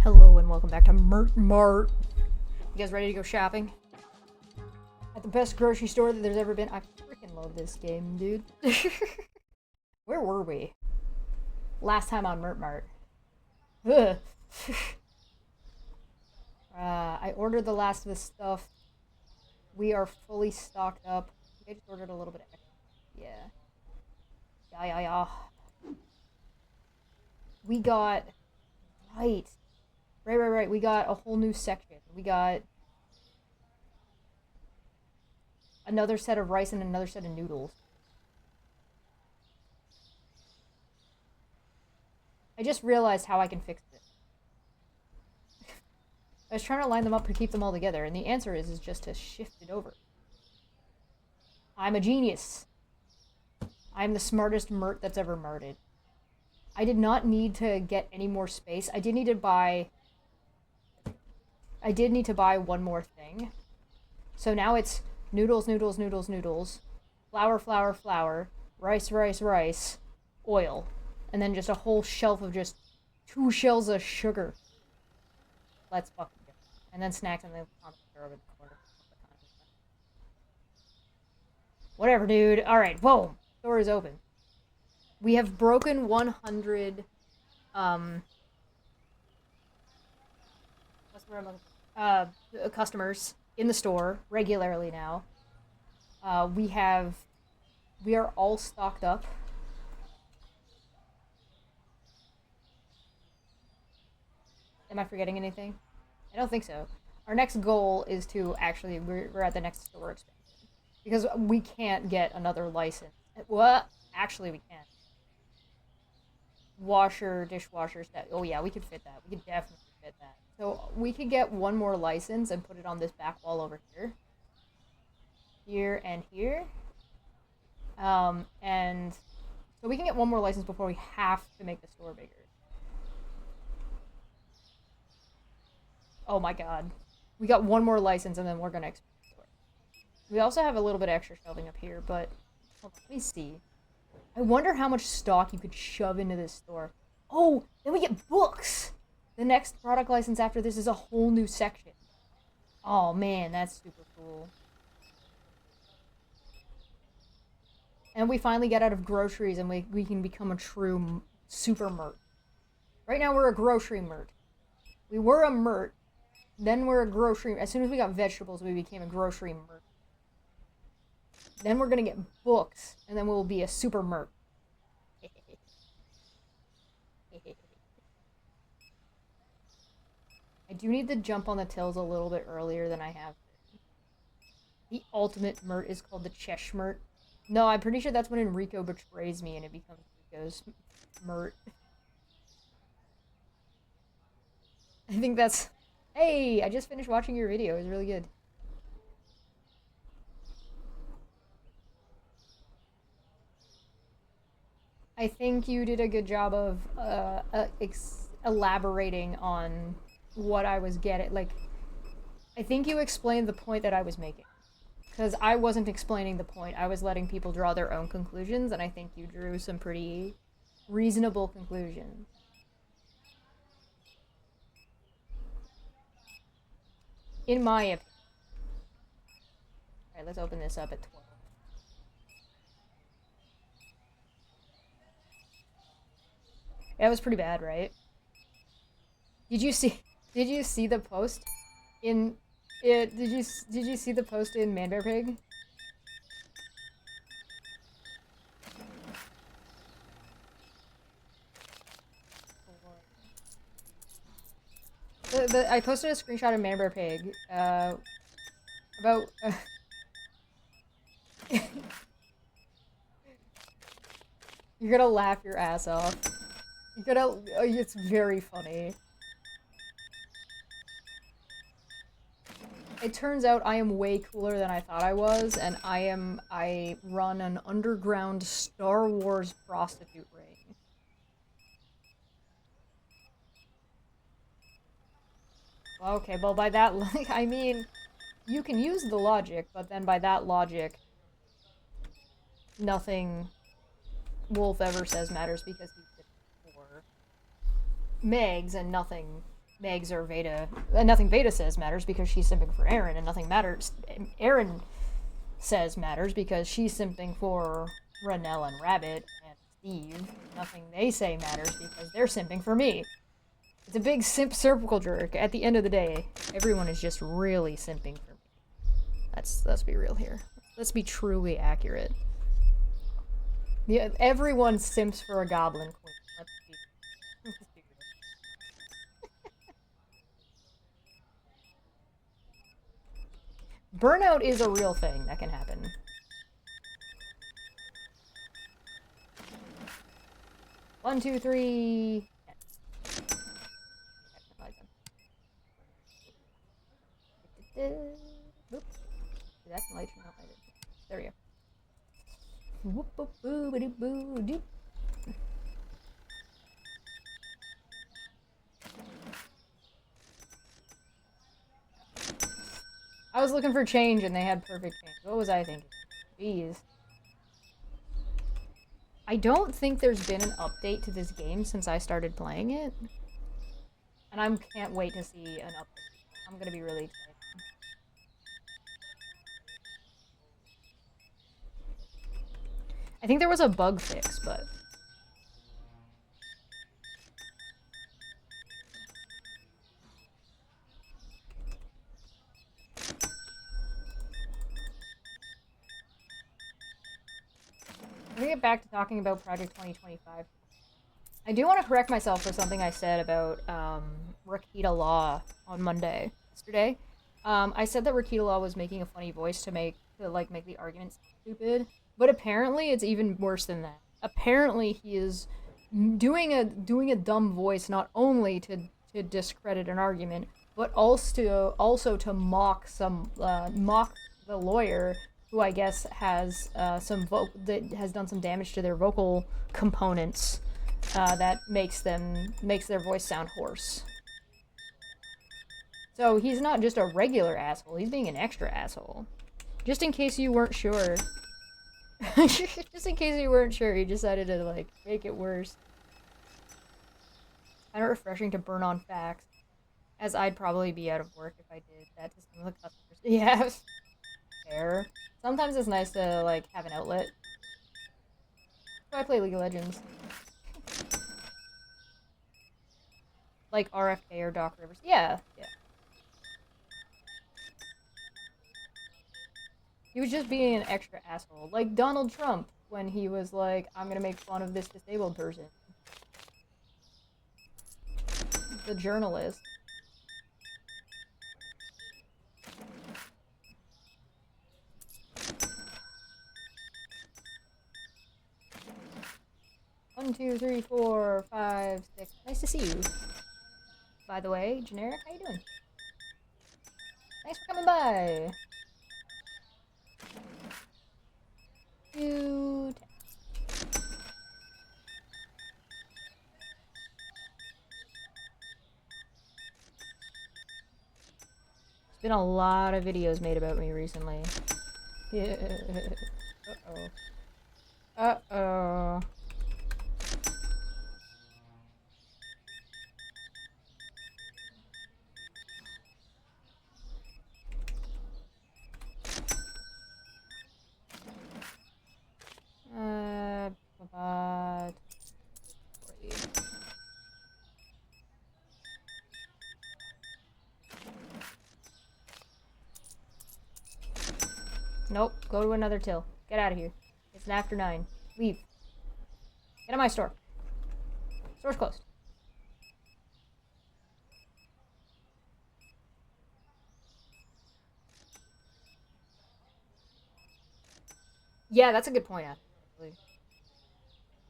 Hello and welcome back to Mert Mart. You guys ready to go shopping? At the best grocery store that there's ever been. I freaking love this game, dude. Where were we? Last time on Mert Mart. Ugh. I ordered the last of the stuff. We are fully stocked up. I just ordered a little bit of extra. Yeah. We got... Right. We got a whole new section. We got another set of rice and another set of noodles. I just realized how I can fix this. I was trying to line them up to keep them all together, and the answer is just to shift it over. I'm a genius. I'm the smartest Mert that's ever Merted. I did not need to get any more space. I did need to buy one more thing. So now it's noodles, flour, rice, oil. And then just a whole shelf of just 2 shells of sugar. Let's fucking go. And then snacks in the corner. Whatever, dude. Alright, whoa. Store is open. We have broken 100, customers in the store regularly now. We are all stocked up. Am I forgetting anything? I don't think so. Our next goal is to actually, we're at the next store expansion. Because we can't get another license. What? Actually, we can. Washer, dishwasher, stuff. Oh yeah, we could fit that. We could definitely fit that. So we could get one more license and put it on this back wall over here. Here and here. And so we can get one more license before we have to make the store bigger. Oh my god. We got one more license and then we're gonna expand the store. We also have a little bit of extra shelving up here, but hold on, let me see. I wonder how much stock you could shove into this store. Oh, then we get books! The next product license after this is a whole new section. Oh man, that's super cool. And we finally get out of groceries and we can become a true super Mert. Right now we're a grocery Mert. We were a Mert, then we're a grocery... As soon as we got vegetables, we became a grocery Mert. Then we're gonna get books, and then we'll be a super Mert. I do need to jump on the tills a little bit earlier than I have. The ultimate Mert is called the Chesh Mert. No, I'm pretty sure that's when Enrico betrays me and it becomes Enrico's Mert. I think that's... Hey, I just finished watching your video. It was really good. I think you did a good job of elaborating on what I was getting. Like, I think you explained the point that I was making. Because I wasn't explaining the point. I was letting people draw their own conclusions, and I think you drew some pretty reasonable conclusions. In my opinion. Alright, let's open this up at 12. That was pretty bad, right? Did you see the post in it? Did you see the post in Man Bear Pig? I posted a screenshot of Man Bear Pig about you're gonna laugh your ass off. It's very funny. It turns out I am way cooler than I thought I was, and I run an underground Star Wars prostitute ring. Okay, well by that, like, I mean, you can use the logic, but then by that logic, nothing Wolf ever says matters because he's for Megs and nothing Megs or Veda. Nothing Veda says matters because she's simping for Aaron, and nothing matters. Aaron says matters because she's simping for Ranelle and Rabbit and Steve. Nothing they say matters because they're simping for me. It's a big simp circle jerk. At the end of the day, everyone is just really simping for me. Let's be real here. Let's be truly accurate. Yeah, everyone simps for a goblin queen. Let's be real. Burnout is a real thing that can happen. One, two, three. Oops. That light turn out later. There we go. Whoop boop boo ba doo boo doop. I was looking for change and they had perfect change. What was I thinking? Jeez. I don't think there's been an update to this game since I started playing it. And I can't wait to see an update. I'm gonna be really excited. I think there was a bug fix, but... I'm gonna get back to talking about Project 2025. I do want to correct myself for something I said about Rakita Law on Monday, yesterday. I said that Rakita Law was making a funny voice to make the argument stupid, but apparently it's even worse than that. Apparently he is doing a dumb voice not only to discredit an argument, but also to mock the lawyer who I guess has that has done some damage to their vocal components that makes their voice sound hoarse. So he's not just a regular asshole, he's being an extra asshole. Just in case you weren't sure. Just in case you weren't sure, he decided to, like, make it worse. Kind of refreshing to burn on facts, as I'd probably be out of work if I did that to some of the customers. Yeah, fair. Sometimes it's nice to, like, have an outlet. So I play League of Legends. Like RFK or Doc Rivers. Yeah, yeah. He was just being an extra asshole. Like Donald Trump, when he was like, I'm gonna make fun of this disabled person. The journalist. One, two, three, four, five, six. Nice to see you. By the way, Generic, how you doing? Thanks for coming by. It's been a lot of videos made about me recently. Yeah. Uh-oh. Uh-oh. But... Nope, go to another till. Get out of here. It's an after 9. Leave. Get out of my store. Store's closed. Yeah, that's a good point, actually.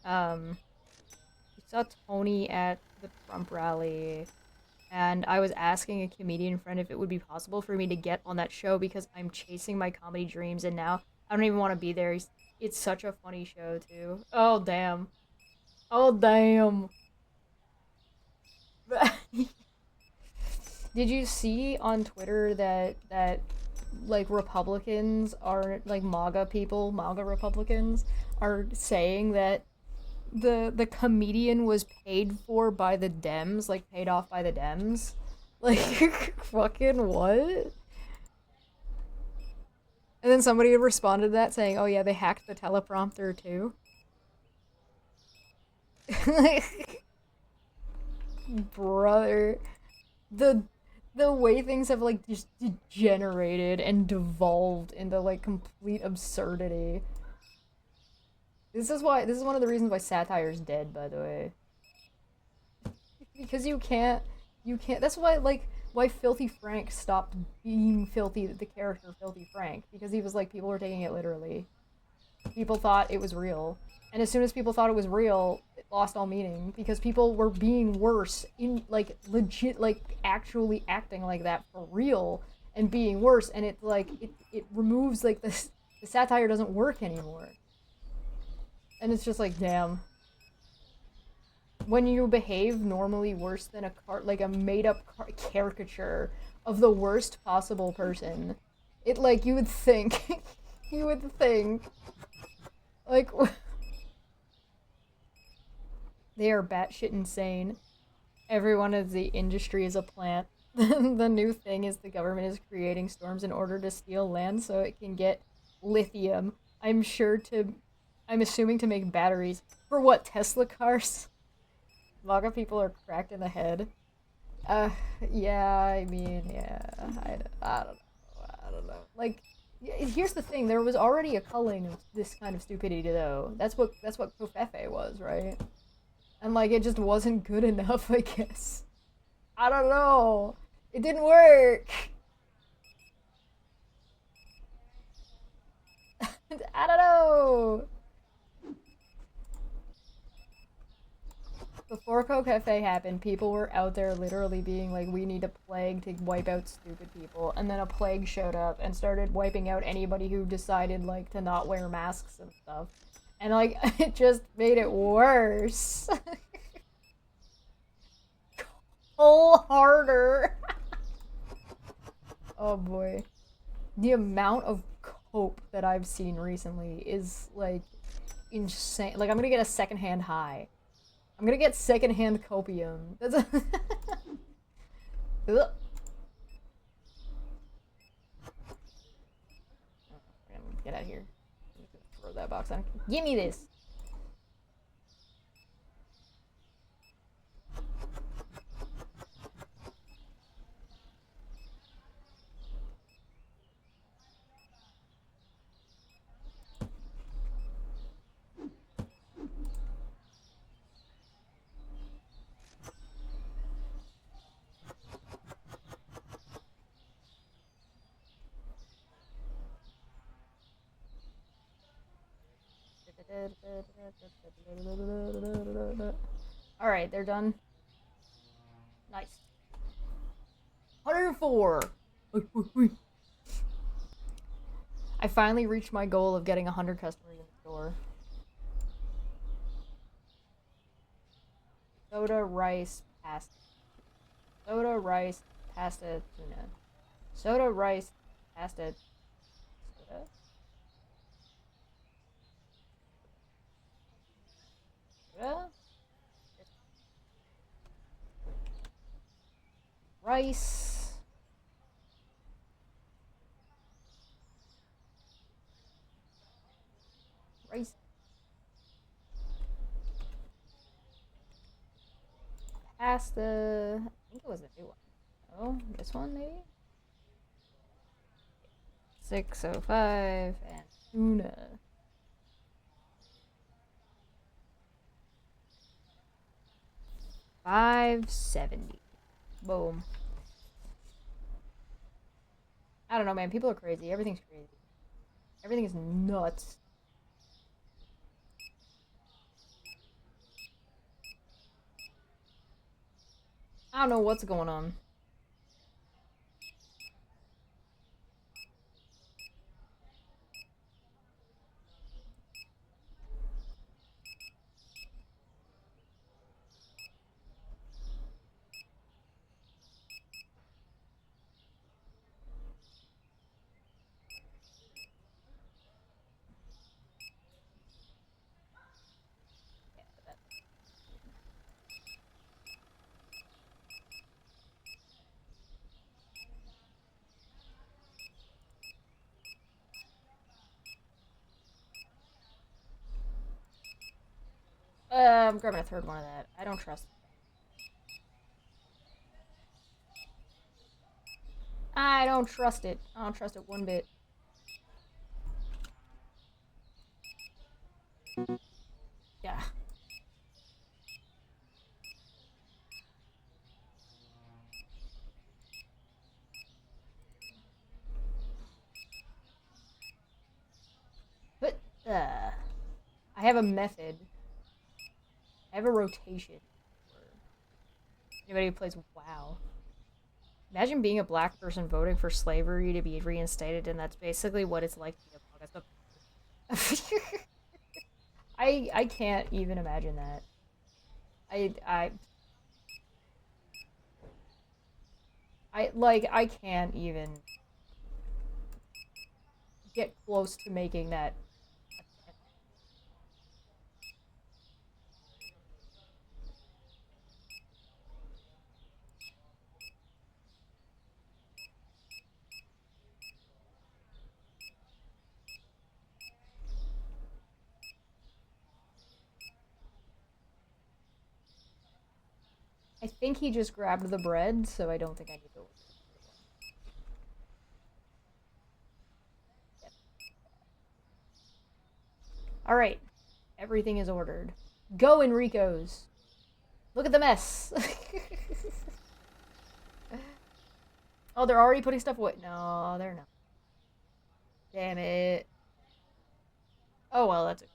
We saw Tony at the Trump rally, and I was asking a comedian friend if it would be possible for me to get on that show because I'm chasing my comedy dreams, and now I don't even want to be there. It's such a funny show, too. Oh, damn. Oh, damn. Did you see on Twitter that like Republicans are like MAGA Republicans are saying that the comedian was paid for by the Dems, like paid off by the Dems? Like, fucking what? And then somebody had responded to that saying, oh yeah, they hacked the teleprompter too. Brother. The way things have like just degenerated and devolved into like complete absurdity. This is one of the reasons why satire is dead, by the way. Because you can't that's why Filthy Frank stopped being Filthy, the character Filthy Frank, because he was like, people were taking it literally. People thought it was real. And as soon as people thought it was real, it lost all meaning, because people were being worse in like legit, like actually acting like that for real and being worse, and it's like it removes like the satire doesn't work anymore. And it's just like, damn. When you behave normally worse than like a made-up caricature of the worst possible person, it like you would think, you would think, like they are batshit insane. Everyone in the industry is a plant. The new thing is the government is creating storms in order to steal land so it can get lithium. I'm assuming to make batteries. For what, Tesla cars? Vaga people are cracked in the head. Yeah, I mean, yeah, I don't know, I don't know. Like, here's the thing, there was already a culling of this kind of stupidity, though. That's what Kofefe was, right? And, like, it just wasn't good enough, I guess. I don't know. It didn't work. I don't know. Before Cafe happened, people were out there literally being like, we need a plague to wipe out stupid people. And then a plague showed up and started wiping out anybody who decided, like, to not wear masks and stuff. And, like, it just made it worse. Pull harder. Oh boy. The amount of cope that I've seen recently is, like, insane. Like, I'm gonna get a secondhand high. I'm gonna get secondhand copium. That's a get out of here. Throw that box on. Give me this. Alright, they're done. Nice. 104! I finally reached my goal of getting 100 customers in the store. Soda, rice, pasta. Soda, rice, pasta, tuna. Soda, rice, pasta, soda. Soda? Rice. Rice. Pasta. I think it was a new one. Oh, this one maybe? 605 and tuna. $5.70. Boom. I don't know, man. People are crazy. Everything's crazy. Everything is nuts. I don't know what's going on. I'm grabbing a third one of that. I don't trust it. I don't trust it. I don't trust it one bit. Yeah. But, I have a method. I have a rotation. Anybody who plays WoW. Imagine being a black person voting for slavery to be reinstated, and that's basically what it's like to be a black. I can't even imagine that. I can't even get close to making that. I think he just grabbed the bread, so I don't think I need to. Yep. All right, everything is ordered. Go, Enrico's. Look at the mess. Oh, they're already putting stuff away. No, they're not. Damn it. Oh well, that's it.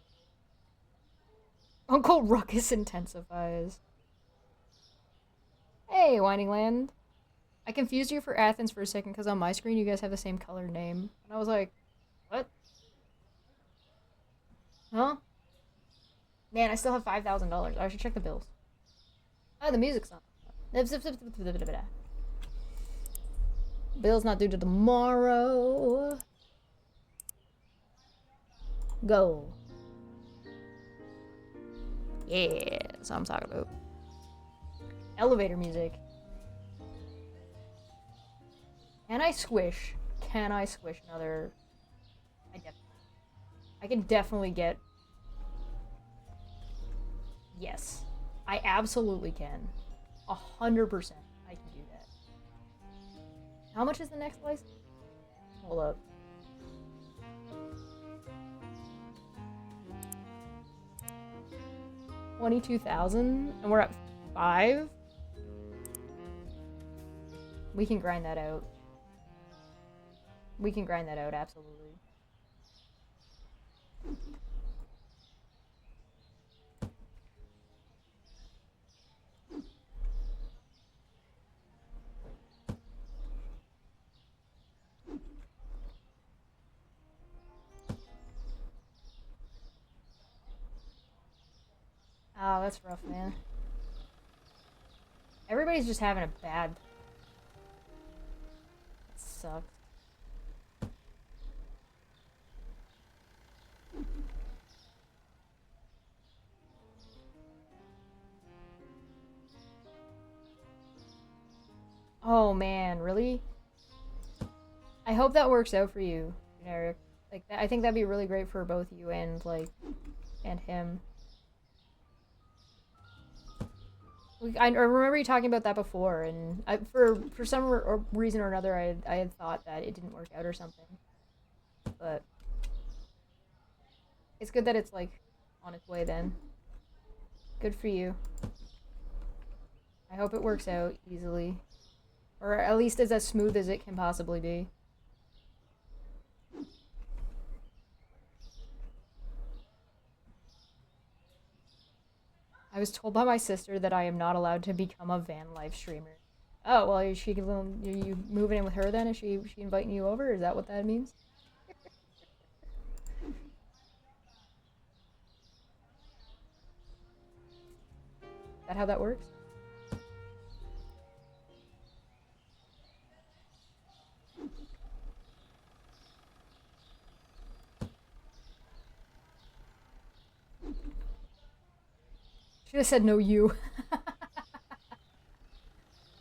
Uncle Ruckus intensifies. Hey, Winding Land. I confused you for Athens for a second because on my screen you guys have the same color name. And I was like, what? Huh? Man, I still have $5,000. I should check the bills. Oh, the music's on. Bill's not due to tomorrow. Go. Yeah, that's what I'm talking about. Elevator music. Can I squish? Can I squish another? I can definitely get. Yes, I absolutely can. 100%, I can do that. How much is the next license? Hold up. $22,000, and we're at 5. We can grind that out. We can grind that out, absolutely. Oh, that's rough, man. Everybody's just having a bad. That sucks. Oh man, really? I hope that works out for you, Generic. Like, I think that'd be really great for both you and like, and him. I remember you talking about that before, and for some reason or another, I had thought that it didn't work out or something. But it's good that it's like on its way then. Good for you. I hope it works out easily, or at least as smooth as it can possibly be. I was told by my sister that I am not allowed to become a van life streamer. Oh, well, is she, are you moving in with her then? Is she inviting you over? Is that what that means? Is that how that works? Should have said no you.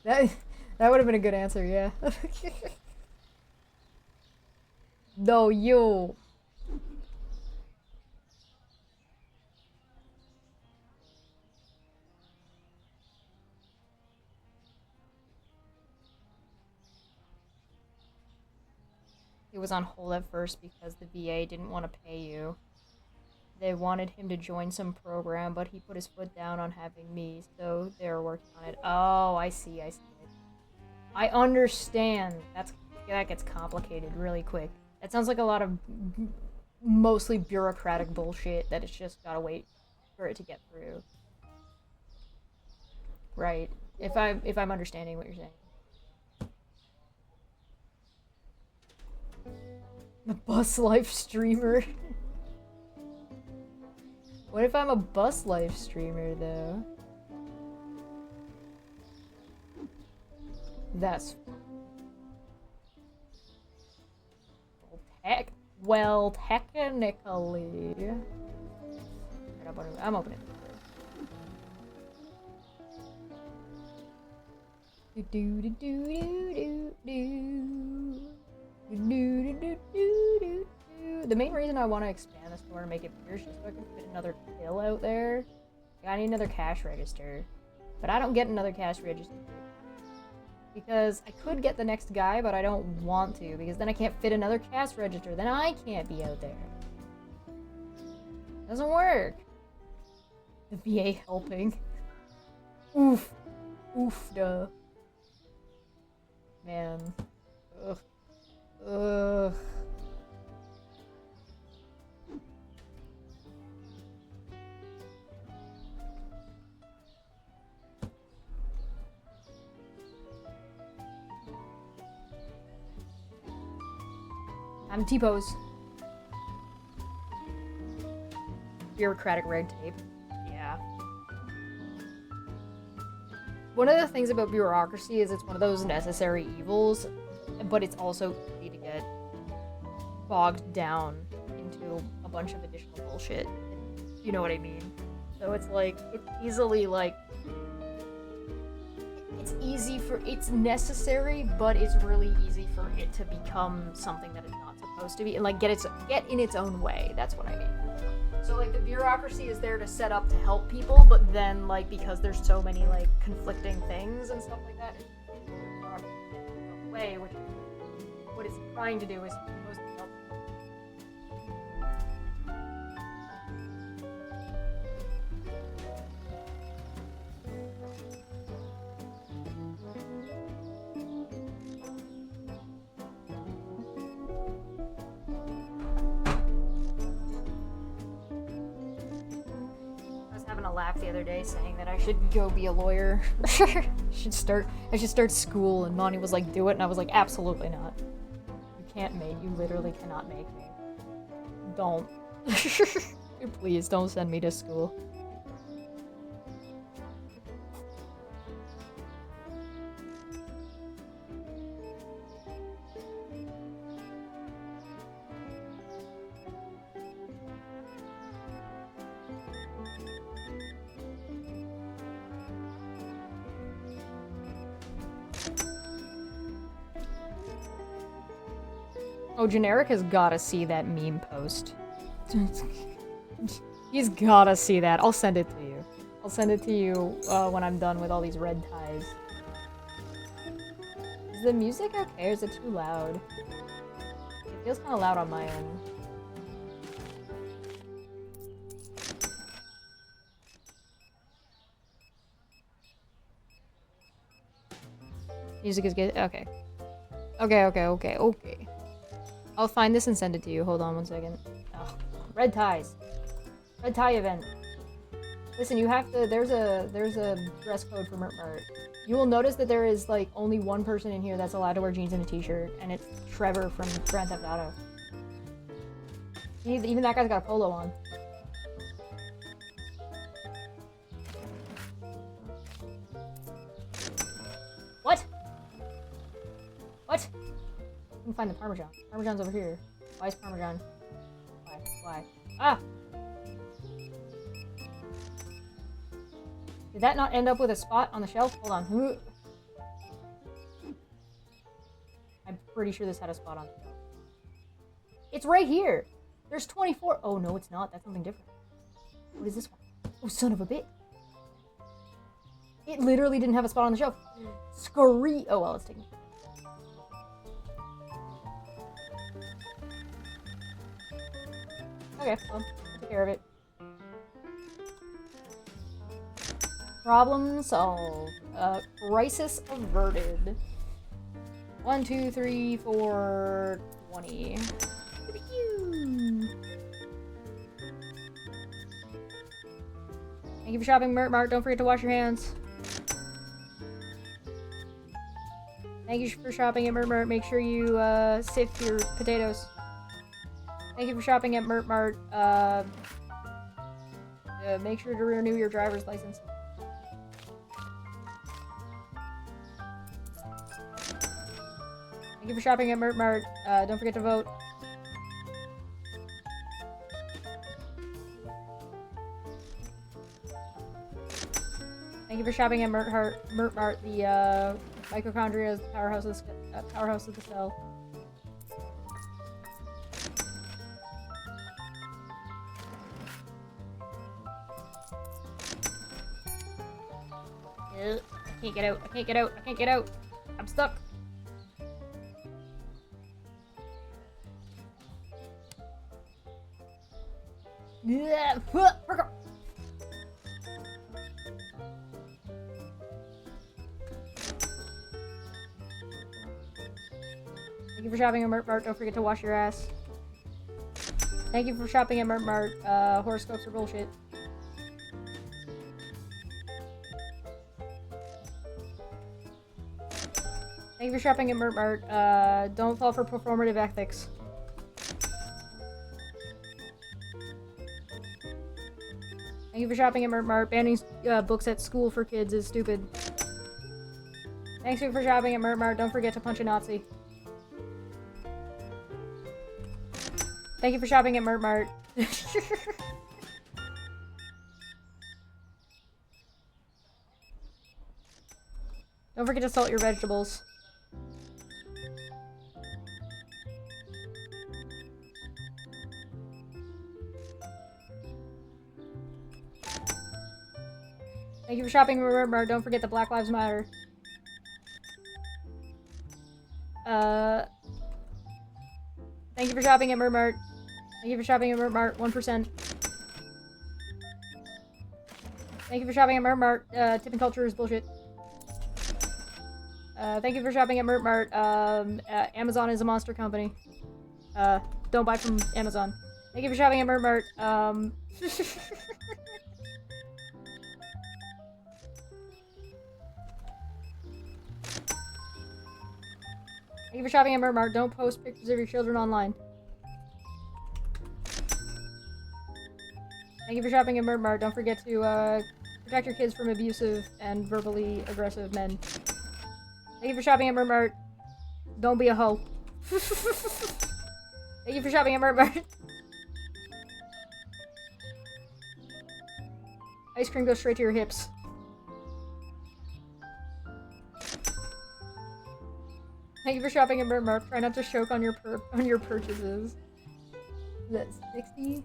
that would have been a good answer, yeah. No you. It was on hold at first because the VA didn't want to pay you. They wanted him to join some program, but he put his foot down on having me, so they're working on it. Oh, I see. I understand. That gets complicated really quick. That sounds like a lot of mostly bureaucratic bullshit that it's just gotta wait for it to get through. Right. If I'm understanding what you're saying. The bus life streamer. What if I'm a bus life streamer though? That's well, technically. I'm opening it. The main reason I want to expand the store and make it bigger is just so I can fit another till out there. I need another cash register. But I don't get another cash register. Because I could get the next guy, but I don't want to, because then I can't fit another cash register. Then I can't be out there. Doesn't work. The VA helping. Oof. Oof, duh. Man. Ugh. Ugh. I'm T-pose. Bureaucratic red tape. Yeah. One of the things about bureaucracy is it's one of those necessary evils, but it's also easy to get bogged down into a bunch of additional bullshit. You know what I mean? So it's like, it's easily like, it's necessary, but it's really easy for it to become something that it's not supposed to be, and like get in its own way. That's what I mean. So like the bureaucracy is there to set up to help people, but then like because there's so many like conflicting things and stuff like that, it's the way, which what it's trying to do is supposed to help. Laugh the other day saying that I should go be a lawyer. I should start school, and Monty was like, do it, and I was like, absolutely not. You literally cannot make me. Don't. Please don't send me to school. Oh, Generic has gotta see that meme post. He's gotta see that. I'll send it to you. I'll send it to you when I'm done with all these red ties. Is the music okay, or is it too loud? It feels kind of loud on my end. Music is good? Okay. Okay. I'll find this and send it to you. Hold on one second. Ugh. Red ties. Red tie event. Listen, you have to, there's a dress code for Mert Mart. You will notice that there is like only one person in here that's allowed to wear jeans and a t-shirt, and it's Trevor from Grand Theft Auto. Even that guy's got a polo on. What? What? I can find the Parmesan. Parmesan's over here. Why is Parmesan? Why? Ah! Did that not end up with a spot on the shelf? Hold on. I'm pretty sure this had a spot on the shelf. It's right here! There's 24. Oh, no, it's not. That's something different. What is this one? Oh, son of a bitch. It literally didn't have a spot on the shelf. Scurry. Oh, well, it's taken. Okay, well, I'll take care of it. Problem solved. Crisis averted. 1, 2, 3, 4, 20. Thank you for shopping, Mert Mart. Don't forget to wash your hands. Thank you for shopping at Mert Mart. Make sure you sift your potatoes. Thank you for shopping at Mert Mart. Make sure to renew your driver's license. Thank you for shopping at Mert Mart. Don't forget to vote. Thank you for shopping at Mert Mart, the mitochondria powerhouse of the cell. I can't get out. I can't get out. I can't get out. I'm stuck. Yeah. Thank you for shopping at Mert Mart. Don't forget to wash your ass. Thank you for shopping at Mert Mart. Horoscopes are bullshit. Thank you for shopping at Mert Mart. Don't fall for performative ethics. Thank you for shopping at Mert Mart. Banning books at school for kids is stupid. Thanks for shopping at Mert Mart. Don't forget to punch a Nazi. Thank you for shopping at Mert Mart. Don't forget to salt your vegetables. Thank you for shopping at Mert Mart. Don't forget the Black Lives Matter. Thank you for shopping at Mert Mart. Thank you for shopping at Mert Mart. 1%. Thank you for shopping at Mert Mart. Tipping culture is bullshit. Thank you for shopping at Mert Mart. Amazon is a monster company. Don't buy from Amazon. Thank you for shopping at Mert Mart. Thank you for shopping at Mert Mart. Don't post pictures of your children online. Thank you for shopping at Mert Mart. Don't forget to protect your kids from abusive and verbally aggressive men. Thank you for shopping at Mert Mart. Don't be a hoe. Thank you for shopping at Mert Mart. Ice cream goes straight to your hips. Thank you for shopping at Mert Mart. Try not to choke on your purchases. Is that 60?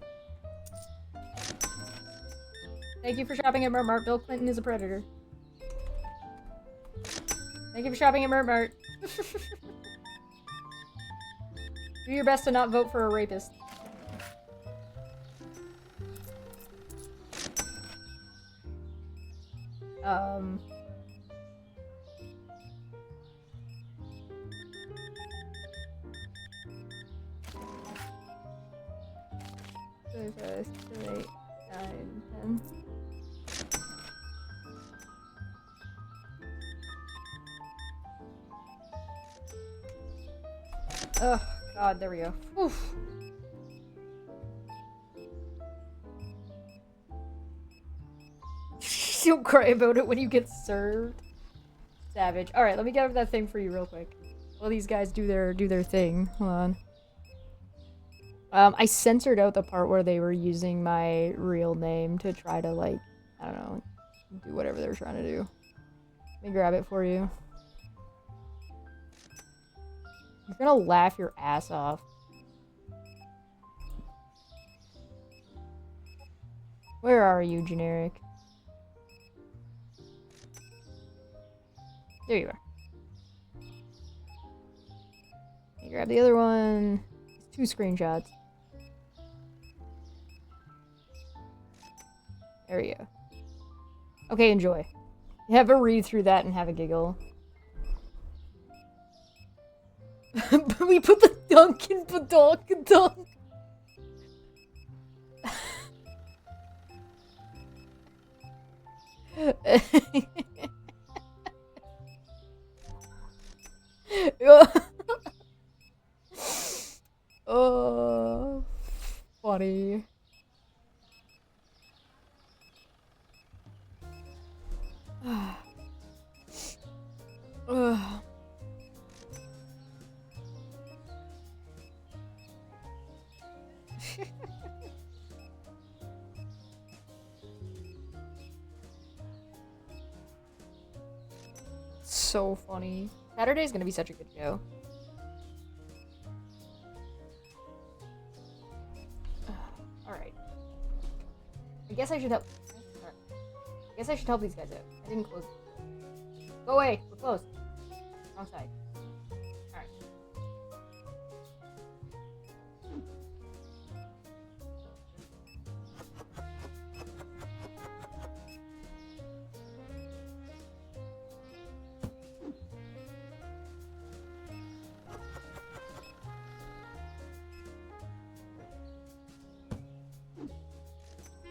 Thank you for shopping at Mert Mart. Bill Clinton is a predator. Thank you for shopping at Mert Mart. Do your best to not vote for a rapist. First, 8, 9, 10. Oh, God, there we go. Oof. Don't cry about it when you get served. Savage. Alright, let me get up that thing for you real quick. While these guys do their thing. Hold on. I censored out the part where they were using my real name to try to, like, I don't know, do whatever they were trying to do. Let me grab it for you. You're gonna laugh your ass off. Where are you, generic? There you are. You grab the other one. 2 screenshots. There you go. Okay, enjoy. Have a read through that and have a giggle. We put the dunk in the dunk. Oh, funny. So funny. Saturday's gonna be such a good show. Alright. I guess I should help. I guess I should help these guys out. I didn't close. Go away! We're closed. Wrong side. Alright.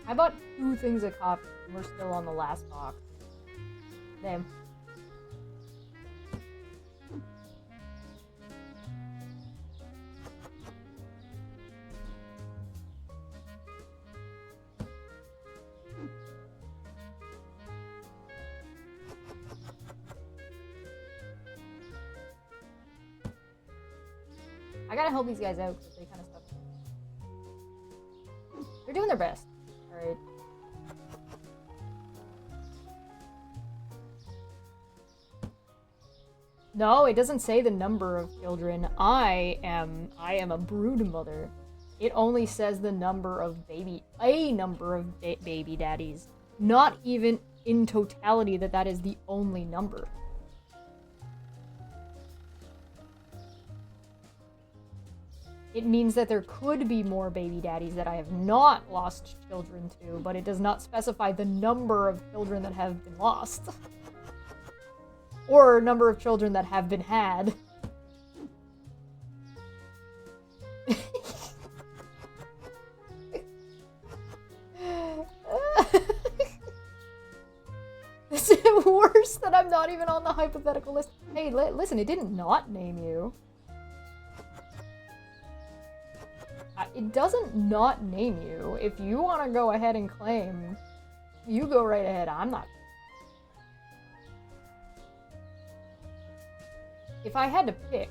I bought 2 things of coffee and we're still on the last box. Damn. I gotta help these guys out because they kind of stuck. They're doing their best. Alright. No, it doesn't say the number of children. I am a brood mother. It only says the number of baby daddies. Not even in totality that is the only number. It means that there could be more baby daddies that I have not lost children to, but it does not specify the number of children that have been lost. Or number of children that have been had. Is it worse that I'm not even on the hypothetical list? Hey, listen, it didn't not name you. It doesn't not name you. If you want to go ahead and claim, you go right ahead. I'm not. If I had to pick,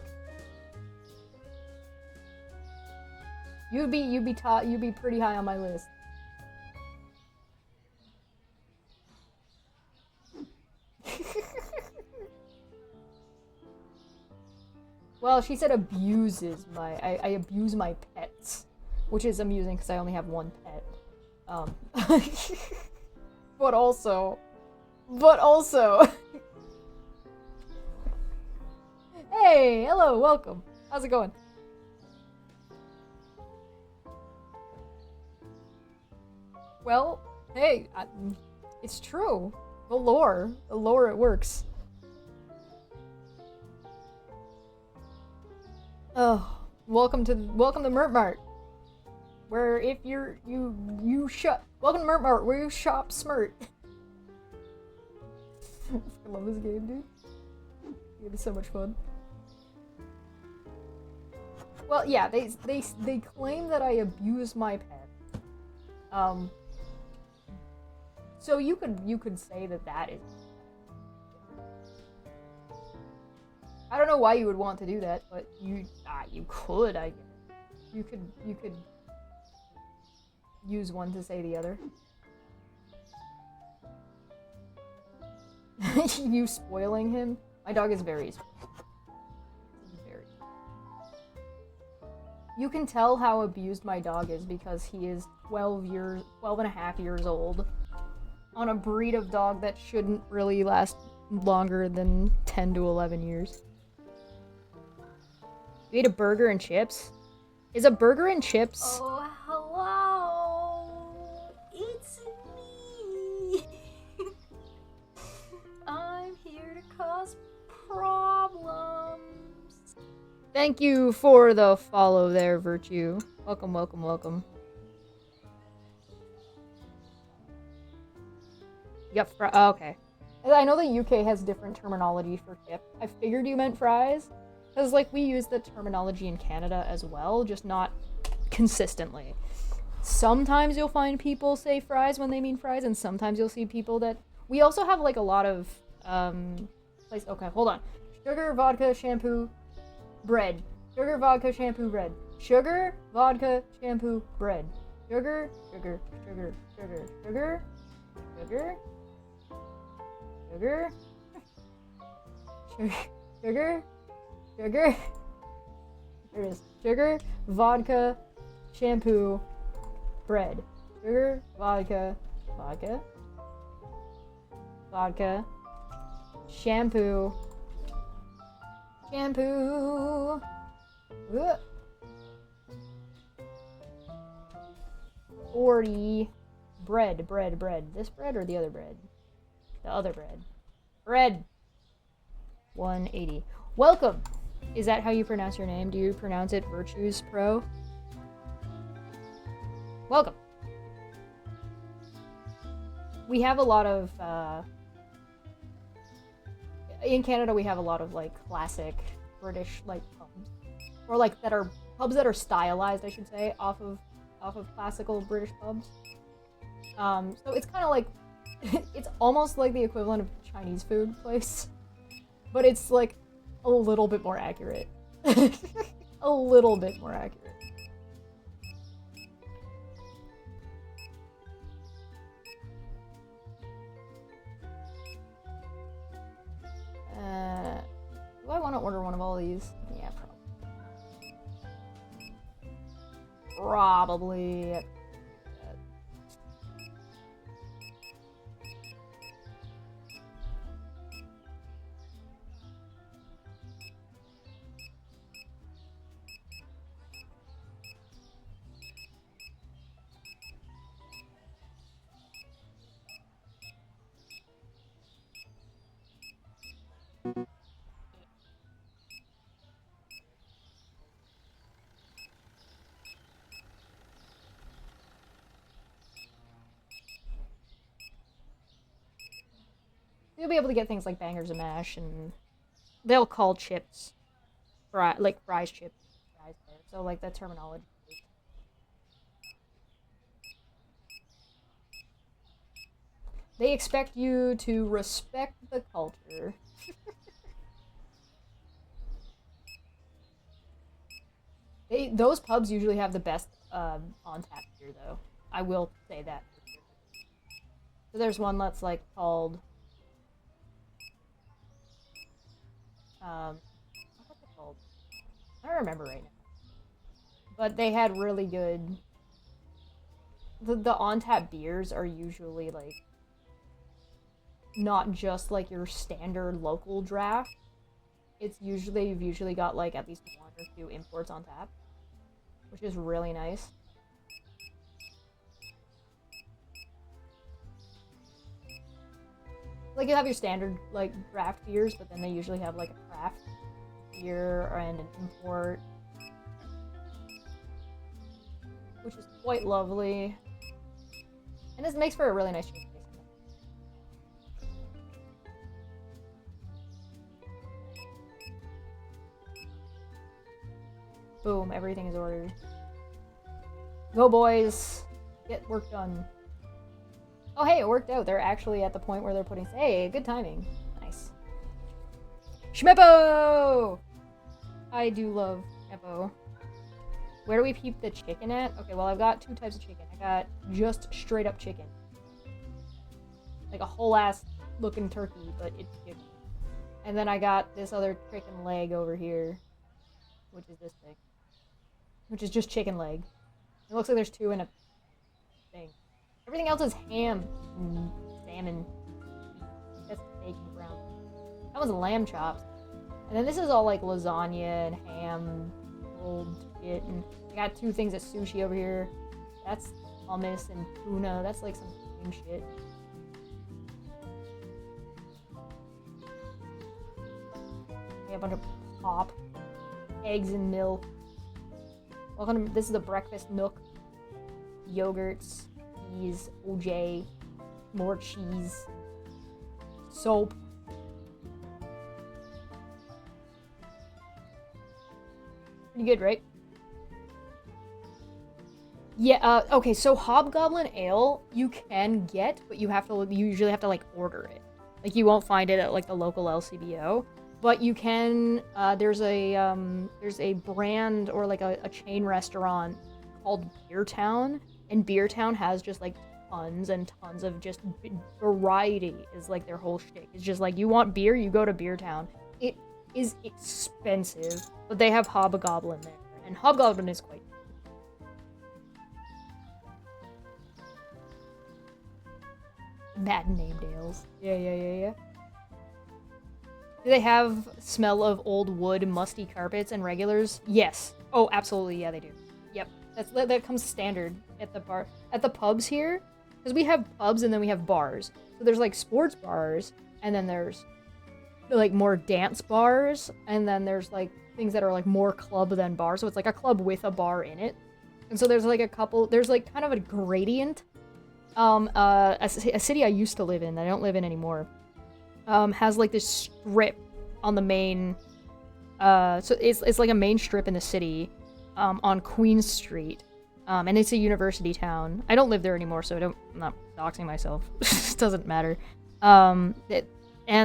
you'd be pretty high on my list. Well, she said abuses my. I abuse my pets, which is amusing because I only have one pet. But also. Hey, hello, welcome. How's it going? Well, hey, it's true. The lore, it works. Oh, welcome to Mert Mart, where if you shop. Welcome to Mert Mart, where you shop smart. I love this game, dude. It's gonna be so much fun. Well, yeah, they claim that I abuse my pet. So you could say that is. I don't know why you would want to do that, but you could, I guess. You could use one to say the other. You spoiling him? My dog is very spoiled. You can tell how abused my dog is because he is 12 and a half years old on a breed of dog that shouldn't really last longer than 10 to 11 years. You ate a burger and chips? Is a burger and chips? Oh, hello! It's Thank you for the follow there, Virtue. Welcome, welcome, welcome. Yep, oh, okay. I know the UK has different terminology for chip. I figured you meant fries. Because, like, we use the terminology in Canada as well, just not consistently. Sometimes you'll find people say fries when they mean fries, and sometimes you'll see people that... We also have, like, a lot of, Okay, hold on. Sugar, vodka, shampoo, bread. Sugar, vodka, shampoo, bread. Sugar, vodka, shampoo, bread. Sugar, sugar, sugar, sugar, sugar, sugar, sugar, sugar, sugar. There it is. Sugar, vodka, shampoo, bread. Sugar, vodka, vodka, vodka, shampoo, shampoo. 40. Bread. This bread or the other bread? The other bread. Bread. 180. Welcome. Is that how you pronounce your name? Do you pronounce it Virtues Pro? Welcome. We have a lot of, in Canada we have a lot of, like, classic British, like, pubs. Or, like, pubs that are stylized, I should say, off of classical British pubs. So it's kind of like, it's almost like the equivalent of Chinese food place. But it's, like, a little bit more accurate. A little bit more accurate. Do I want to order one of all these? Yeah, probably. You'll be able to get things like bangers and mash, and they'll call chips, like fries chips, fries there. So like that terminology. They expect you to respect the culture. Those pubs usually have the best on tap beer, though. I will say that. So there's one that's like called what's it called? I don't remember right now. But they had really good. The on tap beers are usually like not just like your standard local draft. You've usually got like at least 1 or 2 imports on tap, which is really nice. Like you have your standard like draft beers, but then they usually have like a craft beer and an import, which is quite lovely. And this makes for a really nice drink. Boom, everything is ordered. Go boys! Get work done. Oh hey, it worked out. They're actually at the point where they're putting... Hey, good timing. Nice. Schmeppo! I do love Schmeppo. Where do we keep the chicken at? Okay, well I've got 2 types of chicken. I got just straight up chicken. Like a whole ass looking turkey, but it's chicken. And then I got this other chicken leg over here, which is this thing. Which is just chicken leg. It looks like there's 2 in a thing. Everything else is ham and salmon. That's steak and brown. That was lamb chops. And then this is all like lasagna and ham, rolled shit. And I got 2 things of sushi over here. That's hummus and tuna. That's like some cream shit. A bunch of pop. eggs and milk. Welcome to, this is the breakfast nook. Yogurts, cheese, OJ, more cheese, soap. Pretty good, right? Yeah, okay, so Hobgoblin Ale you can get, but you usually have to like order it. Like you won't find it at like the local LCBO, but you can there's a brand or like a chain restaurant called Beer Town, and Beer Town has just like tons and tons of just variety is like their whole shtick. It's just like you want beer, you go to Beer Town. It is expensive, but they have Hobgoblin there, and Hobgoblin is quite. Mad named ales. Yeah. Do they have smell of old wood, musty carpets, and regulars? Yes. Oh, absolutely. Yeah, they do. Yep. That comes standard at the bar. At the pubs here, because we have pubs and then we have bars. So there's like sports bars, and then there's like more dance bars, and then there's like things that are like more club than bar. So it's like a club with a bar in it. And so there's like there's like kind of a gradient. A city I used to live in, that I don't live in anymore, has like this strip on the main, so it's like a main strip in the city, on Queen Street, and it's a university town. I don't live there anymore, so I'm not doxing myself. It doesn't matter. And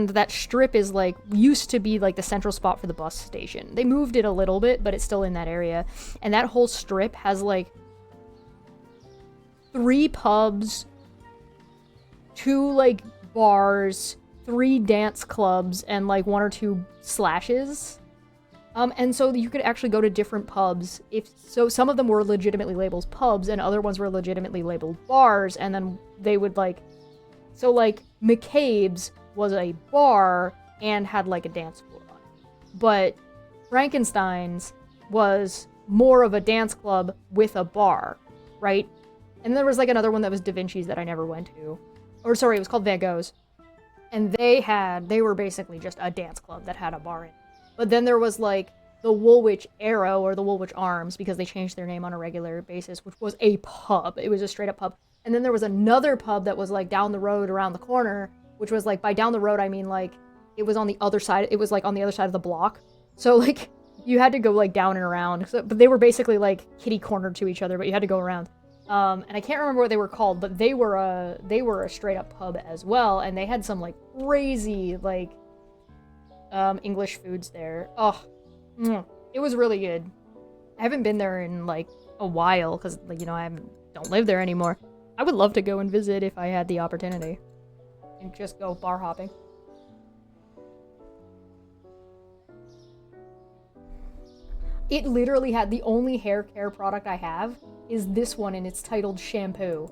that strip is like, used to be like the central spot for the bus station. They moved it a little bit, but it's still in that area. And that whole strip has like 3 pubs, 2 like bars, 3 dance clubs, and like 1 or 2 slashes. And so you could actually go to different pubs. So some of them were legitimately labeled pubs, and other ones were legitimately labeled bars, and then they would like, so like McCabe's was a bar and had like a dance floor on it. But Frankenstein's was more of a dance club with a bar, right? And there was like another one that was Da Vinci's that I never went to. Or sorry, it was called Van Gogh's. And they were basically just a dance club that had a bar in it. But then there was like the Woolwich Arrow or the Woolwich Arms, because they changed their name on a regular basis, which was a pub. It was a straight up pub. And then there was another pub that was like down the road around the corner, which was like, by down the road I mean like it was on the other side. It was like on the other side of the block. So like you had to go like down and around. So, but they were basically like kitty cornered to each other, but you had to go around. And I can't remember what they were called, but they were a straight up pub as well, and they had some like crazy like English foods there. Oh, it was really good. I haven't been there in like a while because like, you know, I don't live there anymore. I would love to go and visit if I had the opportunity and just go bar hopping. It literally had, the only hair care product I have is this one, and it's titled shampoo.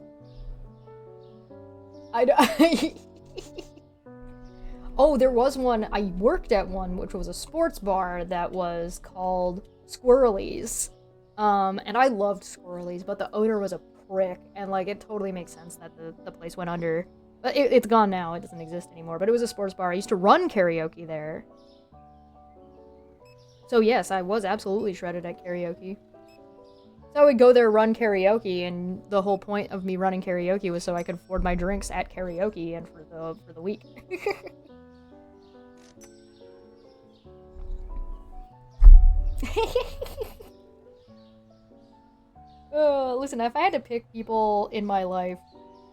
Oh, there was one, I worked at one, which was a sports bar that was called Squirrelies. And I loved Squirrelies, but the owner was a prick, and like, it totally makes sense that the place went under. But it's gone now, it doesn't exist anymore, but it was a sports bar. I used to run karaoke there. So yes, I was absolutely shredded at karaoke. So I would go there, run karaoke, and the whole point of me running karaoke was so I could afford my drinks at karaoke and for the week. Listen, if I had to pick people in my life,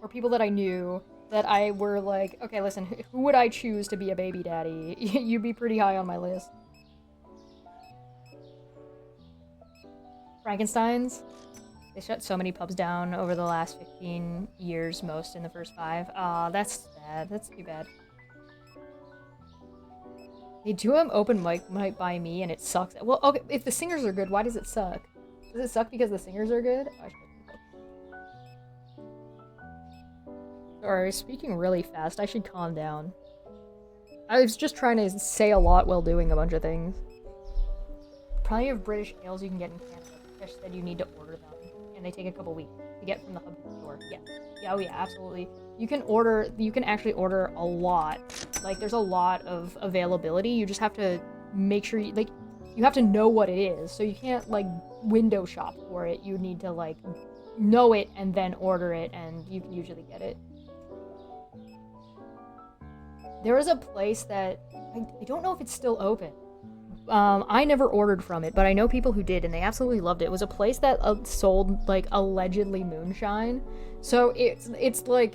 or people that I knew, that I were like, okay, listen, who would I choose to be a baby daddy? You'd be pretty high on my list. Frankenstein's. They shut so many pubs down over the last 15 years, most in the first 5. That's sad. That's too bad. They do have open mic by me, and it sucks. Well, okay, if the singers are good, why does it suck? Does it suck because the singers are good? Sorry, speaking really fast. I should calm down. I was just trying to say a lot while doing a bunch of things. Plenty of British ales you can get in Canada. Chesh said you need to order them, and they take a couple weeks to get from the hub store. Yeah. Yeah, oh yeah, absolutely. You can actually order a lot. Like, there's a lot of availability. You just have to make sure you you have to know what it is, so you can't, like, window shop for it. You need to, like, know it and then order it, and you can usually get it. There was a place that, I don't know if it's still open. I never ordered from it, but I know people who did, and they absolutely loved it. It was a place that sold, like, allegedly moonshine. So it's like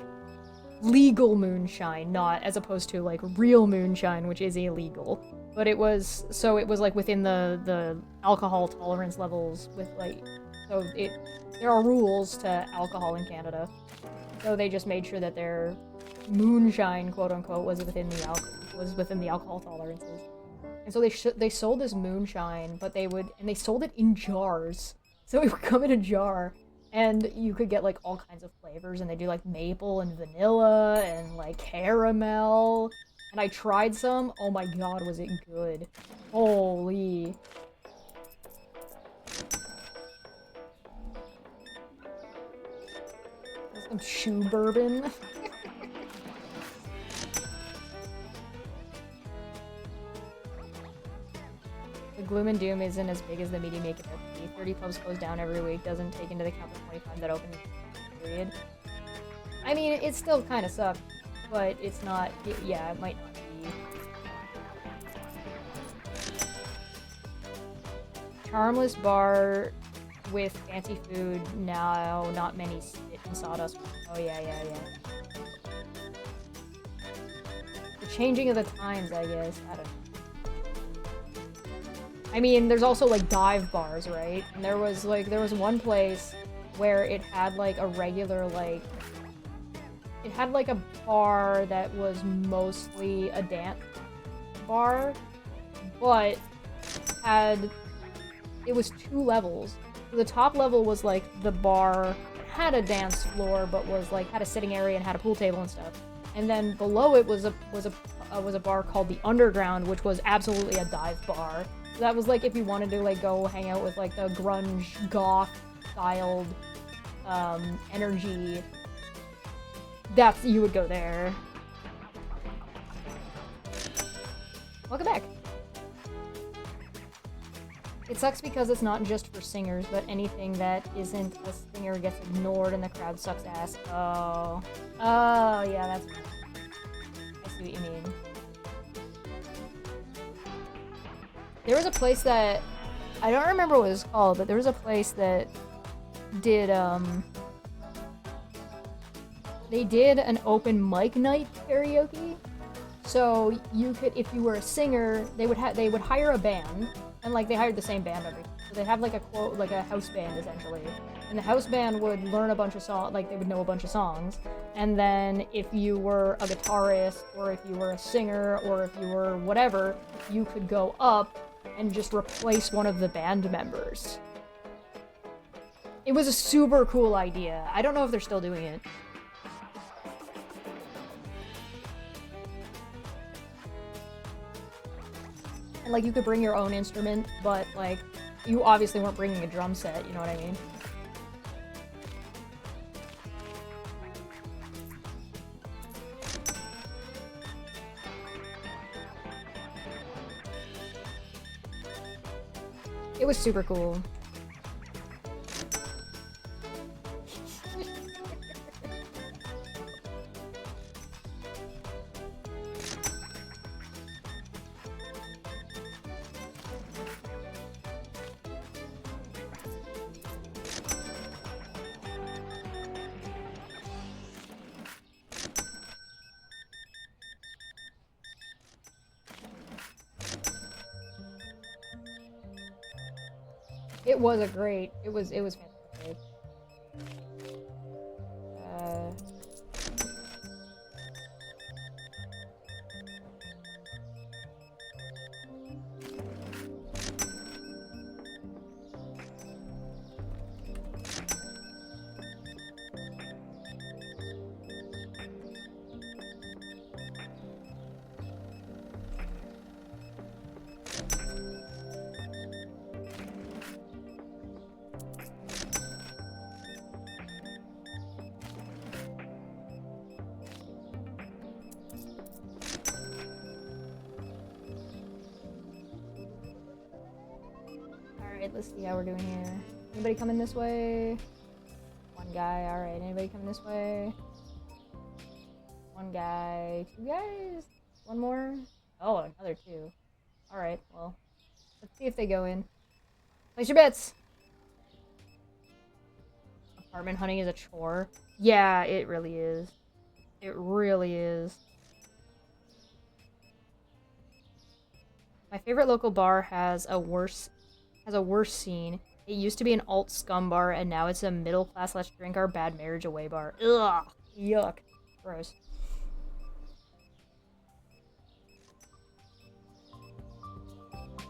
legal moonshine, not as opposed to, like, real moonshine, which is illegal. But it was like within the alcohol tolerance levels with, like, so there are rules to alcohol in Canada. So they just made sure that their moonshine, quote unquote, was within the alcohol tolerances. And so they sold this moonshine, but they sold it in jars. So it would come in a jar, and you could get, like, all kinds of flavors, and they do, like, maple and vanilla and, like, caramel. And I tried some. Oh my god, was it good. Holy. Some shoe bourbon. The gloom and doom isn't as big as the media make it out to be. 30 pubs close down every week, doesn't take into account the 25 that open period. I mean, it still kind of sucks, but it's not, yeah, it might not be. Charmless bar with fancy food, no, not many spit and sawdust. Oh yeah. The changing of the times, I guess, I don't know. I mean, there's also, like, dive bars, right? And there was one place where it had, like, a regular, like, it had, like, a bar that was mostly a dance bar, but it was 2 levels. So the top level was, like, the bar had a dance floor, but was, like, had a sitting area and had a pool table and stuff. And then below it was a bar called the Underground, which was absolutely a dive bar. So that was, like, if you wanted to, like, go hang out with, like, the grunge, goth-styled, energy, you would go there. Welcome back! It sucks because it's not just for singers, but anything that isn't a singer gets ignored and the crowd sucks ass. Oh, yeah, that's... I see what you mean. There was a place that, I don't remember what it was called, but there was a place that did, they did an open mic night karaoke. So you could, if you were a singer, they would hire a band, and, like, they hired the same band every time. So they'd have, like, a house band, essentially. And the house band would learn a bunch of songs, like, they would know a bunch of songs. And then if you were a guitarist, or if you were a singer, or if you were whatever, you could go up and just replace one of the band members. It was a super cool idea. I don't know if they're still doing it. And, like, you could bring your own instrument, but, like, you obviously weren't bringing a drum set, you know what I mean? It was super cool. It was fantastic. Alright, let's see how we're doing here. Anybody coming this way? One guy, alright. Anybody coming this way? One guy. Two guys? One more? Oh, another two. Alright, well. Let's see if they go in. Place your bets! Apartment hunting is a chore. Yeah, it really is. It really is. My favorite local bar has a worse scene. It used to be an alt scum bar, and now it's a middle class let's drink our bad marriage away bar. Ugh, yuck, gross.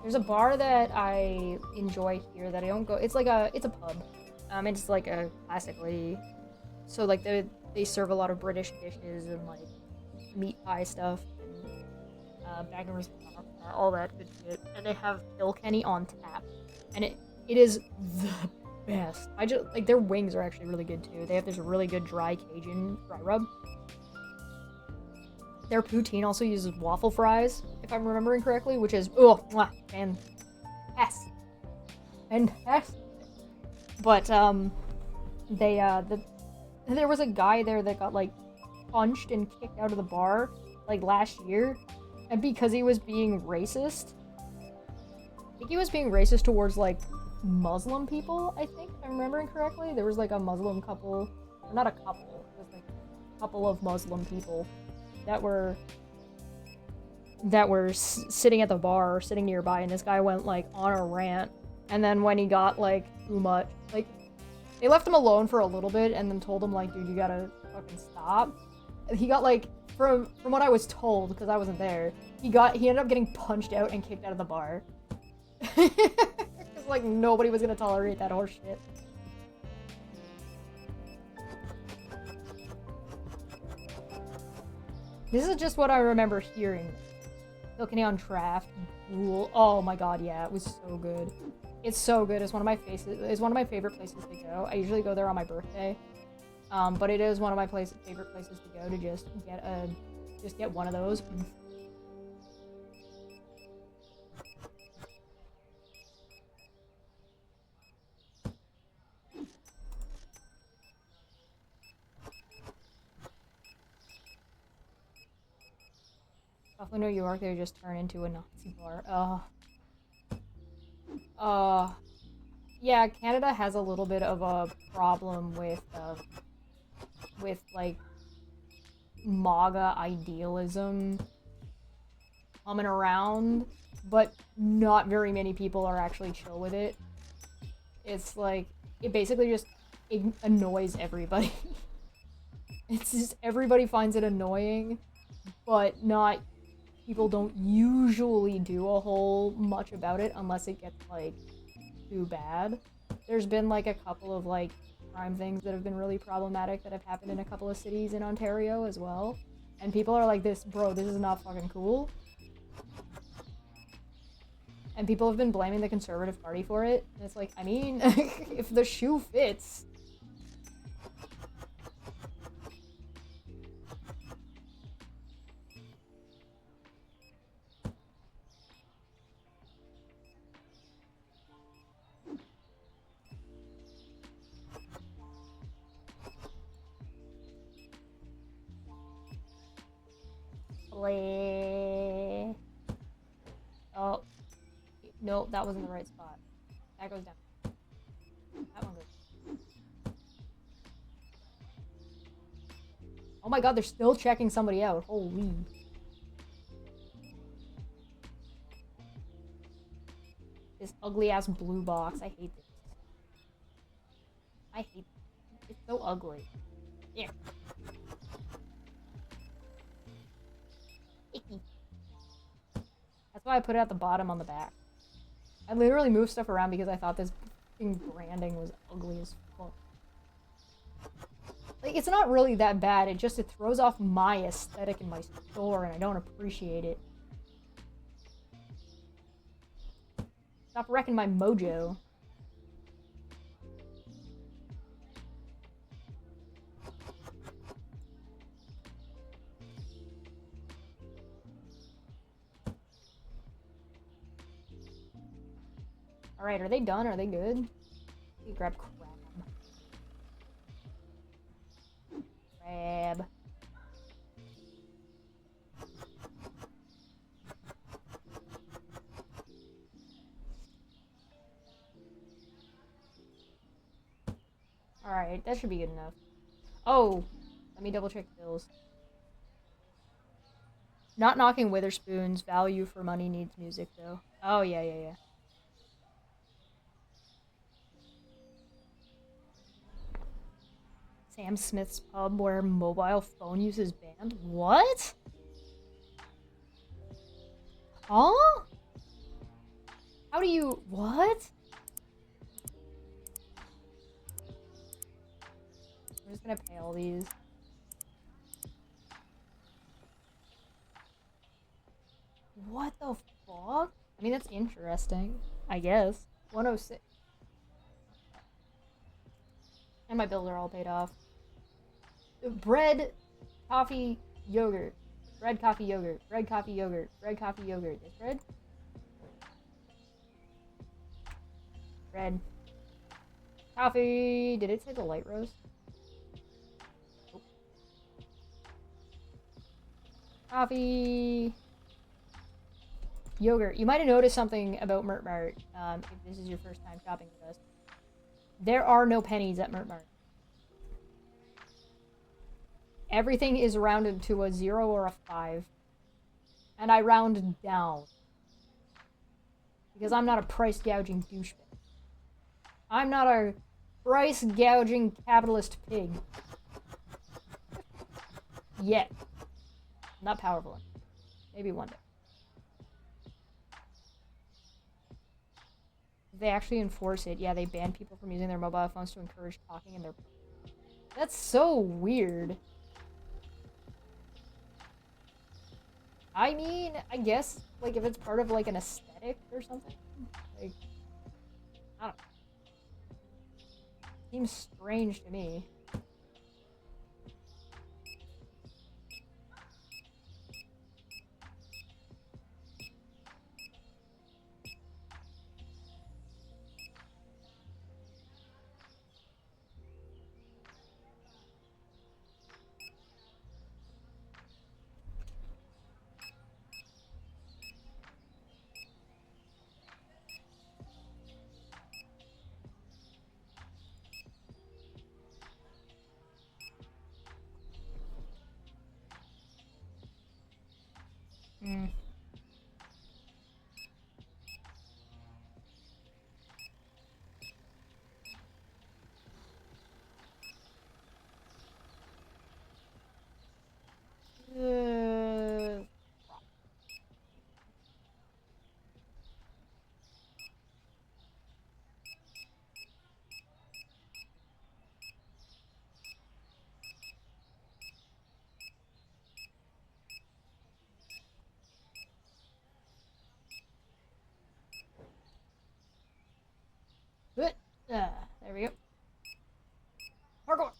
There's a bar that I enjoy here that I don't go. It's a pub. It's like a classically, so like they serve a lot of British dishes and like meat pie stuff and bangers, all that good shit. And they have Kilkenny on tap, and it is the best. I just like their wings are actually really good too. They have this really good dry Cajun dry rub. Their poutine also uses waffle fries, if I'm remembering correctly, which is fantastic. But there was a guy there that got like punched and kicked out of the bar like last year, and because he was being racist, I think he was being racist towards like Muslim people. I think if I'm remembering correctly, there was like a Muslim couple, or not a couple, it was like a couple of Muslim people that were sitting at the bar or sitting nearby, and this guy went like on a rant. And then when he got like too much, like they left him alone for a little bit and then told him like, dude, you gotta fucking stop. And he got like from what I was told, because I wasn't there, he ended up getting punched out and kicked out of the bar. Because like nobody was gonna tolerate that horse shit. This is just what I remember hearing. Kilkenny on draft, rule. Oh my god, yeah, it was so good. It's so good. It's one of my favorite places to go. I usually go there on my birthday, but it is one of my favorite places to go to just get one of those. Buffalo, New York, they just turn into a Nazi bar. Yeah, Canada has a little bit of a problem with like MAGA idealism coming around, but not very many people are actually chill with it. It's like, it basically just annoys everybody. It's just, everybody finds it annoying, but people don't usually do a whole much about it unless it gets like too bad. There's been like a couple of like crime things that have been really problematic that have happened in a couple of cities in Ontario as well. And people are like, this is not fucking cool. And people have been blaming the Conservative Party for it. And it's like, I mean, if the shoe fits. Oh. No, that wasn't the right spot. That goes down. That one goes. Oh my god, they're still checking somebody out. Holy. This ugly ass blue box. I hate this. I hate this. It's so ugly. Yeah. Icky. That's why I put it at the bottom on the back. I literally moved stuff around because I thought this branding was ugly as fuck. Like, it's not really that bad, it throws off my aesthetic in my store and I don't appreciate it. Stop wrecking my mojo. Alright, are they done? Are they good? You grab crab. Crab. Alright, that should be good enough. Oh! Let me double check the bills. Not knocking Witherspoon's value for money needs music, though. Oh, yeah. Sam Smith's pub where mobile phone use is banned? What? Huh? How do you... What? I'm just gonna pay all these. What the fuck? I mean, that's interesting. I guess. 106. And my bills are all paid off. Bread, coffee, yogurt. Bread, coffee, yogurt. Bread, coffee, yogurt. Bread, coffee, yogurt. Is bread? Bread. Coffee. Did it say the light roast? Nope. Coffee. Yogurt. You might have noticed something about Mert Mart, if this is your first time shopping with us. There are no pennies at Mert Mart. Everything is rounded to a 0 or a 5. And I round down. Because I'm not a price gouging douchebag. I'm not a price gouging capitalist pig. Yet. Not powerful. Maybe one day. They actually enforce it. Yeah, they ban people from using their mobile phones to encourage talking in their... That's so weird. I mean, I guess, like, if it's part of, like, an aesthetic or something. Like, I don't know. Seems strange to me. Hmm. Good. There we go. Parkour.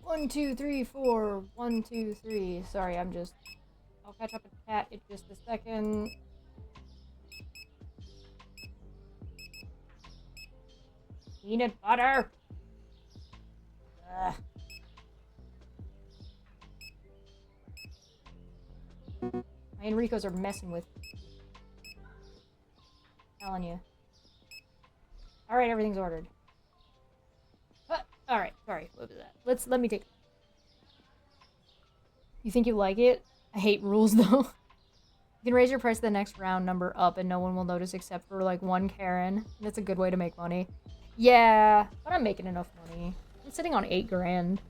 One, two, three, four. 1, 2, 3. Sorry, I'll catch up with the cat in just a second. Peanut butter! Ugh. My Enricos are messing with me. Telling you. Alright, everything's ordered. Alright, sorry. What was that? Let me take... You think you like it? I hate rules, though. You can raise your price the next round number up and no one will notice except for, like, one Karen. That's a good way to make money. Yeah, but I'm making enough money. I'm sitting on 8 grand.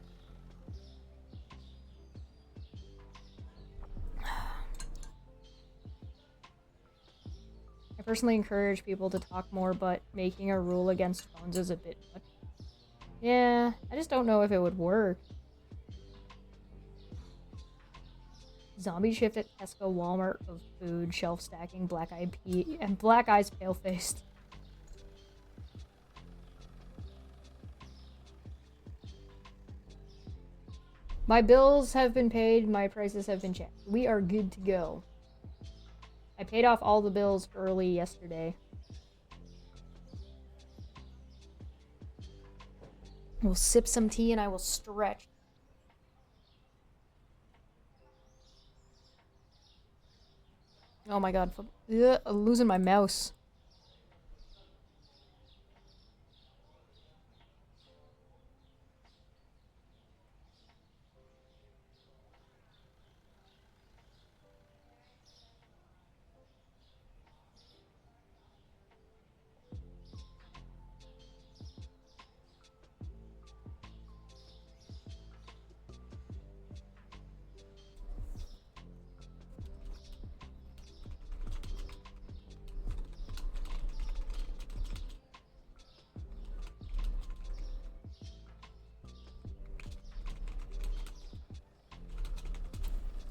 I personally encourage people to talk more, but making a rule against phones is a bit much. Yeah, I just don't know if it would work. Zombie shift at Tesco, Walmart of food, shelf stacking, black eyed pea, and black eyes pale faced. My bills have been paid, my prices have been checked. We are good to go. I paid off all the bills early yesterday. We'll sip some tea and I will stretch. Oh my god, ugh, I'm losing my mouse.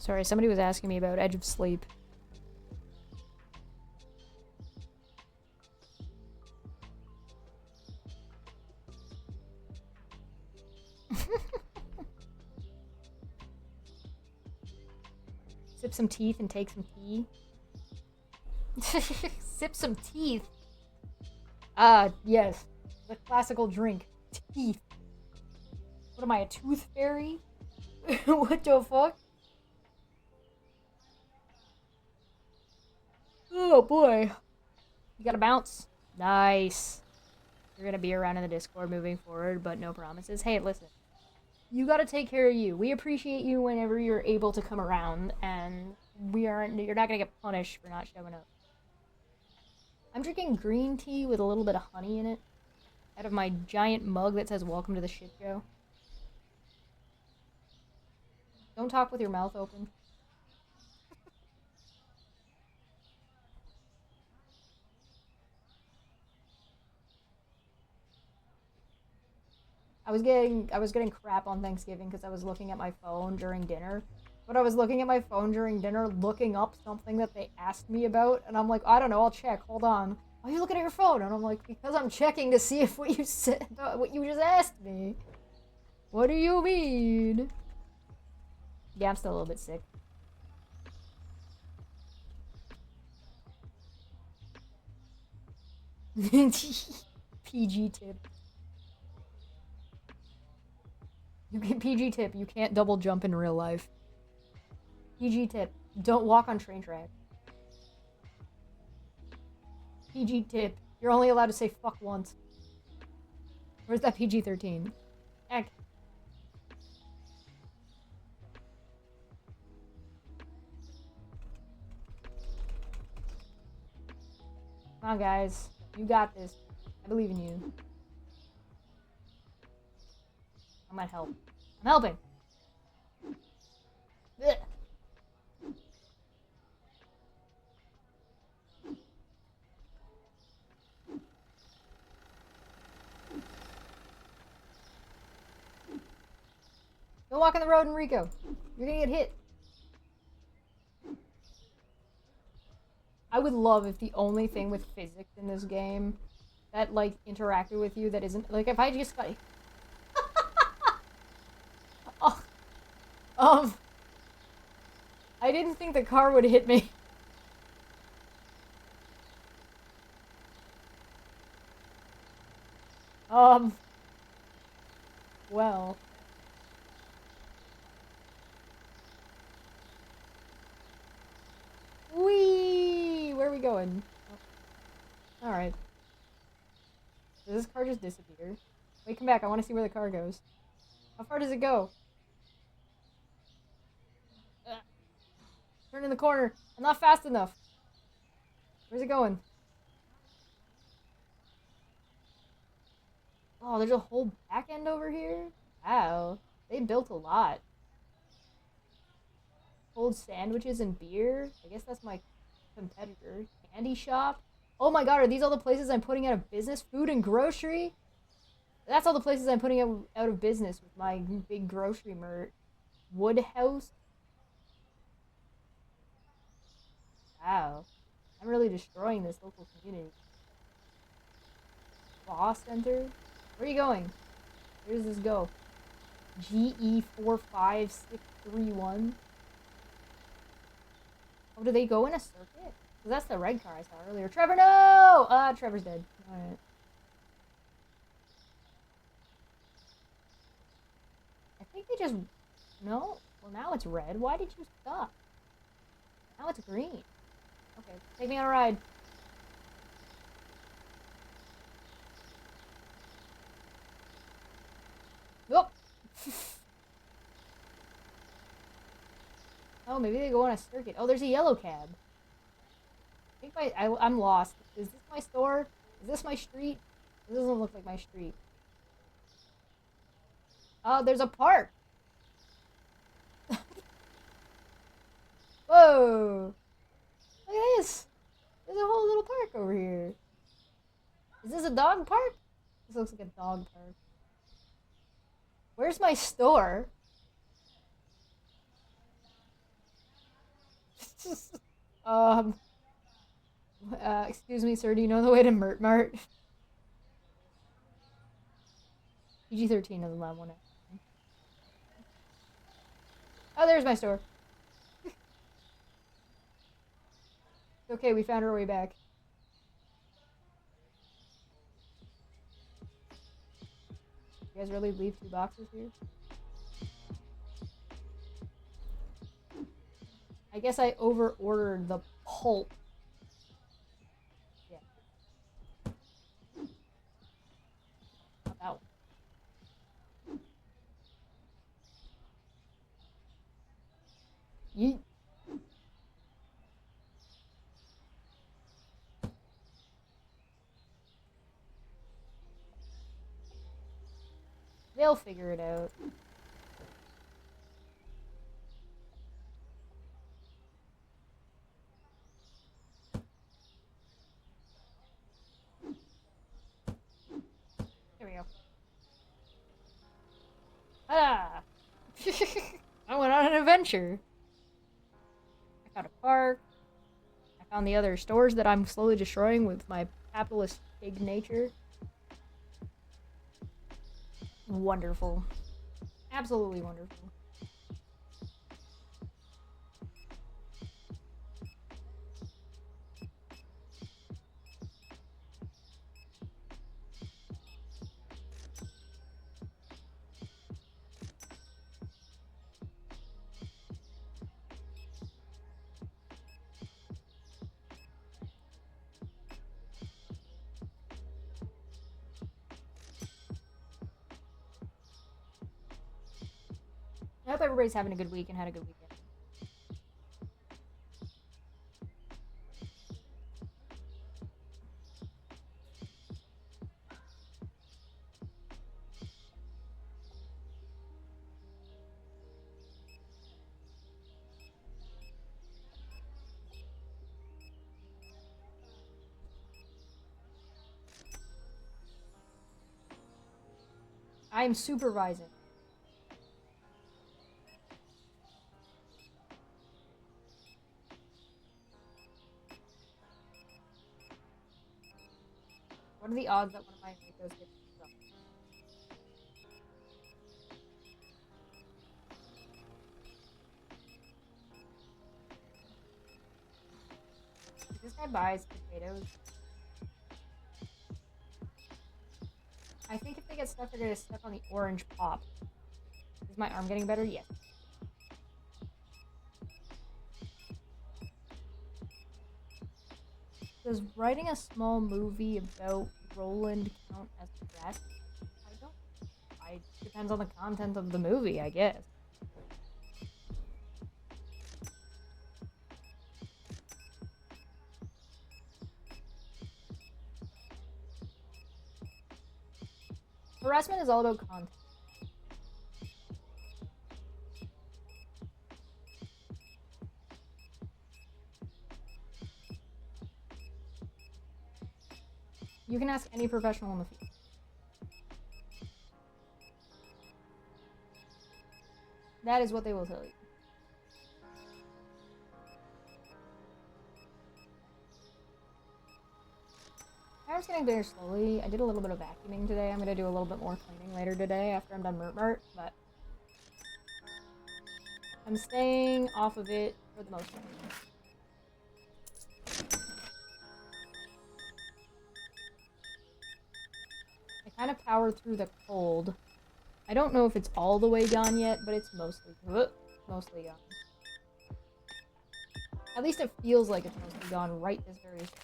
Sorry, somebody was asking me about Edge of Sleep. Sip some teeth and take some tea. Sip some teeth. Yes. The classical drink. Teeth. What am I, a tooth fairy? What the fuck? Oh boy. You gotta bounce. Nice. You're gonna be around in the Discord moving forward, but no promises. Hey, listen. You gotta take care of you. We appreciate you whenever you're able to come around, and you're not gonna get punished for not showing up. I'm drinking green tea with a little bit of honey in it, out of my giant mug that says welcome to the shit show. Don't talk with your mouth open. I was getting crap on Thanksgiving because I was looking at my phone during dinner. But I was looking at my phone during dinner, looking up something that they asked me about, and I'm like, I don't know, I'll check. Hold on. Why are you looking at your phone? And I'm like, because I'm checking to see if what you said, what you just asked me. What do you mean? Yeah, I'm still a little bit sick. PG tip. You can PG tip. You can't double jump in real life. PG tip. Don't walk on train track. PG tip. You're only allowed to say fuck once. Where's that PG-13? Heck. Come on, guys. You got this. I believe in you. I might help. I'm helping. Ugh. Don't walk on the road, Enrico. You're gonna get hit. I would love if the only thing with physics in this game that, like, interacted with you that isn't... Like, if I just got... oh, I didn't think the car would hit me. Well... Whee! Where are we going? Oh. Alright. Does this car just disappear? Wait, come back. I want to see where the car goes. How far does it go? Turn in the corner. I'm not fast enough. Where's it going? Oh, there's a whole back end over here? Wow. They built a lot. Cold sandwiches and beer? I guess that's my competitor. Candy shop? Oh my god, are these all the places I'm putting out of business? Food and grocery? That's all the places I'm putting out of business with my big grocery merch. Wood house? Wow. I'm really destroying this local community. Law center? Where are you going? Where does this go? GE45631. Oh, do they go in a circuit? Because that's the red car I saw earlier. Trevor, no! Trevor's dead. Alright. I think they just... No? Well, now it's red. Why did you stop? Now it's green. Okay, take me on a ride. Whoop! Oh, maybe they go on a circuit. Oh, there's a yellow cab. I think I'm lost. Is this my store? Is this my street? This doesn't look like my street. Oh, there's a park. Whoa! Look at this. There's a whole little park over here. Is this a dog park? This looks like a dog park. Where's my store? um, excuse me, sir. Do you know the way to Mert Mart? PG-13 doesn't allow one. Oh, there's my store. Okay, we found our way back. You guys really leave 2 boxes here? I guess I over-ordered the pulp. Yeah. Not that one. Yeet. They'll figure it out. There we go. Ah! I went on an adventure. I found a park. I found the other stores that I'm slowly destroying with my capitalist pig nature. Wonderful. Absolutely wonderful. I hope everybody's having a good week and had a good weekend. I'm supervising. What are the odds that one of my amigos gets stuck? If this guy buys potatoes, I think if they get stuck, they're gonna get stuck on the orange pop. Is my arm getting better? Yes. Does writing a small movie about Roland count as press? I don't. I depends on the content of the movie, I guess. Harassment is all about content. You can ask any professional in the field. That is what they will tell you. I'm just getting bigger slowly. I did a little bit of vacuuming today. I'm gonna do a little bit more cleaning later today after I'm done Mert Mart, but I'm staying off of it for the most part. I kind of powered through the cold. I don't know if it's all the way gone yet, but it's mostly gone. At least it feels like it's mostly gone right this very second.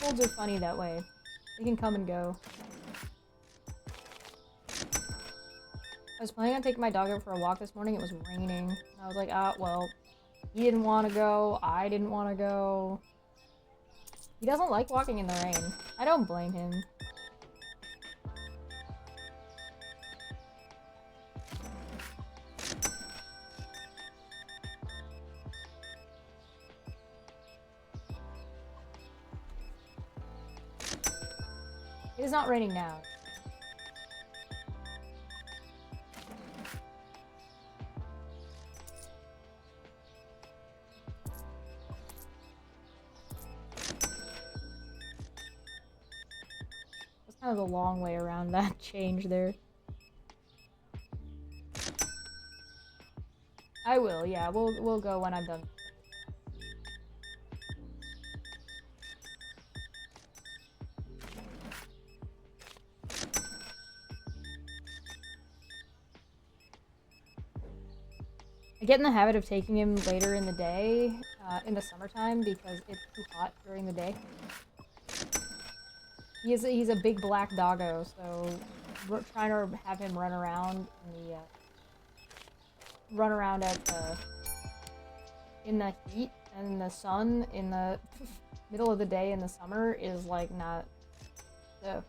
Colds are funny that way. They can come and go. I was planning on taking my dog out for a walk this morning. It was raining. I was like, well, he didn't want to go. I didn't want to go. He doesn't like walking in the rain. I don't blame him. It is not raining now. That's kind of the long way around that change there. I will, yeah. We'll go when I'm done. I get in the habit of taking him later in the day, in the summertime, because it's too hot during the day. He's a big black doggo, so we're trying to have him run around in the heat and in the sun in the middle of the day in the summer is like not so.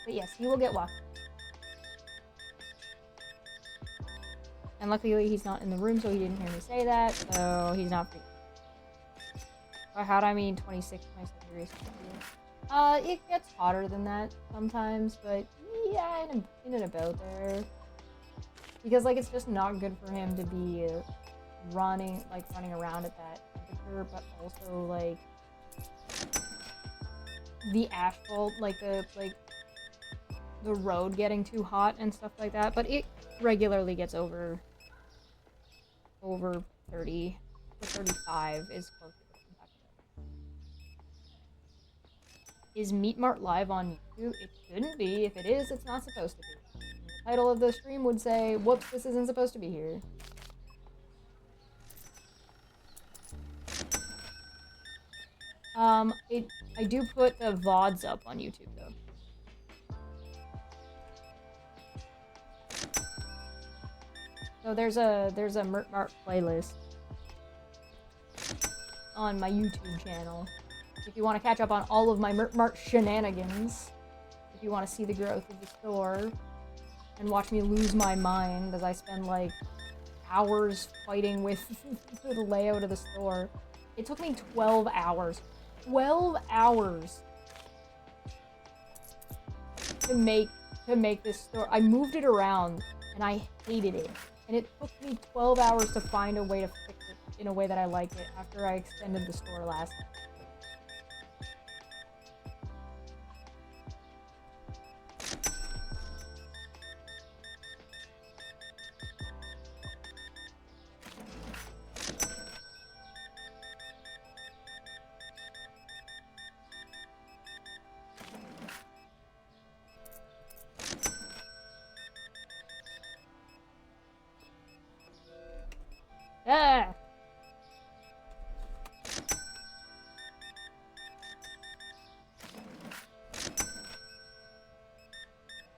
But yes, he will get walked. And luckily he's not in the room, so he didn't hear me say that, so he's not free. By hot, I mean 26, 27 degrees Celsius. It gets hotter than that sometimes, but yeah, in and about there. Because, like, it's just not good for him to be running around at that temperature, but also, like, the asphalt, the road getting too hot and stuff like that, but it regularly gets over 30 to 35 is close to what I'm talking about. Is Mert Mart live on YouTube? It shouldn't be. If it is, it's not supposed to be. The title of the stream would say, whoops, this isn't supposed to be here. I do put the VODs up on YouTube, though. So there's a Mert Mart playlist on my YouTube channel. If you want to catch up on all of my Mert Mart shenanigans, if you want to see the growth of the store, and watch me lose my mind as I spend like hours fighting with the layout of the store. It took me 12 hours. 12 hours to make this store. I moved it around and I hated it. And it took me 12 hours to find a way to fix it in a way that I like it after I extended the store last night. Ah!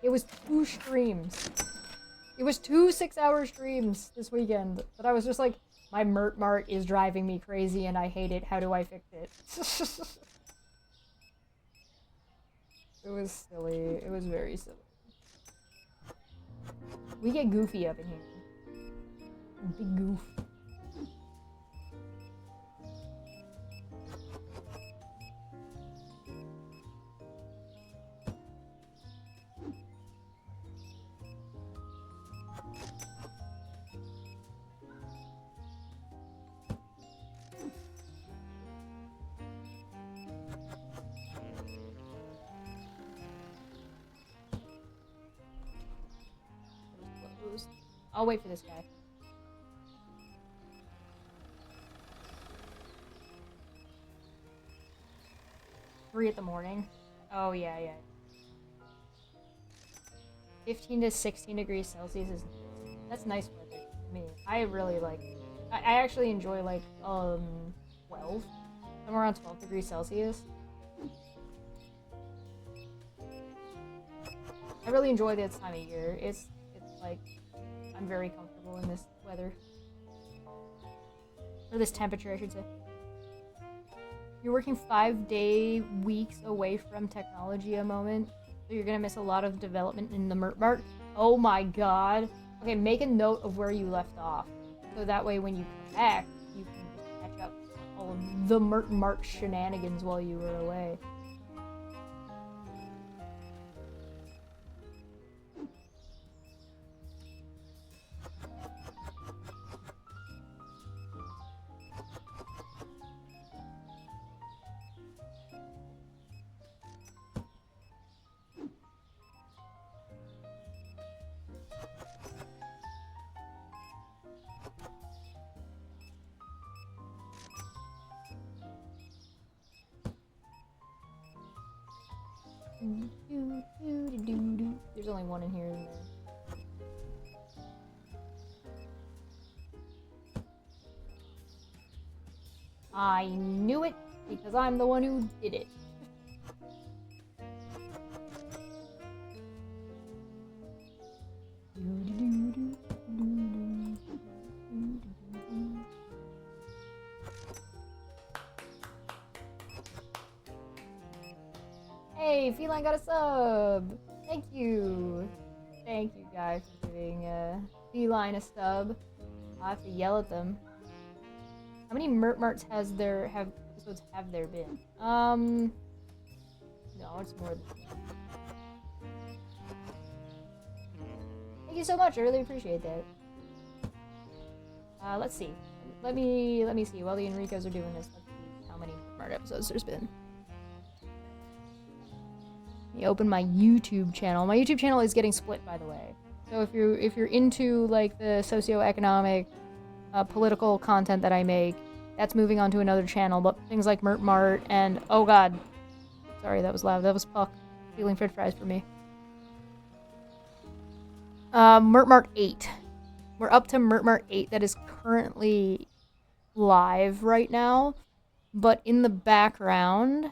It was 2 streams. It was 2 6-hour streams this weekend that I was just like, my Mert Mart is driving me crazy and I hate it. How do I fix it? It was silly. It was very silly. We get goofy up in here. Big goof. I'll wait for this guy. Three in the morning. Oh yeah. 15 to 16 degrees Celsius is that's nice weather to me. I really like. I actually enjoy like 12, somewhere around 12 degrees Celsius. I really enjoy this time of year. It's like I'm very comfortable in this weather. Or this temperature, I should say. You're working 5-day weeks away from technology a moment, so you're gonna miss a lot of development in the Mert Mart. Oh my god. Okay, make a note of where you left off, so that way when you come back, you can just catch up all of the Mert Mart shenanigans while you were away. There's only one in here, isn't there? I knew it because I'm the one who did it. Hey, Feline got a sub! Thank you! Thank you guys for giving Feline a sub. I'll have to yell at them. How many Mert Marts episodes have there been? No, it's more than that. Thank you so much, I really appreciate that. Let's see. Let me see. While the Enricos are doing this, let's see how many Mert Mart episodes there's been. Let me open my YouTube channel. My YouTube channel is getting split, by the way. So if you're into like the socioeconomic, political content that I make, that's moving on to another channel. But things like Mert Mart and oh god, sorry that was loud. That was Puck stealing French fries for me. Mert Mart 8. We're up to Mert Mart 8 that is currently live right now. But in the background,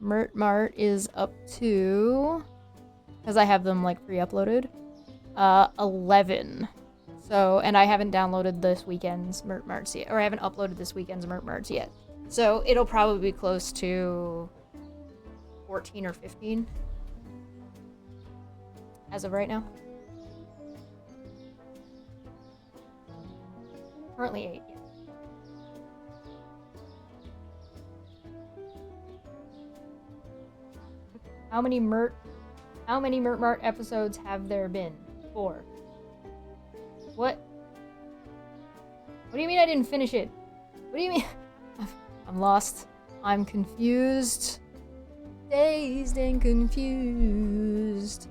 Mert Mart is up to, because I have them like pre-uploaded, 11. So, and I haven't downloaded this weekend's Mert Marts yet, or I haven't uploaded this weekend's Mert Marts yet. So it'll probably be close to 14 or 15 as of right now. Currently 8, yeah. How many Mert Mart episodes have there been? 4. What? What do you mean I didn't finish it? What do you mean? I'm lost. I'm confused. Dazed and confused.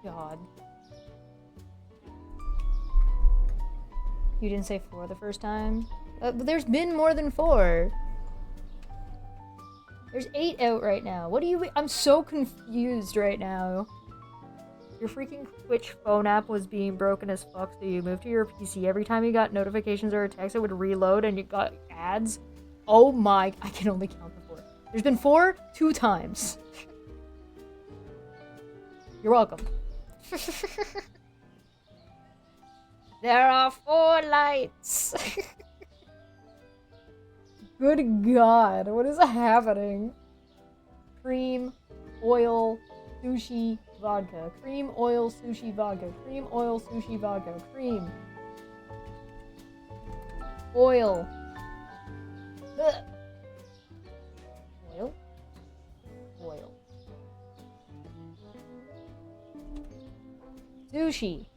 God. You didn't say 4 the first time? But there's been more than 4. There's 8 out right now. What do you... I'm so confused right now. Your freaking Twitch phone app was being broken as fuck, so you moved to your PC. Every time you got notifications or a text, it would reload and you got ads. Oh my... I can only count to 4. There's been 4, 2 times. You're welcome. There are 4 lights. Good God, what is happening? Cream, oil, sushi, vodka. Cream, oil, sushi, vodka. Cream, oil, sushi, vodka. Cream. Oil. Ugh. Oil. Oil. Sushi.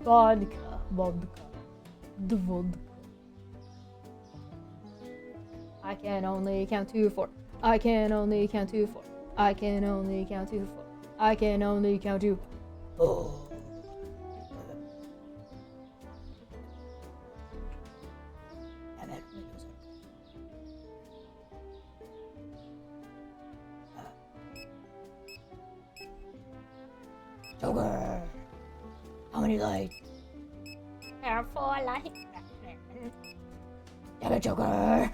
Vodka. Vodka. The vodka. I can only count to 4. I can only count to 4. I can only count to 4. I can only count to 4. Joker! How many lights? There are 4 lights. Damn it, Joker!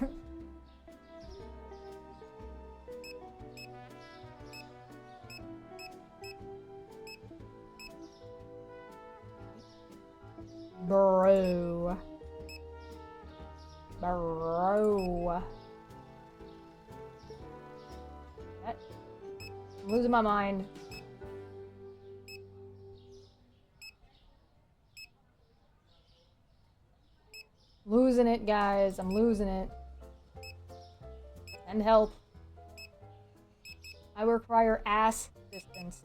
Bro. Bro. What? I'm losing my mind. Losing it, guys. I'm losing it. Send help. I require ass assistance.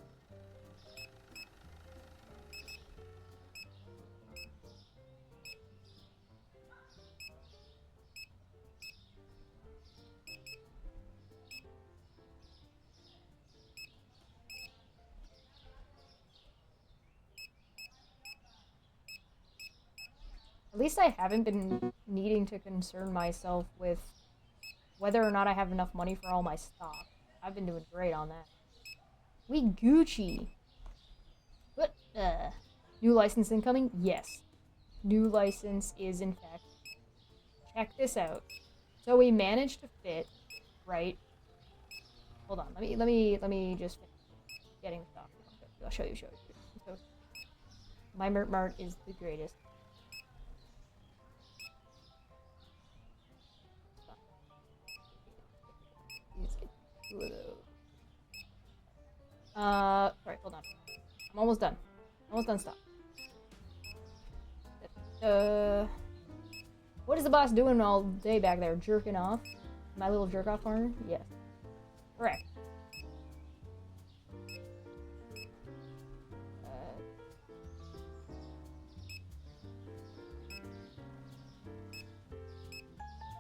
At least I haven't been needing to concern myself with whether or not I have enough money for all my stock. I've been doing great on that. We Gucci. What? New license incoming? Yes. New license is in fact. Check this out. So we managed to fit, right? Hold on. Let me just finish getting stock. I'll show you. So, my Mert Mart is the greatest. Sorry, hold on. I'm almost done. Stop. What is the boss doing all day back there? Jerking off? My little jerk off corner? Yes. Correct.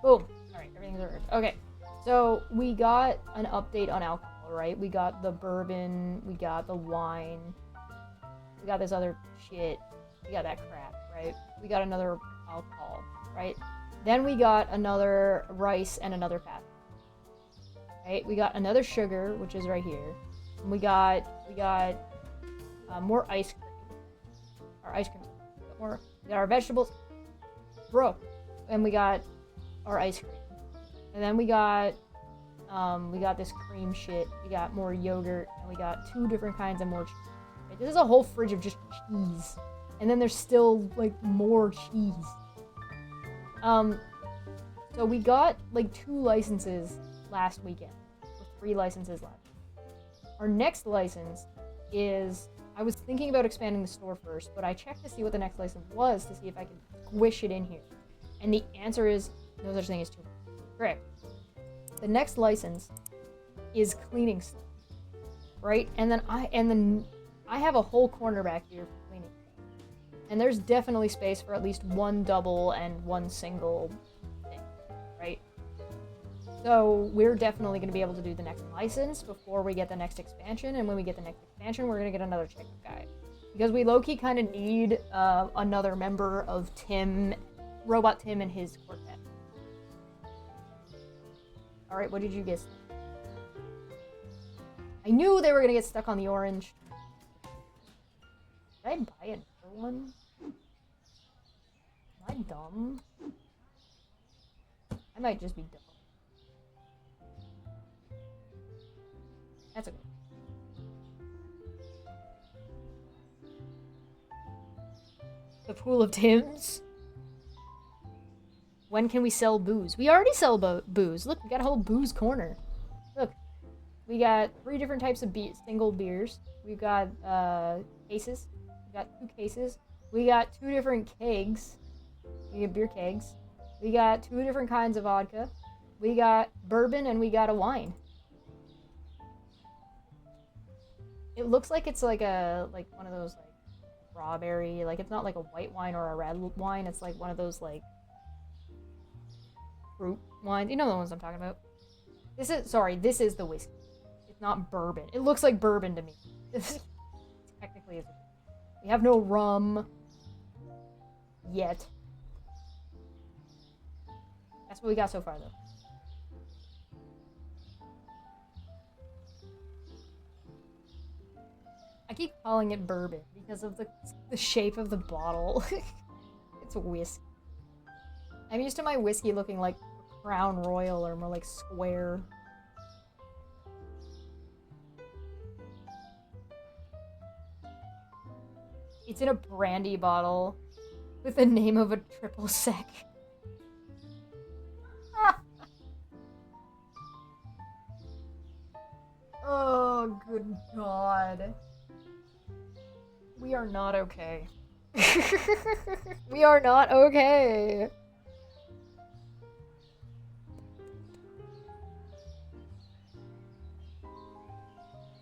Boom. Alright, everything's ordered. Okay. So, we got an update on alcohol, right? We got the bourbon, we got the wine, we got this other shit, we got that crap, right? We got another alcohol, right? Then we got another rice and another fat, right? We got another sugar, which is right here. And we got more ice cream. Our ice cream. We got our vegetables. Bro. And we got our ice cream. And then we got this cream shit. We got more yogurt, and we got 2 different kinds of more cheese. Right? This is a whole fridge of just cheese. And then there's still, like, more cheese. So we got, like, 2 licenses last weekend. Or 3 licenses left. Our next license is... I was thinking about expanding the store first, but I checked to see what the next license was to see if I could squish it in here. And the answer is no such thing as 2. Correct. The next license is cleaning stuff, right? And then I have a whole corner back here for cleaning stuff. And there's definitely space for at least 1 double and 1 single thing, right? So we're definitely going to be able to do the next license before we get the next expansion, and when we get the next expansion, we're going to get another checkup guide. Because we low-key kind of need another member of Robot Tim and his quartet. Alright, what did you guess? I knew they were going to get stuck on the orange. Did I buy another one? Am I dumb? I might just be dumb. That's okay. The pool of Tims? When can we sell booze? We already sell booze. Look, we got a whole booze corner. Look, we got 3 different types of single beers. We've got cases. We got 2 cases. We got 2 different kegs. We get beer kegs. We got 2 different kinds of vodka. We got bourbon and we got a wine. It looks like it's like one of those like strawberry, like it's not like a white wine or a red wine. It's like one of those like fruit wines. You know the ones I'm talking about. This is the whiskey. It's not bourbon. It looks like bourbon to me. Technically, it's. We have no rum yet. That's what we got so far, though. I keep calling it bourbon because of the shape of the bottle. It's whiskey. I'm used to my whiskey looking like Crown Royal or more like square. It's in a brandy bottle with the name of a triple sec. Oh, good God. We are not okay. We are not okay.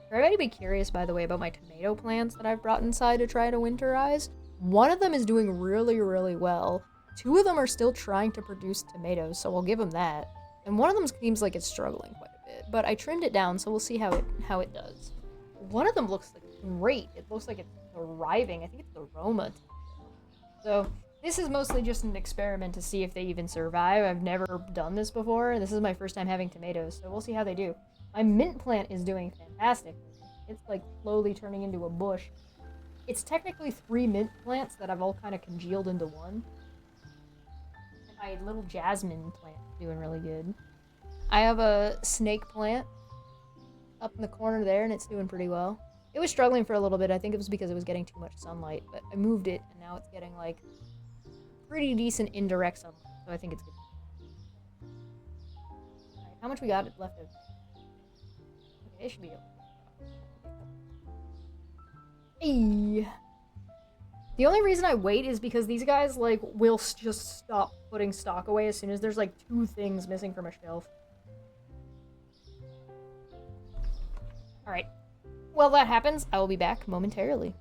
For everybody to be curious, by the way, about my tomato plants that I've brought inside to try to winterize, one of them is doing really, really well. 2 of them are still trying to produce tomatoes, so we'll give them that. And one of them seems like it's struggling quite a bit, but I trimmed it down, so we'll see how it does. One of them looks like great. It looks like it's thriving. I think it's the Roma. So this is mostly just an experiment to see if they even survive. I've never done this before, and this is my first time having tomatoes, so we'll see how they do. My mint plant is doing fantastic. It's like slowly turning into a bush. It's technically 3 mint plants that I've all kind of congealed into one. And my little jasmine plant is doing really good. I have a snake plant up in the corner there, and it's doing pretty well. It was struggling for a little bit. I think it was because it was getting too much sunlight, but I moved it, and now it's getting, like, pretty decent indirect sunlight, so I think it's good. Alright, how much we got left of? Okay, it should be okay. Hey. The only reason I wait is because these guys, like, will just stop putting stock away as soon as there's, like, 2 things missing from a shelf. Alright. While that happens, I will be back momentarily.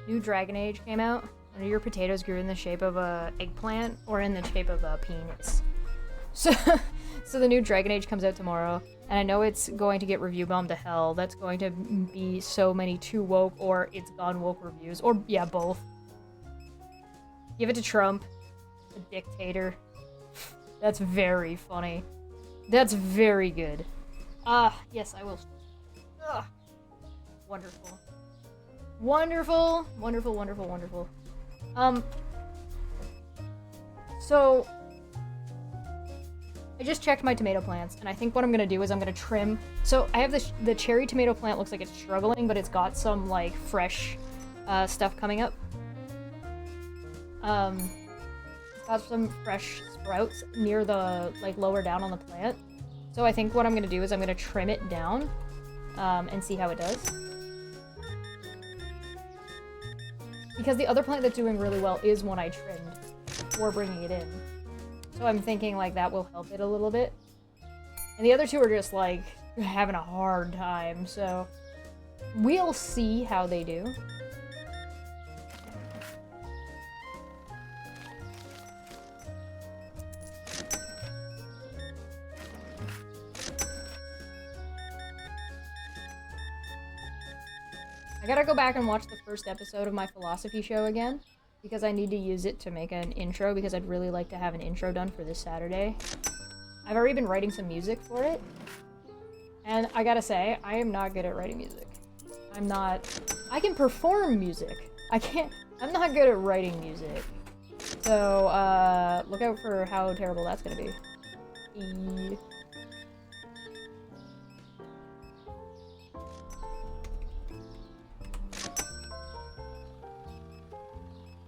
New Dragon Age came out. One of your potatoes grew in the shape of a eggplant or in the shape of a penis. So, so the new Dragon Age comes out tomorrow, and I know it's going to get review bombed to hell. That's going to be so many too woke or it's gone woke reviews, or yeah, both. Give it to Trump, the dictator. That's very funny. That's very good. Yes, I will. Wonderful. Wonderful, wonderful, wonderful, wonderful. So I just checked my tomato plants, and I think what I'm gonna do is I'm gonna trim. So I have the cherry tomato plant looks like it's struggling, but it's got some like fresh stuff coming up. It's got some fresh sprouts near the like lower down on the plant. So I think what I'm gonna do is I'm gonna trim it down and see how it does. Because the other plant that's doing really well is one I trimmed before bringing it in. So I'm thinking like that will help it a little bit. And the other two are just like having a hard time, so we'll see how they do. I gotta go back and watch the first episode of my philosophy show again, because I need to use it to make an intro, because I'd really like to have an intro done for this Saturday. I've already been writing some music for it, and I gotta say, I am not good at writing music. I can perform music. I'm not good at writing music. So, look out for how terrible that's gonna be.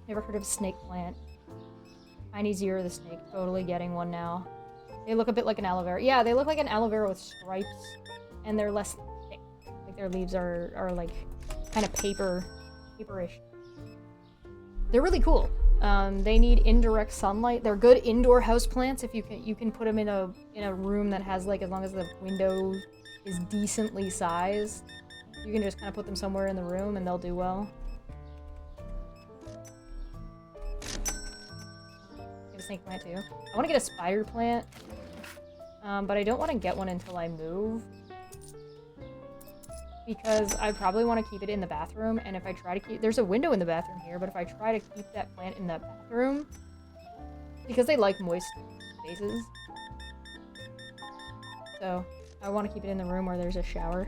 Never heard of a snake plant. Tiny Zero the snake. Totally getting one now. They look a bit like an aloe vera. Yeah, they look like an aloe vera with stripes. And they're less thick. Like their leaves are like kind of paperish. They're really cool. They need indirect sunlight. They're good indoor house plants if you can put them in a room that has like, as long as the window is decently sized. You can just kind of put them somewhere in the room and they'll do well. Snake plant too. I want to get a spider plant, but I don't want to get one until I move, because I probably want to keep it in the bathroom, and if I try to keep... There's a window in the bathroom here, but if I try to keep that plant in the bathroom, because they like moist spaces, so I want to keep it in the room where there's a shower,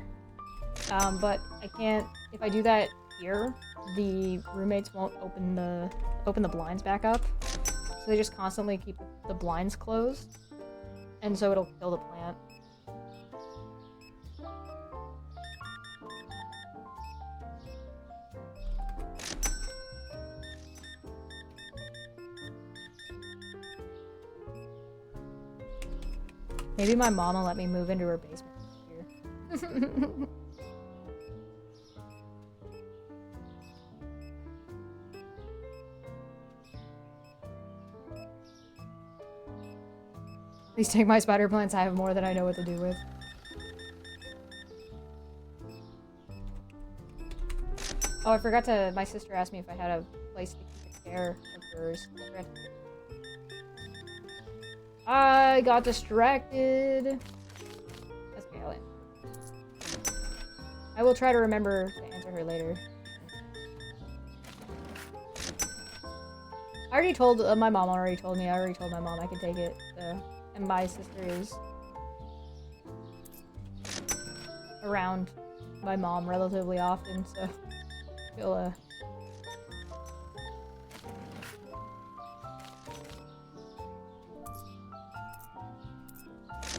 but I can't... If I do that here, the roommates won't open the blinds back up. So they just constantly keep the blinds closed, and so it'll kill the plant. Maybe my mom will let me move into her basement here. Please take my spider plants. I have more than I know what to do with. Oh, I forgot to... My sister asked me if I had a place to keep a chair of hers. I got distracted. That's Galen. I will try to remember to answer her later. I already told... my mom already told me. I already told my mom I could take it, so... And my sister is around my mom relatively often, so she'll,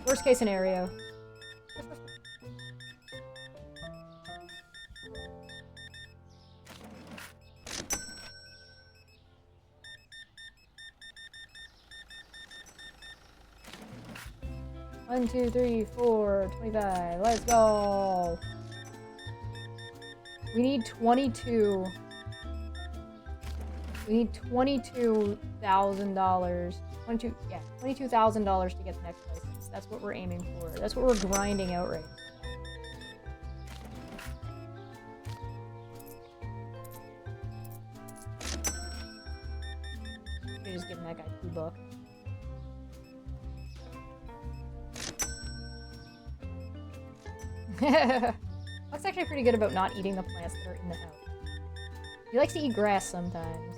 worst case scenario. One, 2, 3, 4, 25. Let's go. We need 22. We need $22,000. $22,000 to get the next license. That's what we're aiming for. That's what we're grinding out right now. just giving that guy $2. Buck's actually pretty good about not eating the plants that are in the house. He likes to eat grass sometimes.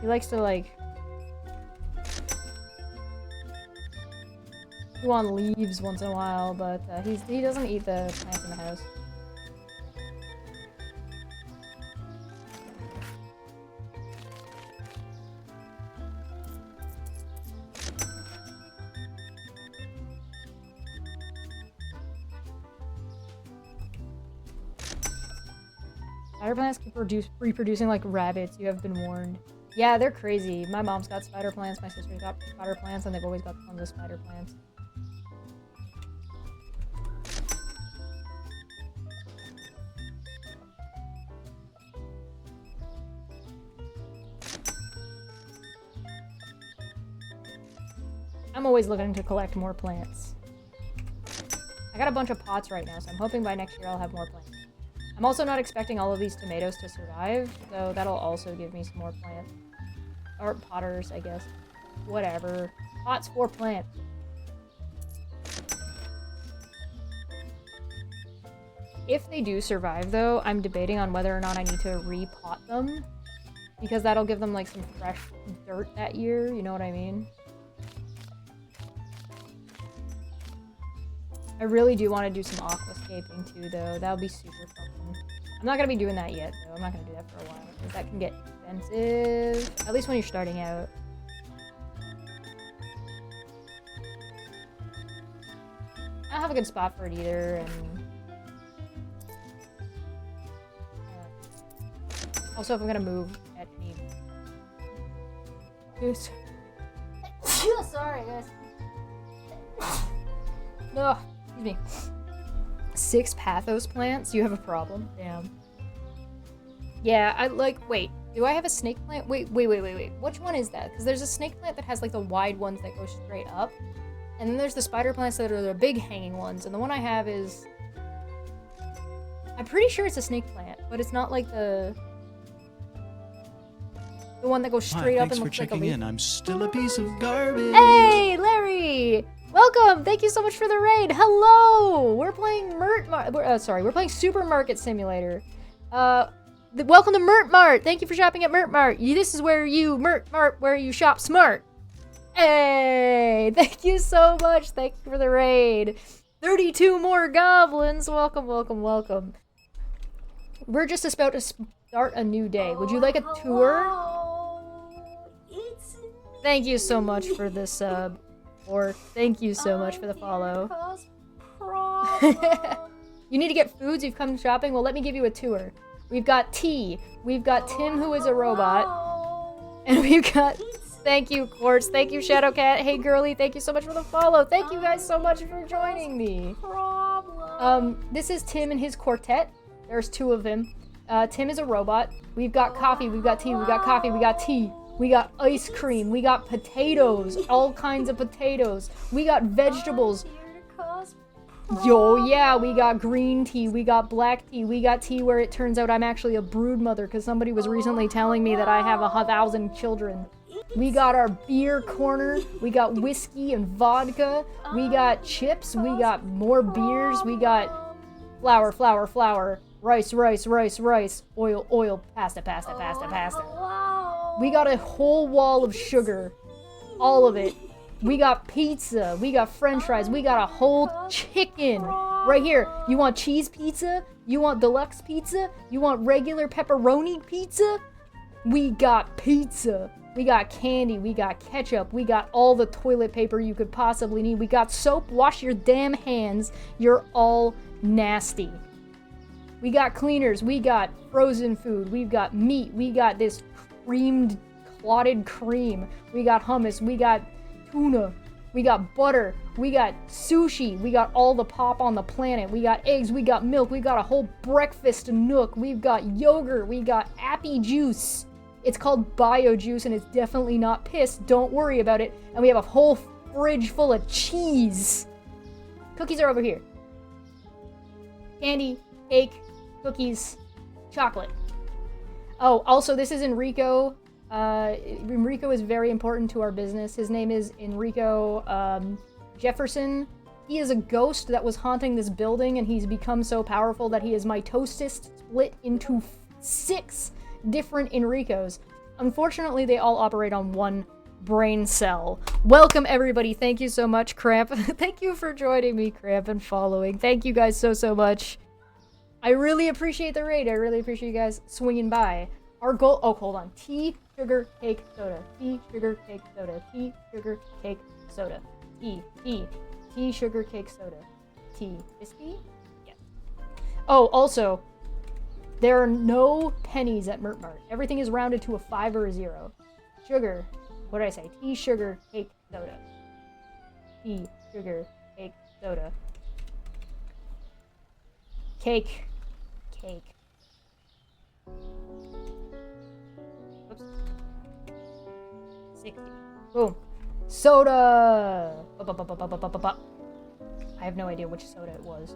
He likes to, like, chew on leaves once in a while, but he doesn't eat the plants in the house. Spider plants keep reproducing like rabbits. You have been warned. Yeah, they're crazy. My mom's got spider plants, my sister's got spider plants, and they've always got tons of spider plants. I'm always looking to collect more plants. I got a bunch of pots right now, so I'm hoping by next year I'll have more plants. I'm also not expecting all of these tomatoes to survive, so that'll also give me some more plants. Or potters, I guess. Whatever. Pots for plants. If they do survive, though, I'm debating on whether or not I need to repot them. Because that'll give them, like, some fresh dirt that year, you know what I mean? I really do want to do some aquascaping too, though. That would be super fun. I'm not going to be doing that yet, though. I'm not going to do that for a while, because that can get expensive. At least when you're starting out. I don't have a good spot for it either, and... also, if I'm going to move at any... Oops. Sorry, guys. Ugh. Excuse me. 6 pathos plants? You have a problem? Damn. Yeah, wait. Do I have a snake plant? Wait. Which one is that? Because there's a snake plant that has, like, the wide ones that go straight up. And then there's the spider plants that are the big hanging ones. And the one I have is... I'm pretty sure it's a snake plant, but it's not like the one that goes straight up and looks like a leaf. Thanks for checking in. I'm still a piece of garbage. Hey, Larry! Welcome! Thank you so much for the raid! Hello! We're playing Mert Mart. We're playing Supermarket Simulator. Welcome to Mert Mart! Thank you for shopping at Mert Mart. This is where Mert Mart, where you shop smart. Hey! Thank you so much. Thank you for the raid. 32 more goblins. Welcome, welcome, welcome. We're just about to start a new day. Would you like a tour? It's me. Thank you so much for the sub. Or thank you so much for the follow. You need to get foods? You've come shopping? Well, let me give you a tour. We've got T. We've got Tim, who is a robot. And we've got... Thank you, Quartz. Thank you, Shadowcat. Hey, girly. Thank you so much for the follow. Thank you guys so much for joining me. This is Tim and his quartet. There's 2 of them. Tim is a robot. We've got coffee. We've got tea. We've got coffee. We got tea. We got ice cream. We got potatoes. All kinds of potatoes. We got vegetables. Yo, yeah, we got green tea. We got black tea. We got tea where it turns out I'm actually a brood mother because somebody was recently telling me that I have 1,000 children. We got our beer corner. We got whiskey and vodka. We got chips. We got more beers. We got flour, flour, flour. Rice, rice, rice, rice. Oil, oil. Pasta, pasta, pasta, pasta. We got a whole wall of sugar. All of it. We got pizza. We got french fries. We got a whole chicken. Right here. You want cheese pizza? You want deluxe pizza? You want regular pepperoni pizza? We got pizza. We got candy. We got ketchup. We got all the toilet paper you could possibly need. We got soap. Wash your damn hands. You're all nasty. We got cleaners. We got frozen food. We've got meat. We got this creamed, clotted cream. We got hummus. We got tuna. We got butter. We got sushi. We got all the pop on the planet. We got eggs. We got milk. We got a whole breakfast nook. We've got yogurt. We got appy juice. It's called bio juice and it's definitely not piss. Don't worry about it. And we have a whole fridge full of cheese. Cookies are over here. Candy, cake, cookies, chocolate. Oh, also this is Enrico. Enrico is very important to our business. His name is Enrico Jefferson. He is a ghost that was haunting this building, and he's become so powerful that he is mitosis split into 6 different Enricos. Unfortunately, they all operate on one brain cell. Welcome, everybody. Thank you so much, Cramp. Thank you for joining me, Cramp, and following. Thank you guys so much. I really appreciate the raid. I really appreciate you guys swinging by. Our goal... Oh, hold on. Tea, sugar, cake, soda. Tea, sugar, cake, soda. Tea, sugar, cake, soda. Tea, sugar, cake, soda. Tea. Is tea? Yes. Oh, also, there are no pennies at Mert Mart. Everything is rounded to a 5 or a 0. Sugar. What did I say? Tea, sugar, cake, soda. Tea, sugar, cake, soda. Cake. Cake. Oops. 60. Boom. Soda! I have no idea which soda it was.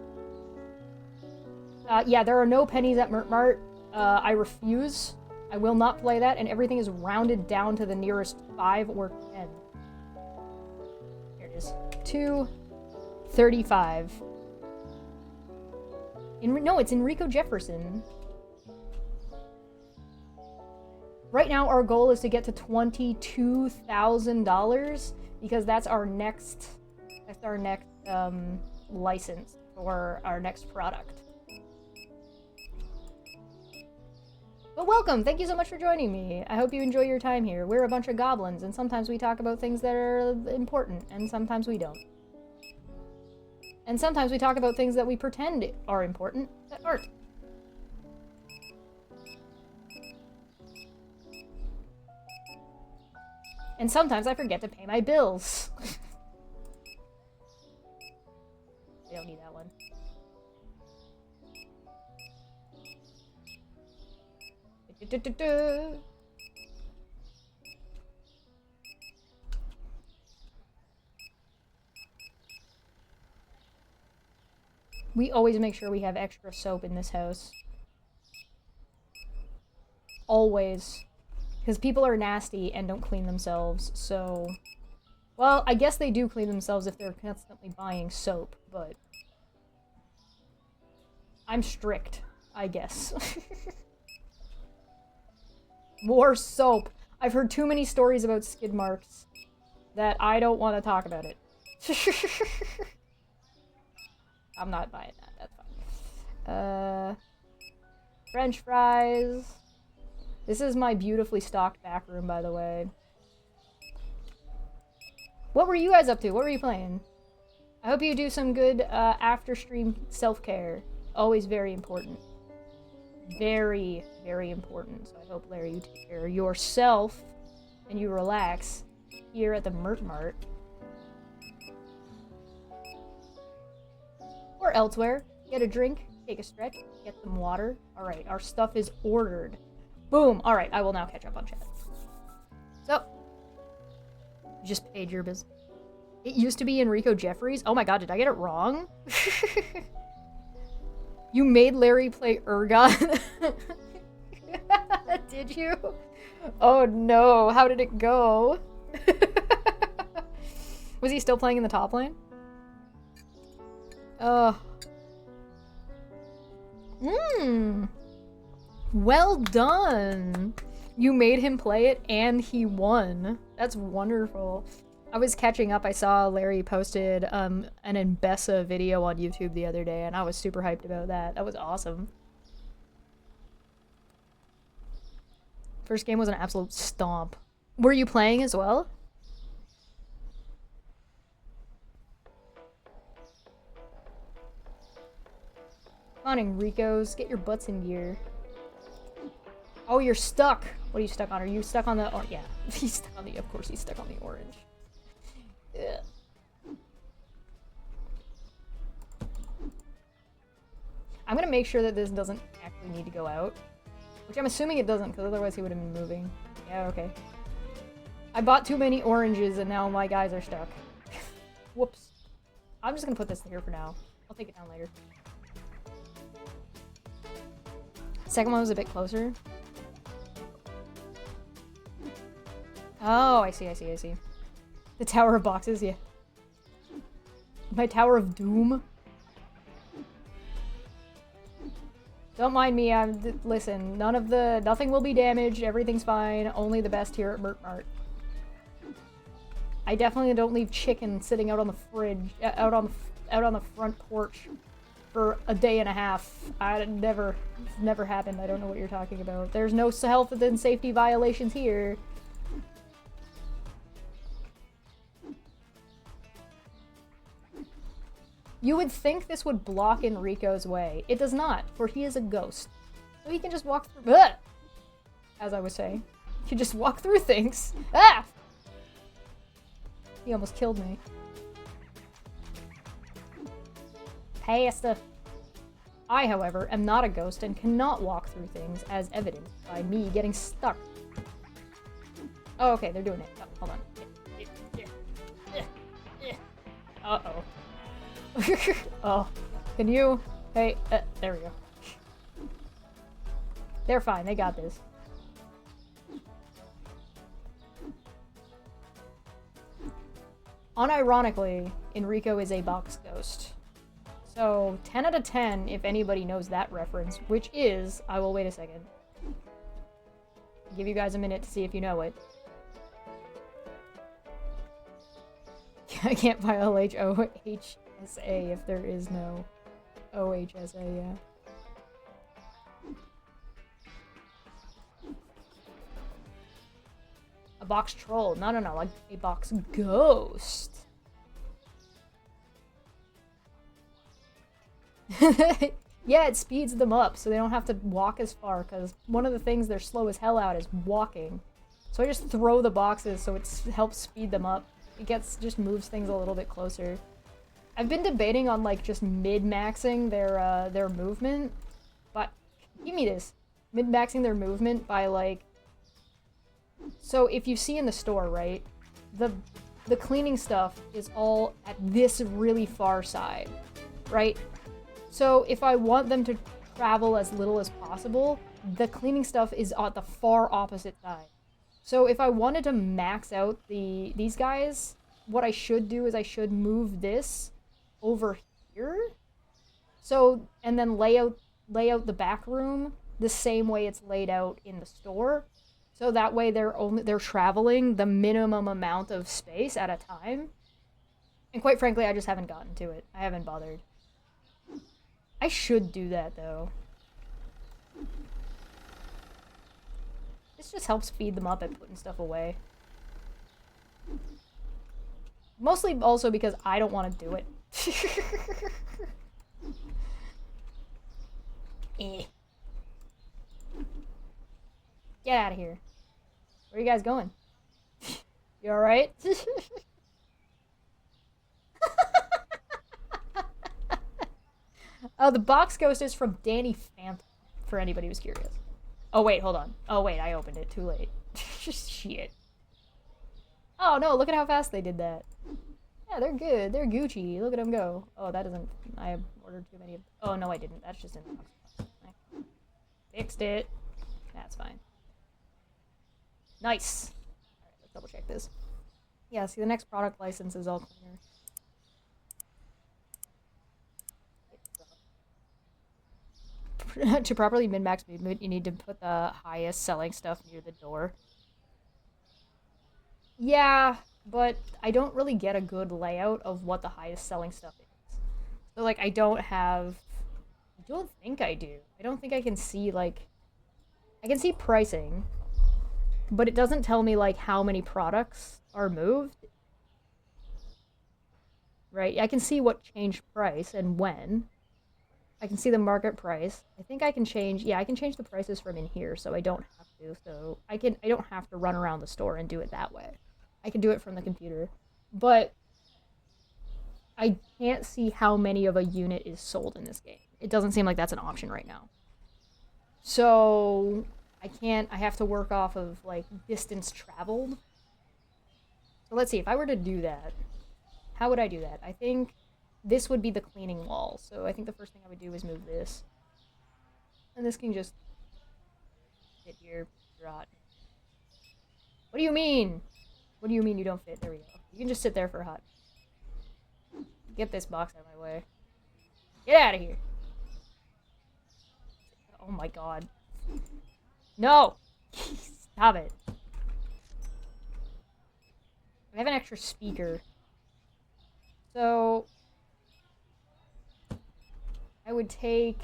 Yeah, there are no pennies at Mert Mart. I refuse. I will not play that, and everything is rounded down to the nearest 5 or 10. Here it is. 2.35. No, it's Enrico Jefferson. Right now, our goal is to get to $22,000 because that's our next license for our next product. But welcome! Thank you so much for joining me. I hope you enjoy your time here. We're a bunch of goblins, and sometimes we talk about things that are important, and sometimes we don't. And sometimes we talk about things that we pretend are important that aren't. And sometimes I forget to pay my bills. I don't need that one. We always make sure we have extra soap in this house. Always. Because people are nasty and don't clean themselves, so... Well, I guess they do clean themselves if they're constantly buying soap, but... I'm strict, I guess. More soap! I've heard too many stories about skid marks that I don't want to talk about it. I'm not buying that, that's fine. French fries... This is my beautifully stocked back room, by the way. What were you guys up to? What were you playing? I hope you do some good after-stream self-care. Always very important. Very, very important. So I hope, Larry, you take care of yourself and you relax here at the Mert Mart. Or elsewhere. Get a drink, take a stretch, get some water. Alright, our stuff is ordered. Boom! Alright, I will now catch up on chat. So, you just paid your business. It used to be Enrico Jeffries. Oh my god, did I get it wrong? You made Larry play Ergon? Did you? Oh no, how did it go? Was he still playing in the top lane? Well done! You made him play it and he won. That's wonderful. I was catching up. I saw Larry posted an Embessa video on YouTube the other day and I was super hyped about that. That was awesome. First game was an absolute stomp. Were you playing as well? Come on, Enricos. Get your butts in gear. Oh, you're stuck. What are you stuck on? Are you stuck on the... Oh, yeah. He's stuck on the... Of course he's stuck on the orange. Ugh. I'm gonna make sure that this doesn't actually need to go out. Which I'm assuming it doesn't, because otherwise he would have been moving. Yeah, okay. I bought too many oranges and now my guys are stuck. Whoops. I'm just gonna put this here for now. I'll take it down later. Second one was a bit closer. Oh, I see, I see, I see. The Tower of Boxes, yeah. My Tower of Doom. Don't mind me, listen, nothing will be damaged, everything's fine, only the best here at Mert Mart. I definitely don't leave chicken sitting out on the fridge, out on the front porch for a day and a half. Never happened, I don't know what you're talking about. There's no health and safety violations here. You would think this would block Enrico's way. It does not, for he is a ghost. So he can just walk through— Ugh! As I was saying. He can just walk through things. Ah! He almost killed me. Pasta. I, however, am not a ghost and cannot walk through things, as evidenced by me getting stuck. Oh, okay, they're doing it. Oh, hold on. Uh-oh. Oh, can you? Hey, there we go. They're fine, they got this. Unironically, Enrico is a box ghost. So, 10 out of 10 if anybody knows that reference, which is— I will wait a second. Give you guys a minute to see if you know it. I can't violate OHSA if there is no OHSA, yeah. A box troll. No, like a box ghost. Yeah, it speeds them up so they don't have to walk as far, because one of the things they're slow as hell at is walking. So I just throw the boxes so it helps speed them up. It just moves things a little bit closer. I've been debating on like just mid-maxing their movement, but give me this. Mid-maxing their movement by like— so if you see in the store, right, the cleaning stuff is all at this really far side, right? So if I want them to travel as little as possible, the cleaning stuff is at the far opposite side. So if I wanted to max out these guys, what I should do is I should move this over here. So, and then lay out the back room the same way it's laid out in the store. So that way they're traveling the minimum amount of space at a time. And quite frankly, I just haven't gotten to it. I haven't bothered. I should do that though. This just helps feed them up at putting stuff away. Mostly also because I don't want to do it. Get out of here. Where are you guys going? You alright? Oh, the box ghost is from Danny Phantom, for anybody who's curious. Oh, wait, hold on. Oh, wait, I opened it. Too late. Shit. Oh, no, look at how fast they did that. Yeah, they're good. They're Gucci. Look at them go. Oh, that doesn't— I have ordered too many of— oh, no, I didn't. That's just in the box. Fixed it. That's fine. Nice. Alright, let's double check this. Yeah, see, the next product license is all cleaner. To properly min-max movement, you need to put the highest selling stuff near the door. Yeah, but I don't really get a good layout of what the highest selling stuff is. So, like, I don't think I do. I don't think I can see, like— I can see pricing, but it doesn't tell me, like, how many products are moved. Right? I can see what changed price and when. I can see the market price. I think I can change— yeah, I can change the prices from in here, so I don't have to. So I don't have to run around the store and do it that way. I can do it from the computer. But I can't see how many of a unit is sold in this game. It doesn't seem like that's an option right now. So I have to work off of, like, distance traveled. So let's see, if I were to do that, how would I do that? I think this would be the cleaning wall. So I think the first thing I would do is move this. And this can just sit here, rot. What do you mean? What do you mean you don't fit? There we go. You can just sit there for a hot. Get this box out of my way. Get out of here. Oh my god. No! Stop it. I have an extra speaker. So... I would take...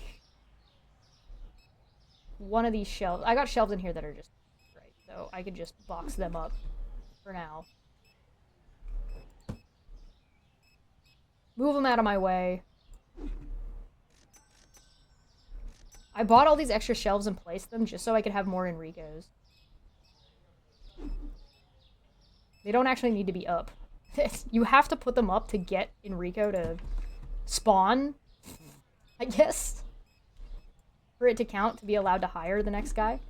one of these shelves. I got shelves in here that are just right, so I could just box them up for now. Move them out of my way. I bought all these extra shelves and placed them just so I could have more Enricos. They don't actually need to be up. You have to put them up to get Enrico to spawn, I guess. For it to count to be allowed to hire the next guy.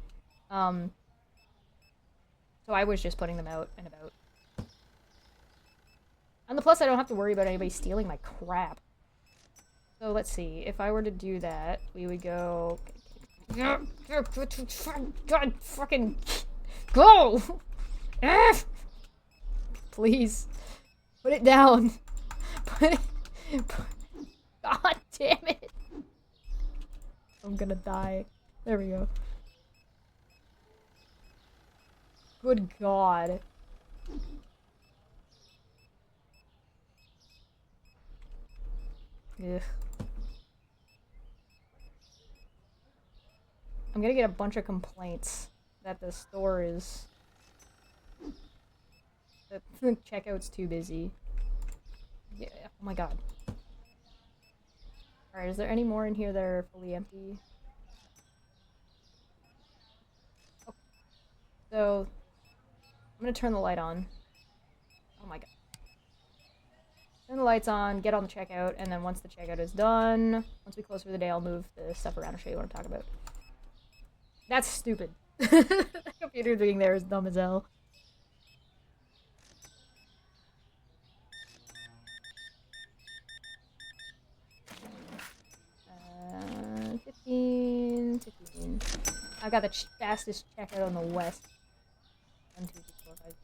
So I was just putting them out and about. On the plus, I don't have to worry about anybody stealing my crap. So let's see. If I were to do that, we would go... God, fucking... Go! Please. Put it down. Put it... God damn it. I'm gonna die. There we go. Good God. Ugh. I'm gonna get a bunch of complaints that the store is... the checkout's too busy. Yeah, oh my god. Alright, is there any more in here that are fully empty? Okay. So, I'm gonna turn the light on. Oh my god. Turn the lights on, get on the checkout, and then once the checkout is done, once we close for the day, I'll move the stuff around and show you what I'm talking about. That's stupid. The computer being there is dumb as hell. 15. I got the fastest checkout on the west. 1, 2, 3, 4, 5.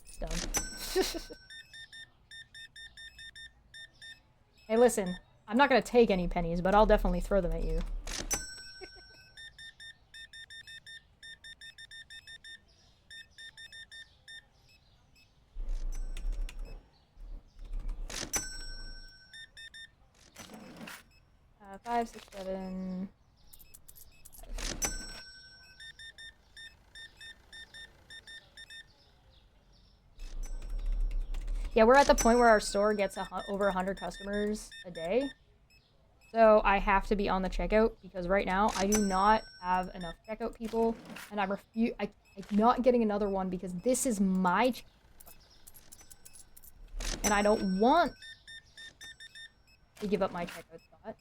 It's done. Hey, listen. I'm not gonna take any pennies, but I'll definitely throw them at you. Five, 6, 7. Yeah, we're at the point where our store gets over 100 customers a day. So I have to be on the checkout because right now I do not have enough checkout people, and I'm not getting another one because this is my and I don't want to give up my checkout spot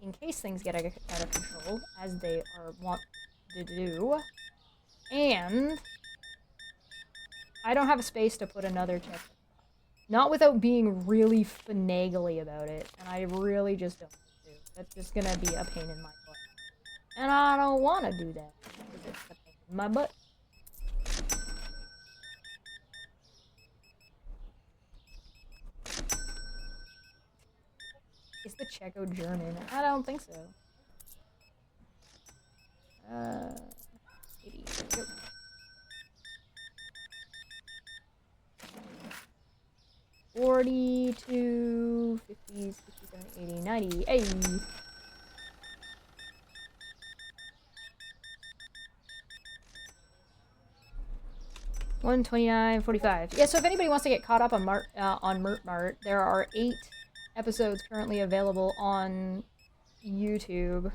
in case things get out of control, as they are want to do. And I don't have a space to put another checkout spot. Not without being really finagly about it, and I really just don't do. That's just gonna be a pain in my butt. And I don't want to do that, because it's a pain in my butt. Is the checkout German? I don't think so. 80, there we go. 42, 50, 60, 70, 80, 90. Hey! $129.45. Yeah, so if anybody wants to get caught up on Mert Mart, there are 8 episodes currently available on YouTube.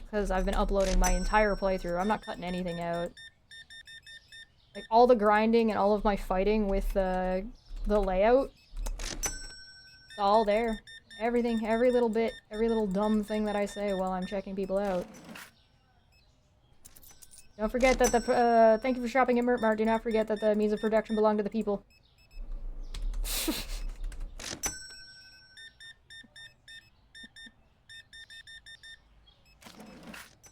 Because I've been uploading my entire playthrough. I'm not cutting anything out. Like, all the grinding and all of my fighting with the layout, it's all there. Everything, every little bit, every little dumb thing that I say while I'm checking people out. Don't forget that the, thank you for shopping at Mert Mart. Do not forget that the means of production belong to the people.